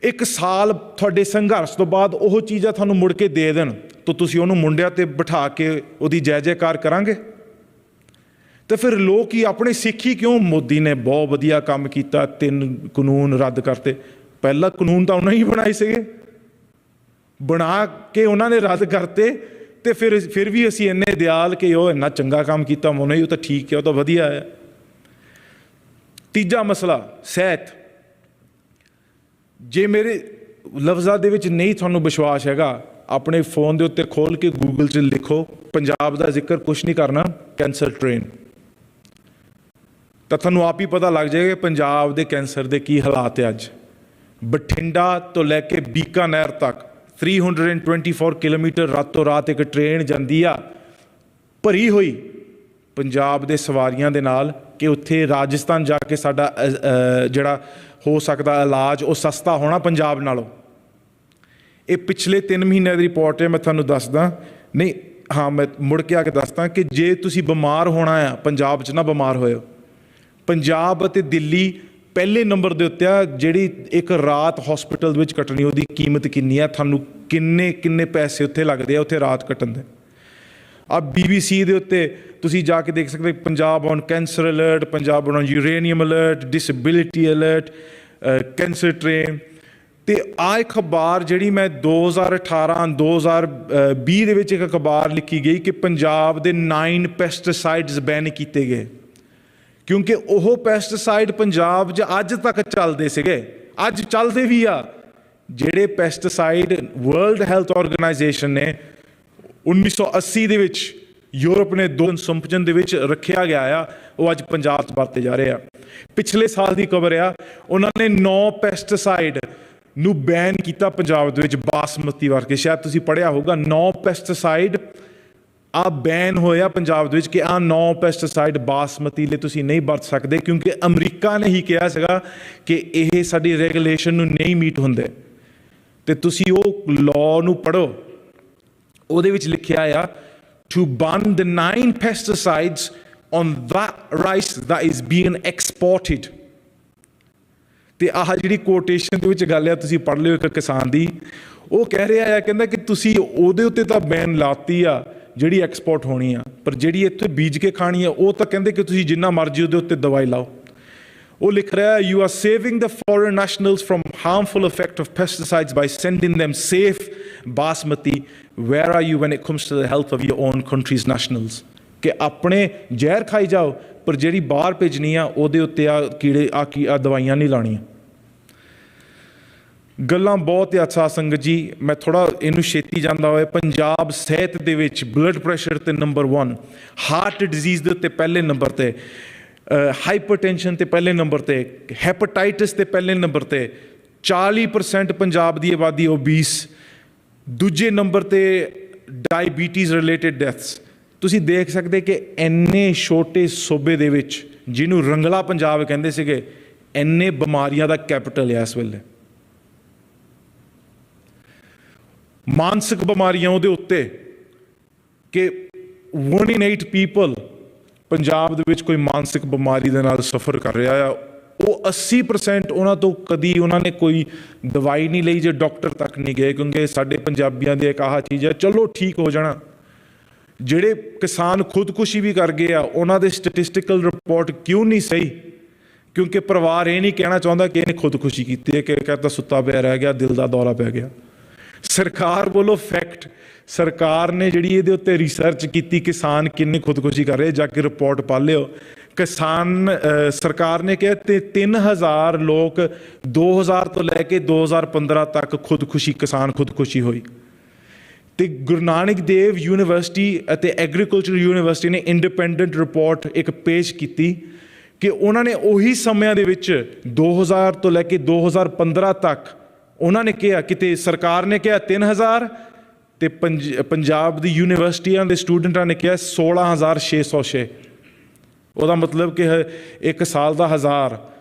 1 ਸਾਲ ਤੁਹਾਡੇ ਸੰਘਰਸ਼ ਤੋਂ ਬਾਅਦ ਉਹ ਚੀਜ਼ਾਂ ਤੁਹਾਨੂੰ ਮੁੜ ਕੇ ਦੇ ਦੇਣ, ਤਾਂ ਤੁਸੀਂ ਉਹਨੂੰ ਮੁੰਡਿਆਂ 'ਤੇ ਬਿਠਾ ਕੇ ਉਹਦੀ ਜੈ ਜੈਕਾਰ ਕਰਾਂਗੇ? ਅਤੇ ਫਿਰ ਲੋਕ ਹੀ ਆਪਣੇ ਸਿੱਖੀ ਕਿਉਂ? ਮੋਦੀ ਨੇ ਬਹੁਤ ਵਧੀਆ ਕੰਮ ਕੀਤਾ, 3 ਕਾਨੂੰਨ ਰੱਦ ਕਰਤੇ। ਪਹਿਲਾ ਕਾਨੂੰਨ ਤਾਂ ਉਹਨਾਂ ਹੀ ਬਣਾਏ ਸੀਗੇ, ਬਣਾ ਕੇ ਉਹਨਾਂ ਨੇ ਰੱਦ ਕਰਤੇ। ਅਤੇ ਫਿਰ ਵੀ ਅਸੀਂ ਇੰਨੇ ਦਿਆਲ ਕਿ ਉਹ ਇੰਨਾ ਚੰਗਾ ਕੰਮ ਕੀਤਾ, ਮੋਨੇ ਹੀ ਉਹ ਤਾਂ ਠੀਕ ਹੈ, ਉਹ ਤਾਂ ਵਧੀਆ ਹੈ। ਤੀਜਾ ਮਸਲਾ ਸਿਹਤ। ਜੇ ਮੇਰੇ ਲਫ਼ਜ਼ਾਂ ਦੇ ਵਿੱਚ ਨਹੀਂ ਤੁਹਾਨੂੰ ਵਿਸ਼ਵਾਸ ਹੈਗਾ, ਆਪਣੇ ਫੋਨ ਦੇ ਉੱਤੇ ਖੋਲ੍ਹ ਕੇ ਗੂਗਲ 'ਚ ਲਿਖੋ, ਪੰਜਾਬ ਦਾ ਜ਼ਿਕਰ ਕੁਛ ਨਹੀਂ ਕਰਨਾ, ਕੈਂਸਰ ਟ੍ਰੇਨ, ਤਾਂ ਤੁਹਾਨੂੰ ਆਪ ਹੀ ਪਤਾ ਲੱਗ ਜਾਏਗਾ ਪੰਜਾਬ ਦੇ ਕੈਂਸਰ ਦੇ ਕੀ ਹਾਲਾਤ ਹੈ ਅੱਜ। ਬਠਿੰਡਾ ਤੋਂ ਲੈ ਕੇ ਬੀਕਾਨੇਰ ਤੱਕ 324 ਕਿਲੋਮੀਟਰ ਰਾਤੋਂ ਰਾਤ ਇੱਕ ਟ੍ਰੇਨ ਜਾਂਦੀ ਆ, ਭਰੀ ਹੋਈ ਪੰਜਾਬ ਦੇ ਸਵਾਰੀਆਂ ਦੇ ਨਾਲ, ਕਿ ਉੱਥੇ ਰਾਜਸਥਾਨ ਜਾ ਕੇ ਸਾਡਾ ਜਿਹੜਾ ਹੋ ਸਕਦਾ ਇਲਾਜ ਉਹ ਸਸਤਾ ਹੋਣਾ ਪੰਜਾਬ ਨਾਲੋਂ। ਇਹ ਪਿਛਲੇ 3 ਮਹੀਨਿਆਂ ਦੀ ਰਿਪੋਰਟ ਹੈ, ਮੈਂ ਤੁਹਾਨੂੰ ਦੱਸਦਾ। ਨਹੀਂ, ਹਾਂ, ਮੈਂ ਮੁੜ ਕੇ ਆ ਕੇ ਦੱਸਦਾ ਕਿ ਜੇ ਤੁਸੀਂ ਬਿਮਾਰ ਹੋਣਾ ਆ, ਪੰਜਾਬ 'ਚ ਨਾ ਬਿਮਾਰ ਹੋਇਓ। ਪੰਜਾਬ ਅਤੇ ਦਿੱਲੀ ਪਹਿਲੇ ਨੰਬਰ ਦੇ ਉੱਤੇ ਆ। ਜਿਹੜੀ ਇੱਕ ਰਾਤ ਹੌਸਪੀਟਲ ਵਿੱਚ ਕੱਟਣੀ, ਉਹਦੀ ਕੀਮਤ ਕਿੰਨੀ ਆ, ਤੁਹਾਨੂੰ ਕਿੰਨੇ ਪੈਸੇ ਉੱਥੇ ਲੱਗਦੇ ਆ ਉੱਥੇ ਰਾਤ ਕੱਟਣ ਦੇ। ਆ BBC ਦੇ ਉੱਤੇ ਤੁਸੀਂ ਜਾ ਕੇ ਦੇਖ ਸਕਦੇ, Punjab on cancer alert, Punjab on uranium alert, disability alert, cancer train. ਅਤੇ ਆਹ ਅਖਬਾਰ ਜਿਹੜੀ ਮੈਂ 2018-2020 ਦੇ ਵਿੱਚ ਇੱਕ ਅਖਬਾਰ ਲਿਖੀ ਗਈ ਕਿ ਪੰਜਾਬ ਦੇ 9 ਪੈਸਟੀਸਾਈਡਸ ਬੈਨ ਕੀਤੇ ਗਏ, ਕਿਉਂਕਿ ਉਹ ਪੈਸਟੀਸਾਈਡ ਪੰਜਾਬ 'ਚ ਅੱਜ ਤੱਕ ਚੱਲਦੇ ਸੀਗੇ, ਅੱਜ ਚੱਲਦੇ ਵੀ ਆ। ਜਿਹੜੇ ਪੈਸਟੀਸਾਈਡ ਵਰਲਡ ਹੈਲਥ ਆਰਗੇਨਾਈਜੇਸ਼ਨ ਨੇ 1980 ਦੇ ਵਿੱਚ ਯੂਰਪ ਨੇ 2 ਕੰਜ਼ੰਪਸ਼ਨ ਦੇ ਵਿੱਚ ਰੱਖਿਆ ਗਿਆ ਆ, ਉਹ ਅੱਜ ਪੰਜਾਬ 'ਚ ਵਰਤੇ ਜਾ ਰਹੇ ਆ। ਪਿਛਲੇ ਸਾਲ ਦੀ ਖਬਰ ਆ, ਉਹਨਾਂ ਨੇ 9 ਪੈਸਟੀਸਾਈਡ ਨੂੰ ਬੈਨ ਕੀਤਾ ਪੰਜਾਬ ਦੇ ਵਿੱਚ, ਬਾਸਮਤੀ ਵਰਗੇ, ਸ਼ਾਇਦ ਤੁਸੀਂ ਪੜ੍ਹਿਆ ਹੋਊਗਾ। 9 ਪੈਸਟੀਸਾਈਡ ਆ ਬੈਨ ਹੋਇਆ ਪੰਜਾਬ ਦੇ ਵਿੱਚ ਕਿ ਆਹ 9 ਪੈਸਟੀਸਾਈਡ ਬਾਸਮਤੀ ਲਈ ਤੁਸੀਂ ਨਹੀਂ ਵਰਤ ਸਕਦੇ, ਕਿਉਂਕਿ ਅਮਰੀਕਾ ਨੇ ਹੀ ਕਿਹਾ ਸੀਗਾ ਕਿ ਇਹ ਸਾਡੀ ਰੈਗੂਲੇਸ਼ਨ ਨੂੰ ਨਹੀਂ ਮੀਟ ਹੁੰਦੇ। ਅਤੇ ਤੁਸੀਂ ਉਹ ਲਾਅ ਨੂੰ ਪੜ੍ਹੋ, ਉਹਦੇ ਵਿੱਚ ਲਿਖਿਆ ਆ to ban the 9 pesticides on that rice that is being exported। ਅਤੇ ਆਹ ਜਿਹੜੀ ਕੋਟੇਸ਼ਨ ਦੇ ਵਿੱਚ ਗੱਲ ਆ, ਤੁਸੀਂ ਪੜ੍ਹ ਲਿਓ ਇੱਕ ਕਿਸਾਨ ਦੀ, ਉਹ ਕਹਿ ਰਿਹਾ ਆ, ਕਹਿੰਦਾ ਕਿ ਤੁਸੀਂ ਉਹਦੇ ਉੱਤੇ ਤਾਂ ਬੈਨ ਲਾਤੀ ਆ ਜਿਹੜੀ ਐਕਸਪੋਰਟ ਹੋਣੀ ਆ, ਪਰ ਜਿਹੜੀ ਇੱਥੇ ਬੀਜ ਕੇ ਖਾਣੀ ਆ ਉਹ ਤਾਂ ਕਹਿੰਦੇ ਕਿ ਤੁਸੀਂ ਜਿੰਨਾ ਮਰਜ਼ੀ ਉਹਦੇ ਉੱਤੇ ਦਵਾਈ ਲਾਓ। ਉਹ ਲਿਖ ਰਿਹਾ, you are saving the foreign nationals from harmful effect of pesticides by sending them safe basmati, where are you when it comes to the health of your own country's nationals? ਕਿ ਆਪਣੇ ਜ਼ਹਿਰ ਖਾਈ ਜਾਓ, ਪਰ ਜਿਹੜੀ ਬਾਹਰ ਭੇਜਣੀ ਆ ਉਹਦੇ ਉੱਤੇ ਆ ਕੀੜੇ ਆ ਦਵਾਈਆਂ ਨਹੀਂ ਲਾਉਣੀਆਂ। ਗੱਲਾਂ ਬਹੁਤ ਆ ਸਾਧ ਸੰਗਤ ਜੀ, ਮੈਂ ਥੋੜ੍ਹਾ ਇਹਨੂੰ ਛੇਤੀ ਜਾਂਦਾ ਹੋਇਆ। ਪੰਜਾਬ ਸਿਹਤ ਦੇ ਵਿੱਚ ਬਲੱਡ ਪ੍ਰੈਸ਼ਰ 'ਤੇ ਨੰਬਰ 1, ਹਾਰਟ ਡਿਜ਼ੀਜ਼ ਦੇ ਉੱਤੇ ਪਹਿਲੇ ਨੰਬਰ 'ਤੇ, ਹਾਈਪਰਟੈਂਸ਼ਨ 'ਤੇ ਪਹਿਲੇ ਨੰਬਰ 'ਤੇ, ਹੈਪੇਟਾਈਟਿਸ 'ਤੇ ਪਹਿਲੇ ਨੰਬਰ 'ਤੇ, 40% ਪੰਜਾਬ ਦੀ ਆਬਾਦੀ ਓਬੀਸ, ਦੂਜੇ ਨੰਬਰ 'ਤੇ ਡਾਇਬੀਟੀਜ਼ ਰਿਲੇਟਿਡ ਡੈਥਸ। ਤੁਸੀਂ ਦੇਖ ਸਕਦੇ ਕਿ ਇੰਨੇ ਛੋਟੇ ਸੂਬੇ ਦੇ ਵਿੱਚ, ਜਿਹਨੂੰ ਰੰਗਲਾ ਪੰਜਾਬ ਕਹਿੰਦੇ ਸੀਗੇ, ਇੰਨੇ ਬਿਮਾਰੀਆਂ ਦਾ ਕੈਪੀਟਲ ਹੈ ਇਸ ਵੇਲੇ। ਮਾਨਸਿਕ ਬਿਮਾਰੀਆਂ ਉਹਦੇ ਉੱਤੇ ਕਿ 1 in 8 ਪੀਪਲ ਪੰਜਾਬ ਦੇ ਵਿੱਚ ਕੋਈ ਮਾਨਸਿਕ ਬਿਮਾਰੀ ਦੇ ਨਾਲ ਸਫਰ ਕਰ ਰਿਹਾ ਆ। ਉਹ 80% ਉਹਨਾਂ ਤੋਂ ਕਦੀ ਉਹਨਾਂ ਨੇ ਕੋਈ ਦਵਾਈ ਨਹੀਂ ਲਈ, ਜੇ ਡਾਕਟਰ ਤੱਕ ਨਹੀਂ ਗਏ, ਕਿਉਂਕਿ ਸਾਡੇ ਪੰਜਾਬੀਆਂ ਦੀ ਇੱਕ ਆਹ ਚੀਜ਼ ਹੈ, ਚਲੋ ਠੀਕ ਹੋ ਜਾਣਾ। ਜਿਹੜੇ ਕਿਸਾਨ ਖੁਦਕੁਸ਼ੀ ਵੀ ਕਰ ਗਏ ਆ ਉਹਨਾਂ ਦੇ ਸਟੈਟਿਸਟੀਕਲ ਰਿਪੋਰਟ ਕਿਉਂ ਨਹੀਂ ਸਹੀ? ਕਿਉਂਕਿ ਪਰਿਵਾਰ ਇਹ ਨਹੀਂ ਕਹਿਣਾ ਚਾਹੁੰਦਾ ਕਿ ਇਹਨੇ ਖੁਦਕੁਸ਼ੀ ਕੀਤੀ ਹੈ, ਕਿ ਕਹਿੰਦਾ ਸੁੱਤਾ ਪਿਆ ਰਹਿ ਗਿਆ, ਦਿਲ ਦਾ ਦੌਰਾ ਪੈ ਗਿਆ। ਸਰਕਾਰ ਵੱਲੋਂ ਫੈਕਟ, ਸਰਕਾਰ ਨੇ ਜਿਹੜੀ ਇਹਦੇ ਉੱਤੇ ਰਿਸਰਚ ਕੀਤੀ ਕਿਸਾਨ ਕਿੰਨੀ ਖੁਦਕੁਸ਼ੀ ਕਰ ਰਹੇ, ਜਾ ਕੇ ਰਿਪੋਰਟ ਪੜ੍ਹ ਲਿਓ। ਕਿਸਾਨ ਸਰਕਾਰ ਨੇ ਕਿਹਾ ਤੇ 3000 ਲੋਕ 2000 ਤੋਂ ਲੈ ਕੇ 2015 ਤੱਕ ਕਿਸਾਨ ਖੁਦਕੁਸ਼ੀ ਹੋਈ। ਤੇ ਗੁਰੂ ਨਾਨਕ ਦੇਵ ਯੂਨੀਵਰਸਿਟੀ ਅਤੇ ਐਗਰੀਕਲਚਰ ਯੂਨੀਵਰਸਿਟੀ ਨੇ ਇੰਡੀਪੈਂਡੈਂਟ ਰਿਪੋਰਟ ਇੱਕ ਪੇਸ਼ ਕੀਤੀ ਕਿ ਉਹਨਾਂ ਨੇ ਉਹੀ ਸਮਿਆਂ ਦੇ ਵਿੱਚ 2000 ਤੋਂ ਲੈ ਕੇ 2015 ਤੱਕ ਉਹਨਾਂ ਨੇ ਕਿਹਾ, ਕਿਤੇ ਸਰਕਾਰ ਨੇ ਕਿਹਾ 3000 ਤੇ ਪੰਜਾਬ ਦੀ ਯੂਨੀਵਰਸਿਟੀਆਂ ਦੇ ਸਟੂਡੈਂਟਾਂ ਨੇ ਕਿਹਾ 16606। ਉਹਦਾ ਮਤਲਬ ਕਿ ਇੱਕ ਸਾਲ ਦਾ 1000,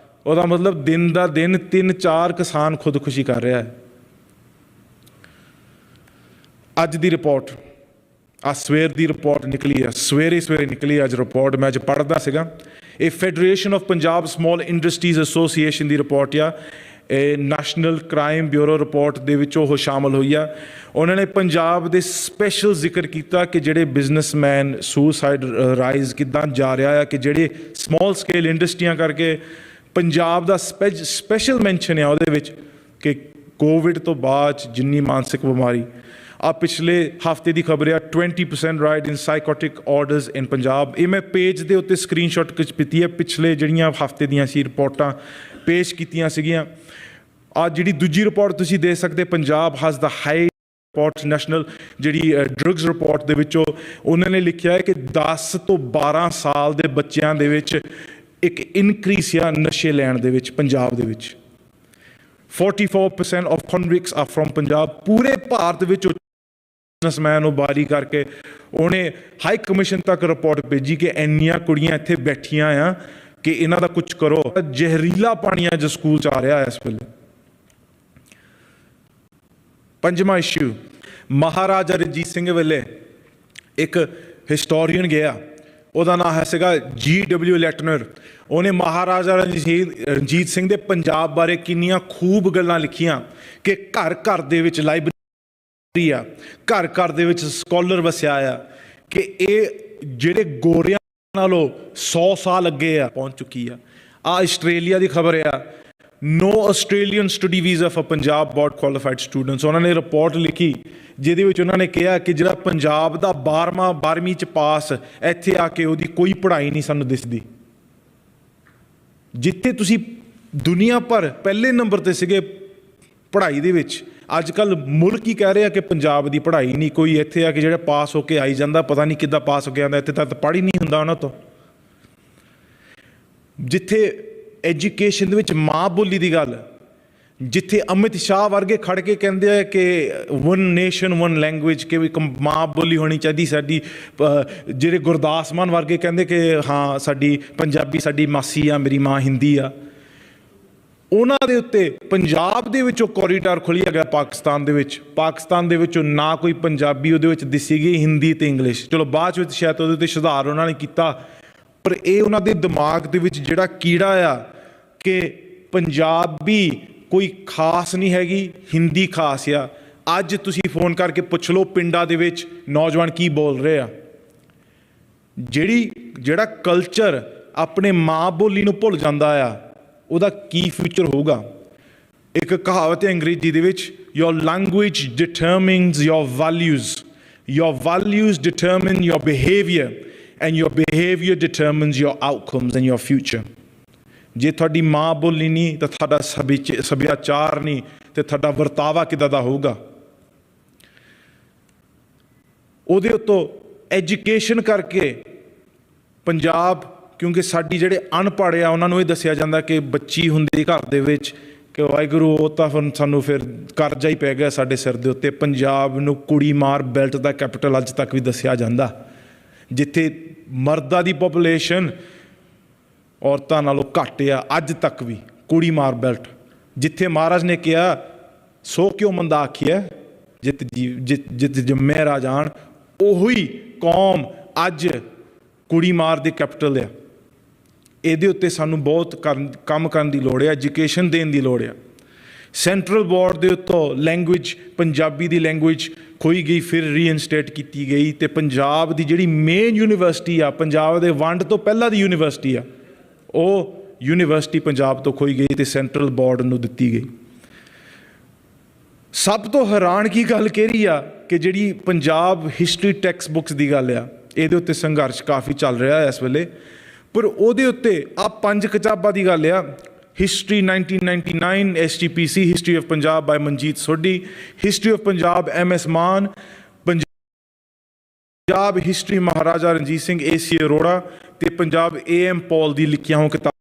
ਉਹਦਾ ਮਤਲਬ ਦਿਨ ਦਾ ਦਿਨ 3-4 ਕਿਸਾਨ ਖੁਦਕੁਸ਼ੀ ਕਰ ਰਿਹਾ ਹੈ। ਅੱਜ ਦੀ ਰਿਪੋਰਟ, ਸਵੇਰ ਦੀ ਰਿਪੋਰਟ ਨਿਕਲੀ ਆ, ਸਵੇਰੇ ਨਿਕਲੀ ਅੱਜ ਰਿਪੋਰਟ, ਮੈਂ ਅੱਜ ਪੜ੍ਹਦਾ ਸੀਗਾ। ਇਹ federation of Punjab small industries association the report ਆ, ਇਹ ਨੈਸ਼ਨਲ ਕ੍ਰਾਈਮ ਬਿਊਰੋ ਰਿਪੋਰਟ ਦੇ ਵਿੱਚ ਉਹ ਸ਼ਾਮਲ ਹੋਈ ਆ। ਉਹਨਾਂ ਨੇ ਪੰਜਾਬ ਦੇ ਸਪੈਸ਼ਲ ਜ਼ਿਕਰ ਕੀਤਾ ਕਿ ਜਿਹੜੇ ਬਿਜ਼ਨਸਮੈਨ ਸੁਸਾਈਡ ਰਾਈਜ਼ ਕਿੱਦਾਂ ਜਾ ਰਿਹਾ ਆ, ਕਿ ਜਿਹੜੇ ਸਮਾਲ ਸਕੇਲ ਇੰਡਸਟਰੀਆਂ ਕਰਕੇ ਪੰਜਾਬ ਦਾ ਸਪੈਸ਼ਲ ਮੈਂਸ਼ਨ ਆ ਉਹਦੇ ਵਿੱਚ ਕਿ ਕੋਵਿਡ ਤੋਂ ਬਾਅਦ ਜਿੰਨੀ ਮਾਨਸਿਕ ਬਿਮਾਰੀ ਆ, ਪਿਛਲੇ ਹਫ਼ਤੇ ਦੀ ਖਬਰ ਆ 20% ਰਾਈਟ ਇਨ ਸਾਈਕੋਟਿਕ ਆਰਡਰਸ ਇਨ ਪੰਜਾਬ। ਇਹ ਮੈਂ ਪੇਜ ਦੇ ਉੱਤੇ ਸਕਰੀਨਸ਼ਾਟ ਕੀਤੀ ਹੈ, ਪਿਛਲੇ ਜਿਹੜੀਆਂ ਹਫ਼ਤੇ ਦੀਆਂ ਸੀ ਰਿਪੋਰਟਾਂ ਪੇਸ਼ ਕੀਤੀਆਂ ਸੀਗੀਆਂ। ਆ ਜਿਹੜੀ ਦੂਜੀ ਰਿਪੋਰਟ ਤੁਸੀਂ ਦੇ ਸਕਦੇ, Punjab has the high report national ਜਿਹੜੀ ਡਰੱਗਸ ਰਿਪੋਰਟ ਦੇ ਵਿੱਚੋਂ ਉਹਨਾਂ ਨੇ ਲਿਖਿਆ ਹੈ ਕਿ 10 ਤੋਂ 12 ਸਾਲ ਦੇ ਬੱਚਿਆਂ ਦੇ ਵਿੱਚ ਇੱਕ ਇਨਕਰੀਸ ਆ ਨਸ਼ੇ ਲੈਣ ਦੇ ਵਿੱਚ ਪੰਜਾਬ ਦੇ ਵਿੱਚ। 44% ਆਫ ਕਨਵਿਕਟਸ ਆਰ ਫਰੋਮ ਪੰਜਾਬ। ਪੂਰੇ ਭਾਰਤ ਵਿੱਚ ਬਿਜ਼ਨਸਮੈਨ ਨੂੰ ਬਾਰੀ ਕਰਕੇ ਉਹਨੇ ਹਾਈ ਕਮਿਸ਼ਨ ਤੱਕ ਰਿਪੋਰਟ ਭੇਜੀ ਕਿ ਇੰਨੀਆਂ ਕੁੜੀਆਂ ਇੱਥੇ ਬੈਠੀਆਂ ਆ ਕਿ ਇਹਨਾਂ ਦਾ ਕੁਝ ਕਰੋ। ਜ਼ਹਿਰੀਲਾ ਪਾਣੀ ਅੱਜ ਸਕੂਲ 'ਚ ਆ ਰਿਹਾ ਇਸ ਵੇਲੇ। ਪੰਜਵਾਂ ਇਸ਼ੂ, ਮਹਾਰਾਜਾ ਰਣਜੀਤ ਸਿੰਘ ਵੇਲੇ ਇੱਕ ਹਿਸਟੋਰੀਅਨ ਗਿਆ, ਉਹਦਾ ਨਾਮ ਸੀਗਾ G.W. ਲੈਟਨਰ। ਉਹਨੇ ਮਹਾਰਾਜਾ ਰਣਜੀਤ ਸਿੰਘ ਦੇ ਪੰਜਾਬ ਬਾਰੇ ਕਿੰਨੀਆਂ ਖੂਬ ਗੱਲਾਂ ਲਿਖੀਆਂ ਕਿ ਘਰ ਘਰ ਦੇ ਵਿੱਚ ਲਾਇਬ੍ਰੇਰੀ ਆ, ਘਰ ਘਰ ਦੇ ਵਿੱਚ ਸਕਾਲਰ ਵਸਿਆ ਆ, ਕਿ ਇਹ ਜਿਹੜੇ ਗੋਰਿਆਂ ਨਾਲੋਂ 100 ਸਾਲ ਅੱਗੇ ਆ ਪਹੁੰਚ ਚੁੱਕੀ ਆ। ਆਸਟ੍ਰੇਲੀਆ ਦੀ ਖਬਰ ਆ, no Australian study visa for Punjab board qualified students। ਉਹਨਾਂ ਨੇ ਰਿਪੋਰਟ ਲਿਖੀ ਜਿਹਦੇ ਵਿੱਚ ਉਹਨਾਂ ਨੇ ਕਿਹਾ ਕਿ ਜਿਹੜਾ ਪੰਜਾਬ ਦਾ 12ਵੀਂ 'ਚ ਪਾਸ, ਇੱਥੇ ਆ ਕੇ ਉਹਦੀ ਕੋਈ ਪੜ੍ਹਾਈ ਨਹੀਂ ਸਾਨੂੰ ਦਿਸਦੀ। ਜਿੱਥੇ ਤੁਸੀਂ ਦੁਨੀਆ ਭਰ ਪਹਿਲੇ ਨੰਬਰ 'ਤੇ ਸੀਗੇ ਪੜ੍ਹਾਈ ਦੇ ਵਿੱਚ, ਅੱਜ ਕੱਲ੍ਹ ਮੁਲਕ ਹੀ ਕਹਿ ਰਿਹਾ ਕਿ ਪੰਜਾਬ ਦੀ ਪੜ੍ਹਾਈ ਨਹੀਂ ਕੋਈ। ਇੱਥੇ ਆ ਕੇ ਜਿਹੜਾ ਪਾਸ ਹੋ ਕੇ ਆਈ ਜਾਂਦਾ, ਪਤਾ ਨਹੀਂ ਕਿੱਦਾਂ ਪਾਸ ਹੋ ਕੇ ਆਉਂਦਾ, ਇੱਥੇ ਤੱਕ ਪੜ੍ਹ ਹੀ ਨਹੀਂ ਹੁੰਦਾ ਉਹਨਾਂ ਤੋਂ। ਜਿੱਥੇ ਐਜੂਕੇਸ਼ਨ ਦੇ ਵਿੱਚ ਮਾਂ ਬੋਲੀ ਦੀ ਗੱਲ, ਜਿੱਥੇ ਅਮਿਤ ਸ਼ਾਹ ਵਰਗੇ ਖੜ ਕੇ ਕਹਿੰਦੇ ਆ ਕਿ 1 nation 1 language, ਕਿ ਇੱਕ ਮਾਂ ਬੋਲੀ ਹੋਣੀ ਚਾਹੀਦੀ ਸਾਡੀ। ਜਿਹੜੇ ਗੁਰਦਾਸ ਮਾਨ ਵਰਗੇ ਕਹਿੰਦੇ ਕਿ ਹਾਂ ਸਾਡੀ ਪੰਜਾਬੀ ਸਾਡੀ ਮਾਸੀ ਆ, ਮੇਰੀ ਮਾਂ ਹਿੰਦੀ ਆ। ਉਹਨਾਂ ਦੇ ਉੱਤੇ ਪੰਜਾਬ ਦੇ ਵਿੱਚੋਂ ਕੋਰੀਡੋਰ ਖੋਲ੍ਹਿਆ ਗਿਆ ਪਾਕਿਸਤਾਨ ਦੇ ਵਿੱਚੋਂ ਨਾ ਕੋਈ ਪੰਜਾਬੀ ਉਹਦੇ ਵਿੱਚ ਦਿਸੀ ਗਈ, ਹਿੰਦੀ ਅਤੇ ਇੰਗਲਿਸ਼। ਚਲੋ ਬਾਅਦ ਵਿੱਚ ਸ਼ਾਇਦ ਉਹਦੇ ਉੱਤੇ ਸੁਧਾਰ ਉਹਨਾਂ ਨੇ ਕੀਤਾ, ਪਰ ਇਹ ਉਹਨਾਂ ਦੇ ਦਿਮਾਗ ਦੇ ਵਿੱਚ ਜਿਹੜਾ ਕੀੜਾ ਆ ਕਿ ਪੰਜਾਬੀ ਕੋਈ ਖਾਸ ਨਹੀਂ ਹੈਗੀ, ਹਿੰਦੀ ਖਾਸ ਆ। ਅੱਜ ਤੁਸੀਂ ਫੋਨ ਕਰਕੇ ਪੁੱਛ ਲਓ ਪਿੰਡਾਂ ਦੇ ਵਿੱਚ ਨੌਜਵਾਨ ਕੀ ਬੋਲ ਰਹੇ ਆ। ਜਿਹੜਾ ਕਲਚਰ ਆਪਣੇ ਮਾਂ ਬੋਲੀ ਨੂੰ ਭੁੱਲ ਜਾਂਦਾ ਆ, ਉਹਦਾ ਕੀ ਫਿਊਚਰ ਹੋਊਗਾ। ਇੱਕ ਕਹਾਵਤ ਹੈ ਅੰਗਰੇਜ਼ੀ ਦੇ ਵਿੱਚ, your language determines your values determine your behavior and your behavior determines your outcomes and your future। ਜੇ ਤੁਹਾਡੀ ਮਾਂ ਬੋਲੀ ਨਹੀਂ ਤਾਂ ਤੁਹਾਡਾ ਸੱਭਿਆਚਾਰ ਨਹੀਂ, ਤੇ ਤੁਹਾਡਾ ਵਰਤਾਵਾ ਕਿੱਦਾਂ ਦਾ ਹੋਊਗਾ। ਉਹਦੇ ਉੱਤੋਂ ਐਜੂਕੇਸ਼ਨ ਕਰਕੇ ਪੰਜਾਬ, ਕਿਉਂਕਿ ਸਾਡੀ ਜਿਹੜੇ ਅਨਪੜ੍ਹ ਆ ਉਹਨਾਂ ਨੂੰ ਇਹ ਦੱਸਿਆ ਜਾਂਦਾ ਕਿ ਬੱਚੀ ਹੁੰਦੀ ਘਰ ਦੇ ਵਿੱਚ ਕਿ ਵਾਹਿਗੁਰੂ ਉਹ ਤਾਂ ਸਾਨੂੰ ਫਿਰ ਕਰਜ਼ਾ ਹੀ ਪੈ ਗਿਆ ਸਾਡੇ ਸਿਰ ਦੇ ਉੱਤੇ। ਪੰਜਾਬ ਨੂੰ ਕੁੜੀ ਮਾਰ ਬੈਲਟ ਦਾ ਕੈਪੀਟਲ ਅੱਜ ਤੱਕ ਵੀ ਦੱਸਿਆ ਜਾਂਦਾ, ਜਿੱਥੇ ਮਰਦਾਂ ਦੀ ਪਾਪੂਲੇਸ਼ਨ ਔਰਤਾਂ ਨਾਲੋਂ ਘੱਟ ਆ ਅੱਜ ਤੱਕ ਵੀ। ਕੁੜੀ ਮਾਰ ਬੈਲਟ, ਜਿੱਥੇ ਮਹਾਰਾਜ ਨੇ ਕਿਹਾ ਸੋ ਕਿਉਂ ਮੰਦਾ ਆਖੀਐ, ਜਿੱਤ ਜੰਮੇ ਰਾਜਾਨ, ਉਹੀ ਕੌਮ ਅੱਜ ਕੁੜੀ ਮਾਰ ਦੇ ਕੈਪੀਟਲ ਆ। ਇਹਦੇ ਉੱਤੇ ਸਾਨੂੰ ਬਹੁਤ ਕੰਮ ਕਰਨ ਦੀ ਲੋੜ ਹੈ, ਐਜੂਕੇਸ਼ਨ ਦੇਣ ਦੀ ਲੋੜ ਆ। ਸੈਂਟਰਲ ਬੋਰਡ ਦੇ ਉੱਤੋਂ ਲੈਂਗੁਏਜ, ਪੰਜਾਬੀ ਦੀ ਲੈਂਗੁਏਜ ਖੋਈ ਗਈ, ਫਿਰ ਰੀਇਨਸਟੇਟ ਕੀਤੀ ਗਈ, ਅਤੇ ਪੰਜਾਬ ਦੀ ਜਿਹੜੀ ਮੇਨ ਯੂਨੀਵਰਸਿਟੀ ਆ, ਪੰਜਾਬ ਦੇ ਵੰਡ ਤੋਂ ਪਹਿਲਾਂ ਦੀ ਯੂਨੀਵਰਸਿਟੀ ਆ, ਉਹ ਯੂਨੀਵਰਸਿਟੀ ਪੰਜਾਬ ਤੋਂ ਖੋਈ ਗਈ ਅਤੇ ਸੈਂਟਰਲ ਬੋਰਡ ਨੂੰ ਦਿੱਤੀ ਗਈ। ਸਭ ਤੋਂ ਹੈਰਾਨ ਕੀ ਗੱਲ ਕਿਹੜੀ ਆ ਕਿ ਜਿਹੜੀ ਪੰਜਾਬ ਹਿਸਟਰੀ ਟੈਕਸਟ ਬੁੱਕਸ ਦੀ ਗੱਲ ਆ, ਇਹਦੇ ਉੱਤੇ ਸੰਘਰਸ਼ ਕਾਫੀ ਚੱਲ ਰਿਹਾ ਇਸ ਵੇਲੇ, ਪਰ ਉਹਦੇ ਉੱਤੇ ਆ 5 ਕਿਤਾਬਾਂ ਦੀ ਗੱਲ ਆ। History 1999 SGPC, history of Punjab by Manjit Sodhi, history of Punjab MS Mann, Punjab history Maharaja Ranjit Singh AC Arora, ਅਤੇ ਪੰਜਾਬ AM ਪੌਲ ਦੀ ਲਿਖੀਆਂ ਹੋਈਆਂ ਕਿਤਾਬਾਂ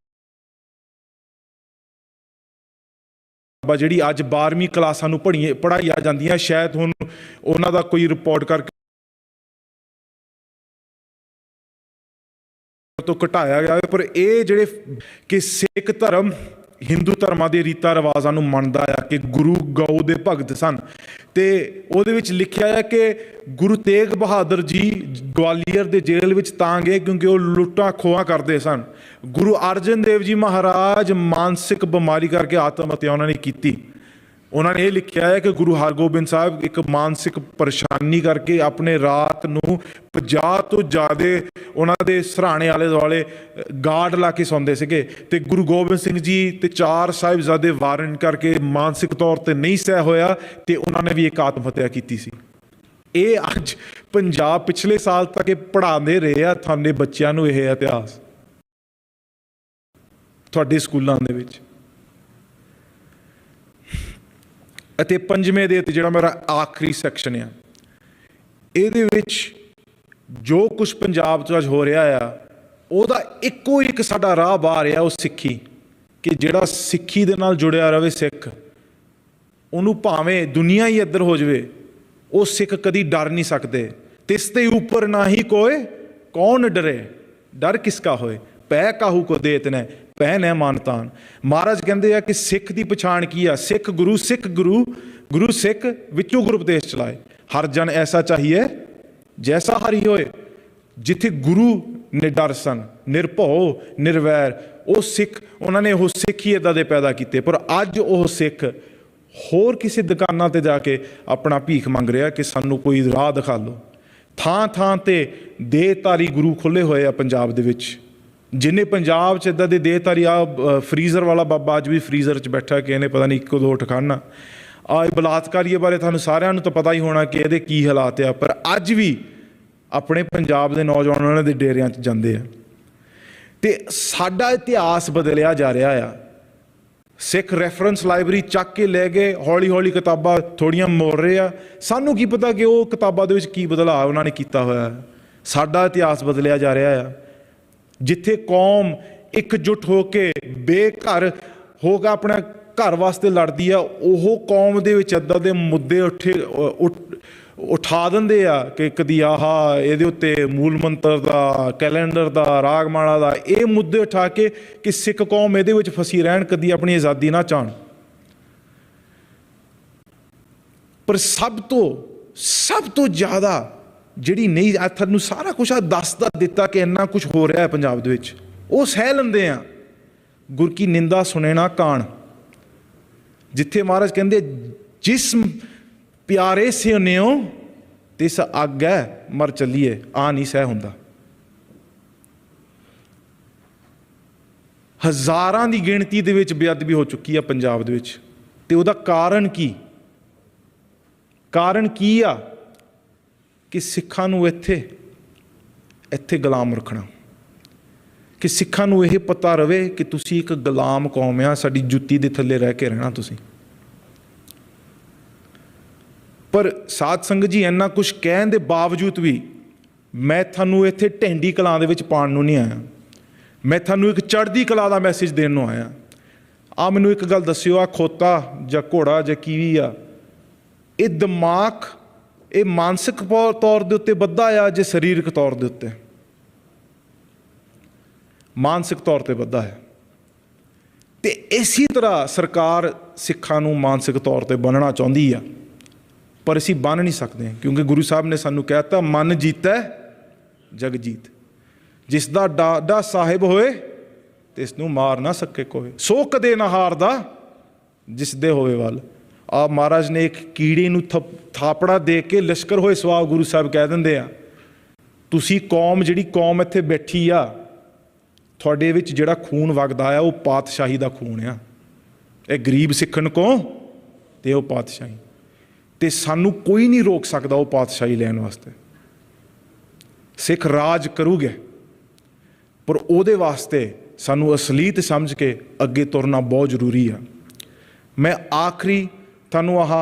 ਜਿਹੜੀ ਅੱਜ 12ਵੀਂ ਕਲਾਸਾਂ ਨੂੰ ਪੜ੍ਹਾਈਆਂ ਜਾਂਦੀਆਂ। ਸ਼ਾਇਦ ਹੁਣ ਉਹਨਾਂ ਦਾ ਕੋਈ ਰਿਪੋਰਟ ਕਰਕੇ ਤੋਂ ਘਟਾਇਆ ਗਿਆ, ਪਰ ਇਹ ਜਿਹੜੇ ਕਿ ਸਿੱਖ ਧਰਮ ਹਿੰਦੂ ਧਰਮਾਂ ਦੇ ਰੀਤਾਂ ਰਿਵਾਜ਼ਾਂ ਨੂੰ ਮੰਨਦਾ ਆ ਕਿ ਗੁਰੂ ਗਊ ਦੇ ਭਗਤ ਸਨ, ਅਤੇ ਉਹਦੇ ਵਿੱਚ ਲਿਖਿਆ ਹੈ ਕਿ ਗੁਰੂ ਤੇਗ ਬਹਾਦਰ ਜੀ ਗਵਾਲੀਅਰ ਦੇ ਜੇਲ੍ਹ ਵਿੱਚ ਤਾਂ ਗਏ ਕਿਉਂਕਿ ਉਹ ਲੁੱਟਾਂ ਖੋਹਾਂ ਕਰਦੇ ਸਨ। ਗੁਰੂ ਅਰਜਨ ਦੇਵ ਜੀ ਮਹਾਰਾਜ ਮਾਨਸਿਕ ਬਿਮਾਰੀ ਕਰਕੇ ਆਤਮ ਹੱਤਿਆ ਉਹਨਾਂ ਨੇ ਕੀਤੀ। ਉਹਨਾਂ ਨੇ ਇਹ ਲਿਖਿਆ ਹੈ ਕਿ ਗੁਰੂ ਹਰਗੋਬਿੰਦ ਸਾਹਿਬ ਇੱਕ ਮਾਨਸਿਕ ਪਰੇਸ਼ਾਨੀ ਕਰਕੇ ਆਪਣੇ ਰਾਤ ਨੂੰ 50 ਤੋਂ ਜ਼ਿਆਦਾ ਉਹਨਾਂ ਦੇ ਸਰਾਣੇ ਆਲੇ ਦੁਆਲੇ ਗਾਰਡ ਲਾ ਕੇ ਸੌਂਦੇ ਸੀਗੇ, ਅਤੇ ਗੁਰੂ ਗੋਬਿੰਦ ਸਿੰਘ ਜੀ ਅਤੇ 4 ਸਾਹਿਬਜ਼ਾਦੇ ਵਾਰਨ ਕਰਕੇ ਮਾਨਸਿਕ ਤੌਰ 'ਤੇ ਨਹੀਂ ਸਹਿ ਹੋਇਆ, ਅਤੇ ਉਹਨਾਂ ਨੇ ਵੀ ਇੱਕ ਆਤਮ ਹੱਤਿਆ ਕੀਤੀ ਸੀ। ਇਹ ਅੱਜ ਪੰਜਾਬ ਪਿਛਲੇ ਸਾਲ ਤੱਕ ਇਹ ਪੜ੍ਹਾਉਂਦੇ ਰਹੇ ਆ ਤੁਹਾਡੇ ਬੱਚਿਆਂ ਨੂੰ ਇਹ ਇਤਿਹਾਸ ਤੁਹਾਡੇ ਸਕੂਲਾਂ ਦੇ ਵਿੱਚ। ਅਤੇ 5ਵੇਂ ਦੇ ਉੱਤੇ ਜਿਹੜਾ ਮੇਰਾ ਆਖਰੀ ਸੈਕਸ਼ਨ ਆ, ਇਹਦੇ ਵਿੱਚ ਜੋ ਕੁਛ ਪੰਜਾਬ 'ਚ ਅੱਜ ਹੋ ਰਿਹਾ ਆ, ਉਹਦਾ ਇੱਕੋ ਇੱਕ ਸਾਡਾ ਰਾਹ ਬਾਹਰ ਆ, ਉਹ ਸਿੱਖੀ। ਕਿ ਜਿਹੜਾ ਸਿੱਖੀ ਦੇ ਨਾਲ ਜੁੜਿਆ ਰਹੇ ਸਿੱਖ, ਉਹਨੂੰ ਭਾਵੇਂ ਦੁਨੀਆ ਹੀ ਇੱਧਰ ਹੋ ਜਾਵੇ, ਉਹ ਸਿੱਖ ਕਦੀ ਡਰ ਨਹੀਂ ਸਕਦੇ। ਤਿਸ ਤੇ ਉੱਪਰ ਨਾ ਹੀ ਕੋਏ ਕੌਣ ਡਰੇ, ਡਰ ਕਿਸਕਾ ਹੋਏ, ਪੈ ਕਾਹੂ ਕੋ ਦੇਤ ਨੇ ਪਹਿਨ ਹੈ ਮਾਨਤਾਨ। ਮਹਾਰਾਜ ਕਹਿੰਦੇ ਆ ਕਿ ਸਿੱਖ ਦੀ ਪਛਾਣ ਕੀ ਆ? ਸਿੱਖ ਗੁਰੂ, ਸਿੱਖ ਗੁਰੂ, ਗੁਰੂ ਸਿੱਖ ਵਿੱਚੋਂ ਗੁਰੂ ਉਪਦੇਸ਼ ਚਲਾਏ। ਹਰ ਜਨ ਐਸਾ ਚਾਹੀਏ ਜੈਸਾ ਹਰੀ ਹੋਏ। ਜਿੱਥੇ ਗੁਰੂ ਨੇ ਡਰ ਸਨ, ਨਿਰਭਉ ਨਿਰਵੈਰ, ਉਹ ਸਿੱਖ, ਉਹਨਾਂ ਨੇ ਉਹ ਸਿੱਖ ਹੀ ਇੱਦਾਂ ਦੇ ਪੈਦਾ ਕੀਤੇ। ਪਰ ਅੱਜ ਉਹ ਸਿੱਖ ਹੋਰ ਕਿਸੇ ਦੁਕਾਨਾਂ 'ਤੇ ਜਾ ਕੇ ਆਪਣਾ ਭੀਖ ਮੰਗ ਰਿਹਾ ਕਿ ਸਾਨੂੰ ਕੋਈ ਰਾਹ ਦਿਖਾ ਲਓ। ਥਾਂ ਥਾਂ 'ਤੇ ਦੇਹਧਾਰੀ ਗੁਰੂ ਖੁੱਲ੍ਹੇ ਹੋਏ ਆ ਪੰਜਾਬ ਦੇ ਵਿੱਚ। ਜਿੰਨੇ ਪੰਜਾਬ 'ਚ ਇੱਦਾਂ ਦੇ ਦੇਹਧਾਰੀ ਆ, ਫਰੀਜ਼ਰ ਵਾਲਾ ਬਾਬਾ ਅੱਜ ਵੀ ਫਰੀਜ਼ਰ 'ਚ ਬੈਠਾ, ਕਿ ਇਹਨੇ ਪਤਾ ਨਹੀਂ 1-2 ਠਿਕਾਣਾ ਆ। ਬਲਾਤਕਾਰੀਏ ਬਾਰੇ ਤੁਹਾਨੂੰ ਸਾਰਿਆਂ ਨੂੰ ਤਾਂ ਪਤਾ ਹੀ ਹੋਣਾ ਕਿ ਇਹਦੇ ਕੀ ਹਾਲਾਤ ਆ, ਪਰ ਅੱਜ ਵੀ ਆਪਣੇ ਪੰਜਾਬ ਦੇ ਨੌਜਵਾਨ ਉਹਨਾਂ ਦੇ ਡੇਰਿਆਂ 'ਚ ਜਾਂਦੇ ਆ। ਅਤੇ ਸਾਡਾ ਇਤਿਹਾਸ ਬਦਲਿਆ ਜਾ ਰਿਹਾ ਆ। ਸਿੱਖ ਰੈਫਰੈਂਸ ਲਾਇਬ੍ਰੇਰੀ ਚੱਕ ਕੇ ਲੈ ਗਏ, ਹੌਲੀ ਹੌਲੀ ਕਿਤਾਬਾਂ ਥੋੜ੍ਹੀਆਂ ਮੋੜ ਰਹੇ ਆ। ਸਾਨੂੰ ਕੀ ਪਤਾ ਕਿ ਉਹ ਕਿਤਾਬਾਂ ਦੇ ਵਿੱਚ ਕੀ ਬਦਲਾਅ ਉਹਨਾਂ ਨੇ ਕੀਤਾ ਹੋਇਆ। ਸਾਡਾ ਇਤਿਹਾਸ ਬਦਲਿਆ ਜਾ ਰਿਹਾ ਆ। ਜਿੱਥੇ ਕੌਮ ਇਕਜੁੱਟ ਹੋ ਕੇ ਬੇਘਰ ਹੋ ਕੇ ਆਪਣਾ ਘਰ ਵਾਸਤੇ ਲੜਦੀ ਆ, ਉਹ ਕੌਮ ਦੇ ਵਿੱਚ ਇੱਦਾਂ ਦੇ ਮੁੱਦੇ ਉਠਾ ਦਿੰਦੇ ਆ ਕਿ ਕਦੀ ਇਹਦੇ ਉੱਤੇ ਮੂਲ ਮੰਤਰ ਦਾ, ਕੈਲੰਡਰ ਦਾ, ਰਾਗਮਾਲਾ ਦਾ, ਇਹ ਮੁੱਦੇ ਉਠਾ ਕੇ ਕਿ ਸਿੱਖ ਕੌਮ ਇਹਦੇ ਵਿੱਚ ਫਸੀ ਰਹਿਣ, ਕਦੀ ਆਪਣੀ ਆਜ਼ਾਦੀ ਨਾ ਚਾਹਣ। ਪਰ ਸਭ ਤੋਂ ਜ਼ਿਆਦਾ ਜਿਹੜੀ ਨਹੀਂ, ਤੁਹਾਨੂੰ ਸਾਰਾ ਕੁਛ ਦੱਸਦਾ ਦਿੱਤਾ ਕਿ ਇੰਨਾ ਕੁਛ ਹੋ ਰਿਹਾ ਹੈ ਪੰਜਾਬ ਦੇ ਵਿੱਚ, ਉਹ ਸਹਿ ਲੈਂਦੇ ਆ। ਗੁਰ ਕੀ ਨਿੰਦਾ ਸੁਣੇ ਨਾ ਕਾਣ। ਜਿੱਥੇ ਮਹਾਰਾਜ ਕਹਿੰਦੇ ਜਿਸ ਪਿਆਰੇ ਸਿਉਨਿਓ ਤਿਸ ਆਗੈ ਮਰ ਚੱਲੀਏ, ਆ ਨਹੀਂ ਸਹਿ ਹੁੰਦਾ। ਹਜ਼ਾਰਾਂ ਦੀ ਗਿਣਤੀ ਦੇ ਵਿੱਚ ਬੇਅਦਬੀ ਹੋ ਚੁੱਕੀ ਆ ਪੰਜਾਬ ਦੇ ਵਿੱਚ, ਅਤੇ ਉਹਦਾ ਕਾਰਨ ਕੀ ਆ? ਕਿ ਸਿੱਖਾਂ ਨੂੰ ਇੱਥੇ ਗੁਲਾਮ ਰੱਖਣਾ, ਕਿ ਸਿੱਖਾਂ ਨੂੰ ਇਹ ਪਤਾ ਰਵੇ ਕਿ ਤੁਸੀਂ ਇੱਕ ਗੁਲਾਮ ਕੌਮ ਆ, ਸਾਡੀ ਜੁੱਤੀ ਦੇ ਥੱਲੇ ਰਹਿ ਕੇ ਰਹਿਣਾ ਤੁਸੀਂ। ਪਰ ਸਾਧ ਸੰਗਤ ਜੀ, ਇੰਨਾ ਕੁਛ ਕਹਿਣ ਦੇ ਬਾਵਜੂਦ ਵੀ ਮੈਂ ਤੁਹਾਨੂੰ ਇੱਥੇ ਢਹਿੰਡੀ ਕਲਾਂ ਦੇ ਵਿੱਚ ਪਾਉਣ ਨੂੰ ਨਹੀਂ ਆਇਆ। ਮੈਂ ਤੁਹਾਨੂੰ ਇੱਕ ਚੜ੍ਹਦੀ ਕਲਾ ਦਾ ਮੈਸੇਜ ਦੇਣ ਨੂੰ ਆਇਆ। ਮੈਨੂੰ ਇੱਕ ਗੱਲ ਦੱਸਿਓ, ਆ ਖੋਤਾ ਜਾਂ ਘੋੜਾ ਜਾਂ ਕੀਵੀ ਆ, ਇਹ ਦਿਮਾਗ, ਇਹ ਮਾਨਸਿਕ ਤੌਰ ਦੇ ਉੱਤੇ ਵੱਧਾ ਆ ਜੇ ਸਰੀਰਕ ਤੌਰ ਦੇ ਉੱਤੇ? ਮਾਨਸਿਕ ਤੌਰ 'ਤੇ ਵੱਧਾ ਹੈ। ਅਤੇ ਇਸੇ ਤਰ੍ਹਾਂ ਸਰਕਾਰ ਸਿੱਖਾਂ ਨੂੰ ਮਾਨਸਿਕ ਤੌਰ 'ਤੇ ਬੰਨ੍ਹਣਾ ਚਾਹੁੰਦੀ ਆ। ਪਰ ਅਸੀਂ ਬੰਨ੍ਹ ਨਹੀਂ ਸਕਦੇ, ਕਿਉਂਕਿ ਗੁਰੂ ਸਾਹਿਬ ਨੇ ਸਾਨੂੰ ਕਹਿ ਦਿੱਤਾ, ਮਨ ਜੀਤੈ ਜਗ ਜੀਤ, ਜਿਸ ਦਾ ਡਾਡਾ ਸਾਹਿਬ ਹੋਏ ਤਿਸ ਨੂੰ ਮਾਰ ਨਾ ਸਕੇ ਕੋਈ, ਸੋ ਕਦੇ ਨਾ ਹਾਰਦਾ ਜਿਸ ਦੇ ਹੋਵੇ ਵੱਲ। ਆ ਮਹਾਰਾਜ ਨੇ ਇੱਕ ਕੀੜੇ ਨੂੰ ਥਾਪੜਾ ਦੇ ਕੇ ਲਸ਼ਕਰ ਹੋਏ ਸਵਾਬ ਗੁਰੂ ਸਾਹਿਬ ਕਹਿ ਦਿੰਦੇ ਆ। ਤੁਸੀਂ ਕੌਮ, ਜਿਹੜੀ ਕੌਮ ਇੱਥੇ ਬੈਠੀ ਆ, ਤੁਹਾਡੇ ਵਿੱਚ ਜਿਹੜਾ ਖੂਨ ਵਗਦਾ ਆ ਉਹ ਪਾਤਸ਼ਾਹੀ ਦਾ ਖੂਨ ਆ। ਇਹ ਗਰੀਬ ਸਿੱਖਣ ਕੋ ਤੇ ਉਹ ਪਾਤਸ਼ਾਹੀ, ਤੇ ਸਾਨੂੰ ਕੋਈ ਨਹੀਂ ਰੋਕ ਸਕਦਾ ਉਹ ਪਾਤਸ਼ਾਹੀ ਲੈਣ ਵਾਸਤੇ। ਸਿੱਖ ਰਾਜ ਕਰੂਗੇ, ਪਰ ਉਹਦੇ ਵਾਸਤੇ ਸਾਨੂੰ ਅਸਲੀਤ ਸਮਝ ਕੇ ਅੱਗੇ ਤੁਰਨਾ ਬਹੁਤ ਜ਼ਰੂਰੀ ਆ। ਮੈਂ ਆਖਰੀ ਤੁਹਾਨੂੰ ਆਹ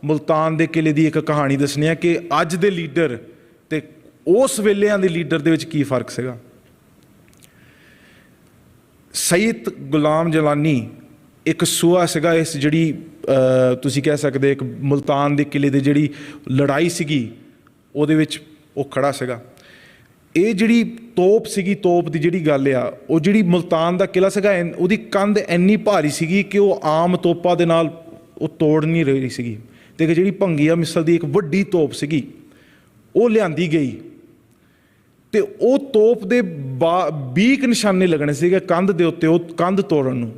ਮੁਲਤਾਨ ਦੇ ਕਿਲੇ ਦੀ ਇੱਕ ਕਹਾਣੀ ਦੱਸਣੀ ਹੈ ਕਿ ਅੱਜ ਦੇ ਲੀਡਰ ਤੇ ਉਸ ਵੇਲਿਆਂ ਦੇ ਲੀਡਰ ਦੇ ਵਿੱਚ ਕੀ ਫਰਕ ਸੀਗਾ। ਸਈਦ ਗੁਲਾਮ ਜਲਾਨੀ ਇੱਕ ਸੂਆ ਸੀਗਾ, ਇਸ ਜਿਹੜੀ ਤੁਸੀਂ ਕਹਿ ਸਕਦੇ ਇੱਕ ਮੁਲਤਾਨ ਦੇ ਕਿਲੇ ਦੀ ਜਿਹੜੀ ਲੜਾਈ ਸੀਗੀ ਉਹਦੇ ਵਿੱਚ ਉਹ ਖੜਾ ਸੀਗਾ। ਇਹ ਜਿਹੜੀ ਤੋਪ ਸੀਗੀ, ਤੋਪ ਦੀ ਜਿਹੜੀ ਗੱਲ ਆ, ਉਹ ਜਿਹੜੀ ਮੁਲਤਾਨ ਦਾ ਕਿਲਾ ਸੀਗਾ, ਉਹਦੀ ਕੰਧ ਇੰਨੀ ਭਾਰੀ ਸੀਗੀ ਕਿ ਉਹ ਆਮ ਤੋਪਾਂ ਦੇ ਨਾਲ ਉਹ ਤੋੜ ਨਹੀਂ ਰਹੀ ਸੀਗੀ। ਅਤੇ ਜਿਹੜੀ ਭੰਗੀਆ ਮਿਸਲ ਦੀ ਇੱਕ ਵੱਡੀ ਤੋਪ ਸੀਗੀ ਉਹ ਲਿਆਂਦੀ ਗਈ, ਅਤੇ ਉਹ ਤੋਪ ਦੇ 20 ਨਿਸ਼ਾਨੇ ਲੱਗਣੇ ਸੀਗੇ ਕੰਧ ਦੇ ਉੱਤੇ, ਉਹ ਕੰਧ ਤੋੜਨ ਨੂੰ।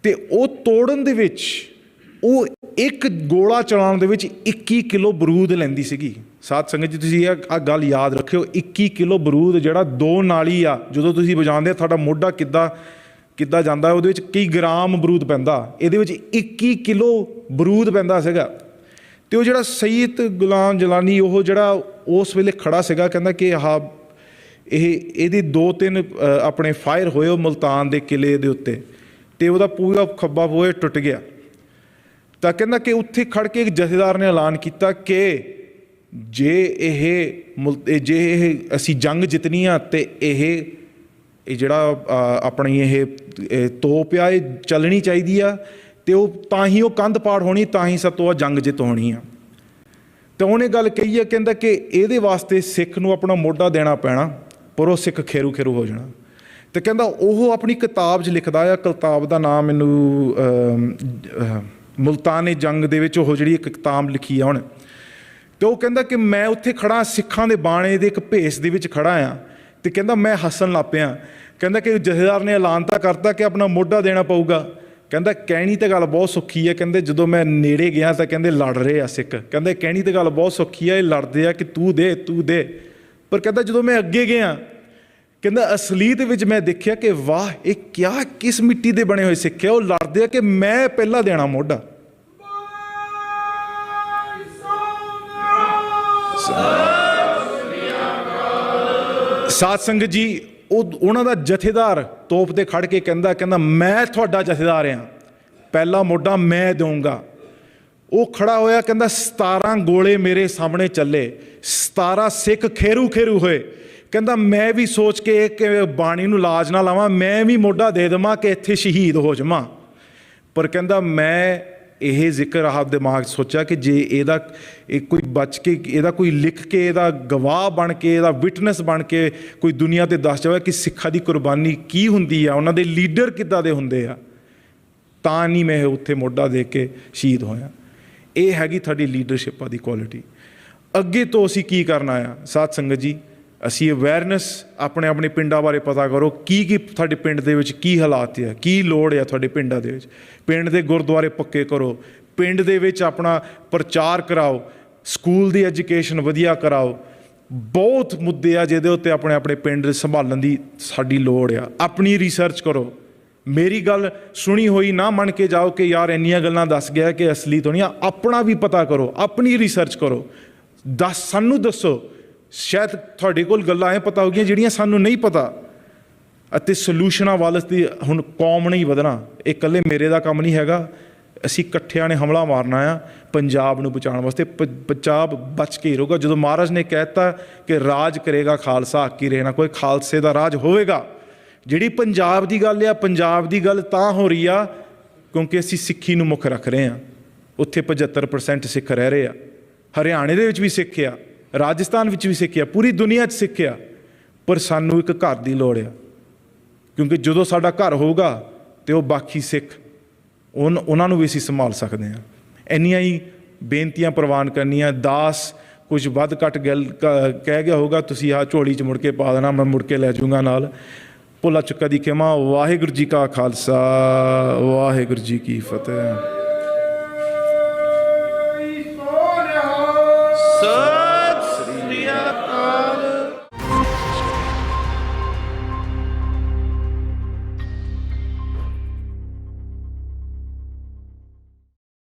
ਅਤੇ ਉਹ ਤੋੜਨ ਦੇ ਵਿੱਚ ਉਹ ਇੱਕ ਗੋਲਾ ਚਲਾਉਣ ਦੇ ਵਿੱਚ 21 ਕਿਲੋ ਬਰੂਦ ਲੈਂਦੀ ਸੀਗੀ। ਸਾਧ ਸੰਗਤ ਜੀ, ਤੁਸੀਂ ਇਹ ਗੱਲ ਯਾਦ ਰੱਖਿਓ, 21 ਕਿਲੋ ਬਰੂਦ, ਜਿਹੜਾ 2 ਨਾਲੀ ਆ, ਜਦੋਂ ਤੁਸੀਂ ਵਜਾਉਂਦੇ ਤੁਹਾਡਾ ਮੋਢਾ ਕਿੱਦਾਂ ਜਾਂਦਾ, ਉਹਦੇ ਵਿੱਚ ਕਈ ਗ੍ਰਾਮ ਬਰੂਦ ਪੈਂਦਾ, ਇਹਦੇ ਵਿੱਚ 21 ਕਿਲੋ ਬਰੂਦ ਪੈਂਦਾ ਸੀਗਾ। ਅਤੇ ਉਹ ਜਿਹੜਾ ਸਈਦ ਗੁਲਾਮ ਜਲਾਨੀ, ਉਹ ਜਿਹੜਾ ਉਸ ਵੇਲੇ ਖੜਾ ਸੀਗਾ, ਕਹਿੰਦਾ ਕਿ ਇਹਦੇ 2-3 ਆਪਣੇ ਫਾਇਰ ਹੋਏ ਉਹ ਮੁਲਤਾਨ ਦੇ ਕਿਲੇ ਦੇ ਉੱਤੇ, ਅਤੇ ਉਹਦਾ ਪੂਰਾ ਖੱਬਾ ਬੂਹਾ ਟੁੱਟ ਗਿਆ। ਤਾਂ ਕਹਿੰਦਾ ਕਿ ਉੱਥੇ ਖੜ ਕੇ ਇੱਕ ਜਥੇਦਾਰ ਨੇ ਐਲਾਨ ਕੀਤਾ ਕਿ ਜੇ ਇਹ ਅਸੀਂ ਜੰਗ ਜਿੱਤਣੀ ਆ ਅਤੇ ਇਹ ਜਿਹੜਾ ਆਪਣੀ ਇਹ ਤੋਪ ਆ ਇਹ ਚੱਲਣੀ ਚਾਹੀਦੀ ਆ, ਅਤੇ ਉਹ ਤਾਂ ਹੀ ਉਹ ਕੰਧ ਪਾੜ ਹੋਣੀ, ਤਾਂ ਹੀ ਸਭ ਤੋਂ ਜੰਗ ਜਿੱਤ ਹੋਣੀ ਆ। ਤਾਂ ਉਹਨੇ ਗੱਲ ਕਹੀ ਆ, ਕਹਿੰਦਾ ਕਿ ਇਹਦੇ ਵਾਸਤੇ ਸਿੱਖ ਨੂੰ ਆਪਣਾ ਮੋਢਾ ਦੇਣਾ ਪੈਣਾ, ਪਰ ਉਹ ਸਿੱਖ ਖੇਰੂ ਖੇਰੂ ਹੋ ਜਾਣਾ। ਅਤੇ ਕਹਿੰਦਾ ਉਹ ਆਪਣੀ ਕਿਤਾਬ 'ਚ ਲਿਖਦਾ ਆ, ਕਿਤਾਬ ਦਾ ਨਾਮ ਮੈਨੂੰ ਮੁਲਤਾਨ ਜੰਗ ਦੇ ਵਿੱਚ ਉਹ ਜਿਹੜੀ ਇੱਕ ਕਿਤਾਬ ਲਿਖੀ ਆ ਹੁਣ। ਅਤੇ ਉਹ ਕਹਿੰਦਾ ਕਿ ਮੈਂ ਉੱਥੇ ਖੜਾ, ਸਿੱਖਾਂ ਦੇ ਬਾਣੇ ਦੇ ਇੱਕ ਭੇਸ ਦੇ ਵਿੱਚ ਖੜਾ ਆ, ਅਤੇ ਕਹਿੰਦਾ ਮੈਂ ਹੱਸਣ ਲੱਗ ਪਿਆ। ਕਹਿੰਦਾ ਕਿ ਜਥੇਦਾਰ ਨੇ ਐਲਾਨ ਤਾਂ ਕਰਤਾ ਕਿ ਆਪਣਾ ਮੋਢਾ ਦੇਣਾ ਪਊਗਾ। ਕਹਿੰਦਾ ਕਹਿਣੀ ਤਾਂ ਗੱਲ ਬਹੁਤ ਸੌਖੀ ਹੈ, ਕਹਿੰਦੇ ਜਦੋਂ ਮੈਂ ਨੇੜੇ ਗਿਆ ਤਾਂ ਕਹਿੰਦੇ ਲੜ ਰਹੇ ਆ ਸਿੱਖ। ਕਹਿੰਦੇ ਕਹਿਣੀ ਤਾਂ ਗੱਲ ਬਹੁਤ ਸੌਖੀ ਹੈ, ਇਹ ਲੜਦੇ ਆ ਕਿ ਤੂੰ ਦੇ ਤੂੰ ਦੇ, ਪਰ ਕਹਿੰਦਾ ਜਦੋਂ ਮੈਂ ਅੱਗੇ ਗਿਆ, ਕਹਿੰਦਾ ਅਸਲੀਅਤ ਵਿੱਚ ਮੈਂ ਦੇਖਿਆ ਕਿ ਵਾਹ, ਇਹ ਕਿਸ ਮਿੱਟੀ ਦੇ ਬਣੇ ਹੋਏ ਸਿੱਖ ਆ, ਉਹ ਲੜਦੇ ਆ ਕਿ ਮੈਂ ਪਹਿਲਾਂ ਦੇਣਾ ਮੋਢਾ। ਸਾਧ ਸੰਗਤ ਜੀ, ਉਹਨਾਂ ਦਾ ਜਥੇਦਾਰ ਤੋਪ 'ਤੇ ਖੜ ਕੇ ਕਹਿੰਦਾ ਮੈਂ ਤੁਹਾਡਾ ਜਥੇਦਾਰ ਹਾਂ, ਪਹਿਲਾ ਮੋਢਾ ਮੈਂ ਦਊਂਗਾ। ਉਹ ਖੜਾ ਹੋਇਆ, ਕਹਿੰਦਾ 17 ਗੋਲੇ ਮੇਰੇ ਸਾਹਮਣੇ ਚੱਲੇ, 17 ਸਿੱਖ ਖੇਰੂ ਖੇਰੂ ਹੋਏ। ਕਹਿੰਦਾ ਮੈਂ ਵੀ ਸੋਚ ਕੇ ਕਿ ਬਾਣੀ ਨੂੰ ਲਾਜ ਨਾ ਲਾਵਾਂ, ਮੈਂ ਵੀ ਮੋਢਾ ਦੇ ਦੇਵਾਂ ਕਿ ਇੱਥੇ ਸ਼ਹੀਦ ਹੋ ਜਾਵਾਂ। ਪਰ ਕਹਿੰਦਾ ਮੈਂ ਇਹ ਜ਼ਿਕਰ ਆਪ ਦਿਮਾਗ 'ਚ ਸੋਚਿਆ ਕਿ ਜੇ ਇਹਦਾ ਕੋਈ ਬਚ ਕੇ, ਇਹਦਾ ਕੋਈ ਲਿਖ ਕੇ, ਇਹਦਾ ਗਵਾਹ ਬਣ ਕੇ, ਇਹਦਾ ਵਿਟਨੈਸ ਬਣ ਕੇ ਕੋਈ ਦੁਨੀਆ 'ਤੇ ਦੱਸ ਜਾਵੇ ਕਿ ਸਿੱਖਾਂ ਦੀ ਕੁਰਬਾਨੀ ਕੀ ਹੁੰਦੀ ਆ, ਉਹਨਾਂ ਦੇ ਲੀਡਰ ਕਿੱਦਾਂ ਦੇ ਹੁੰਦੇ ਆ, ਤਾਂ ਨਹੀਂ ਮੈਂ ਉੱਥੇ ਮੋਢਾ ਦੇ ਕੇ ਸ਼ਹੀਦ ਹੋਇਆ। ਇਹ ਹੈਗੀ ਤੁਹਾਡੀ ਲੀਡਰਸ਼ਿਪਾਂ ਦੀ ਕੁਆਲਿਟੀ। ਅੱਗੇ ਤੋਂ ਅਸੀਂ ਕੀ ਕਰਨਾ ਆ ਸਾਧ ਸੰਗਤ ਜੀ, ਅਸੀਂ ਅਵੇਅਰਨੈਸ ਆਪਣੇ ਪਿੰਡਾਂ ਬਾਰੇ ਪਤਾ ਕਰੋ, ਕੀ ਤੁਹਾਡੇ ਪਿੰਡ ਦੇ ਵਿੱਚ ਕੀ ਹਾਲਾਤ ਆ, ਕੀ ਲੋੜ ਆ ਤੁਹਾਡੇ ਪਿੰਡਾਂ ਦੇ ਵਿੱਚ। ਪਿੰਡ ਦੇ ਗੁਰਦੁਆਰੇ ਪੱਕੇ ਕਰੋ, ਪਿੰਡ ਦੇ ਵਿੱਚ ਆਪਣਾ ਪ੍ਰਚਾਰ ਕਰਾਓ, ਸਕੂਲ ਦੀ ਐਜੂਕੇਸ਼ਨ ਵਧੀਆ ਕਰਾਓ। ਬਹੁਤ ਮੁੱਦੇ ਆ ਜਿਹਦੇ ਉੱਤੇ ਆਪਣੇ ਪਿੰਡ ਸੰਭਾਲਣ ਦੀ ਸਾਡੀ ਲੋੜ ਆ। ਆਪਣੀ ਰਿਸਰਚ ਕਰੋ, ਮੇਰੀ ਗੱਲ ਸੁਣੀ ਹੋਈ ਨਾ ਮੰਨ ਕੇ ਜਾਓ ਕਿ ਯਾਰ ਇੰਨੀਆਂ ਗੱਲਾਂ ਦੱਸ ਗਿਆ ਕਿ ਅਸਲੀ ਤੋਂ ਨਹੀਂ। ਆਪਣਾ ਵੀ ਪਤਾ ਕਰੋ, ਆਪਣੀ ਰਿਸਰਚ ਕਰੋ, ਸਾਨੂੰ ਦੱਸੋ। ਸ਼ਾਇਦ ਤੁਹਾਡੇ ਕੋਲ ਗੱਲਾਂ ਇਹ ਪਤਾ ਹੋ ਗਈਆਂ ਜਿਹੜੀਆਂ ਸਾਨੂੰ ਨਹੀਂ ਪਤਾ, ਅਤੇ ਸੋਲਿਊਸ਼ਨਾਂ ਵੱਲ ਦੀ ਹੁਣ ਕੌਮ ਨਹੀਂ ਵਧਣਾ। ਇਹ ਇਕੱਲੇ ਮੇਰੇ ਦਾ ਕੰਮ ਨਹੀਂ ਹੈਗਾ, ਅਸੀਂ ਇਕੱਠਿਆਂ ਨੇ ਹਮਲਾ ਮਾਰਨਾ ਆ ਪੰਜਾਬ ਨੂੰ ਬਚਾਉਣ ਵਾਸਤੇ। ਪੰਜਾਬ ਬਚ ਕੇ ਹੀ ਰਹੂਗਾ। ਜਦੋਂ ਮਹਾਰਾਜ ਨੇ ਕਹਿ ਦਿੱਤਾ ਕਿ ਰਾਜ ਕਰੇਗਾ ਖਾਲਸਾ, ਹੱਕੀ ਰਹਿਣਾ, ਕੋਈ ਖਾਲਸੇ ਦਾ ਰਾਜ ਹੋਵੇਗਾ। ਜਿਹੜੀ ਪੰਜਾਬ ਦੀ ਗੱਲ ਆ, ਪੰਜਾਬ ਦੀ ਗੱਲ ਤਾਂ ਹੋ ਰਹੀ ਆ ਕਿਉਂਕਿ ਅਸੀਂ ਸਿੱਖੀ ਨੂੰ ਮੁੱਖ ਰੱਖ ਰਹੇ ਹਾਂ। ਉੱਥੇ 75% ਸਿੱਖ ਰਹਿ ਰਹੇ ਆ, ਹਰਿਆਣੇ ਦੇ ਵਿੱਚ ਵੀ ਸਿੱਖ ਆ, ਰਾਜਸਥਾਨ ਵਿੱਚ ਵੀ ਸਿੱਖ ਆ, ਪੂਰੀ ਦੁਨੀਆ 'ਚ ਸਿੱਖ ਆ। ਪਰ ਸਾਨੂੰ ਇੱਕ ਘਰ ਦੀ ਲੋੜ ਆ, ਕਿਉਂਕਿ ਜਦੋਂ ਸਾਡਾ ਘਰ ਹੋਊਗਾ ਤੇ ਉਹ ਬਾਕੀ ਸਿੱਖ ਉਹਨਾਂ ਨੂੰ ਵੀ ਅਸੀਂ ਸੰਭਾਲ ਸਕਦੇ ਹਾਂ। ਇੰਨੀਆਂ ਹੀ ਬੇਨਤੀਆਂ ਪ੍ਰਵਾਨ ਕਰਨੀਆਂ। ਦਾਸ ਕੁਝ ਵੱਧ ਘੱਟ ਗੱਲ ਕਹਿ ਗਿਆ ਹੋਊਗਾ, ਤੁਸੀਂ ਆਹ ਝੋਲੀ 'ਚ ਮੁੜ ਕੇ ਪਾ ਦੇਣਾ, ਮੈਂ ਮੁੜ ਕੇ ਲੈ ਜਾਊਂਗਾ ਨਾਲ। ਭੁੱਲਾ ਚੁੱਕਾ ਦੀ ਖਿਮਾ। ਵਾਹਿਗੁਰੂ ਜੀ ਕਾ ਖਾਲਸਾ, ਵਾਹਿਗੁਰੂ ਜੀ ਕੀ ਫਤਿਹ।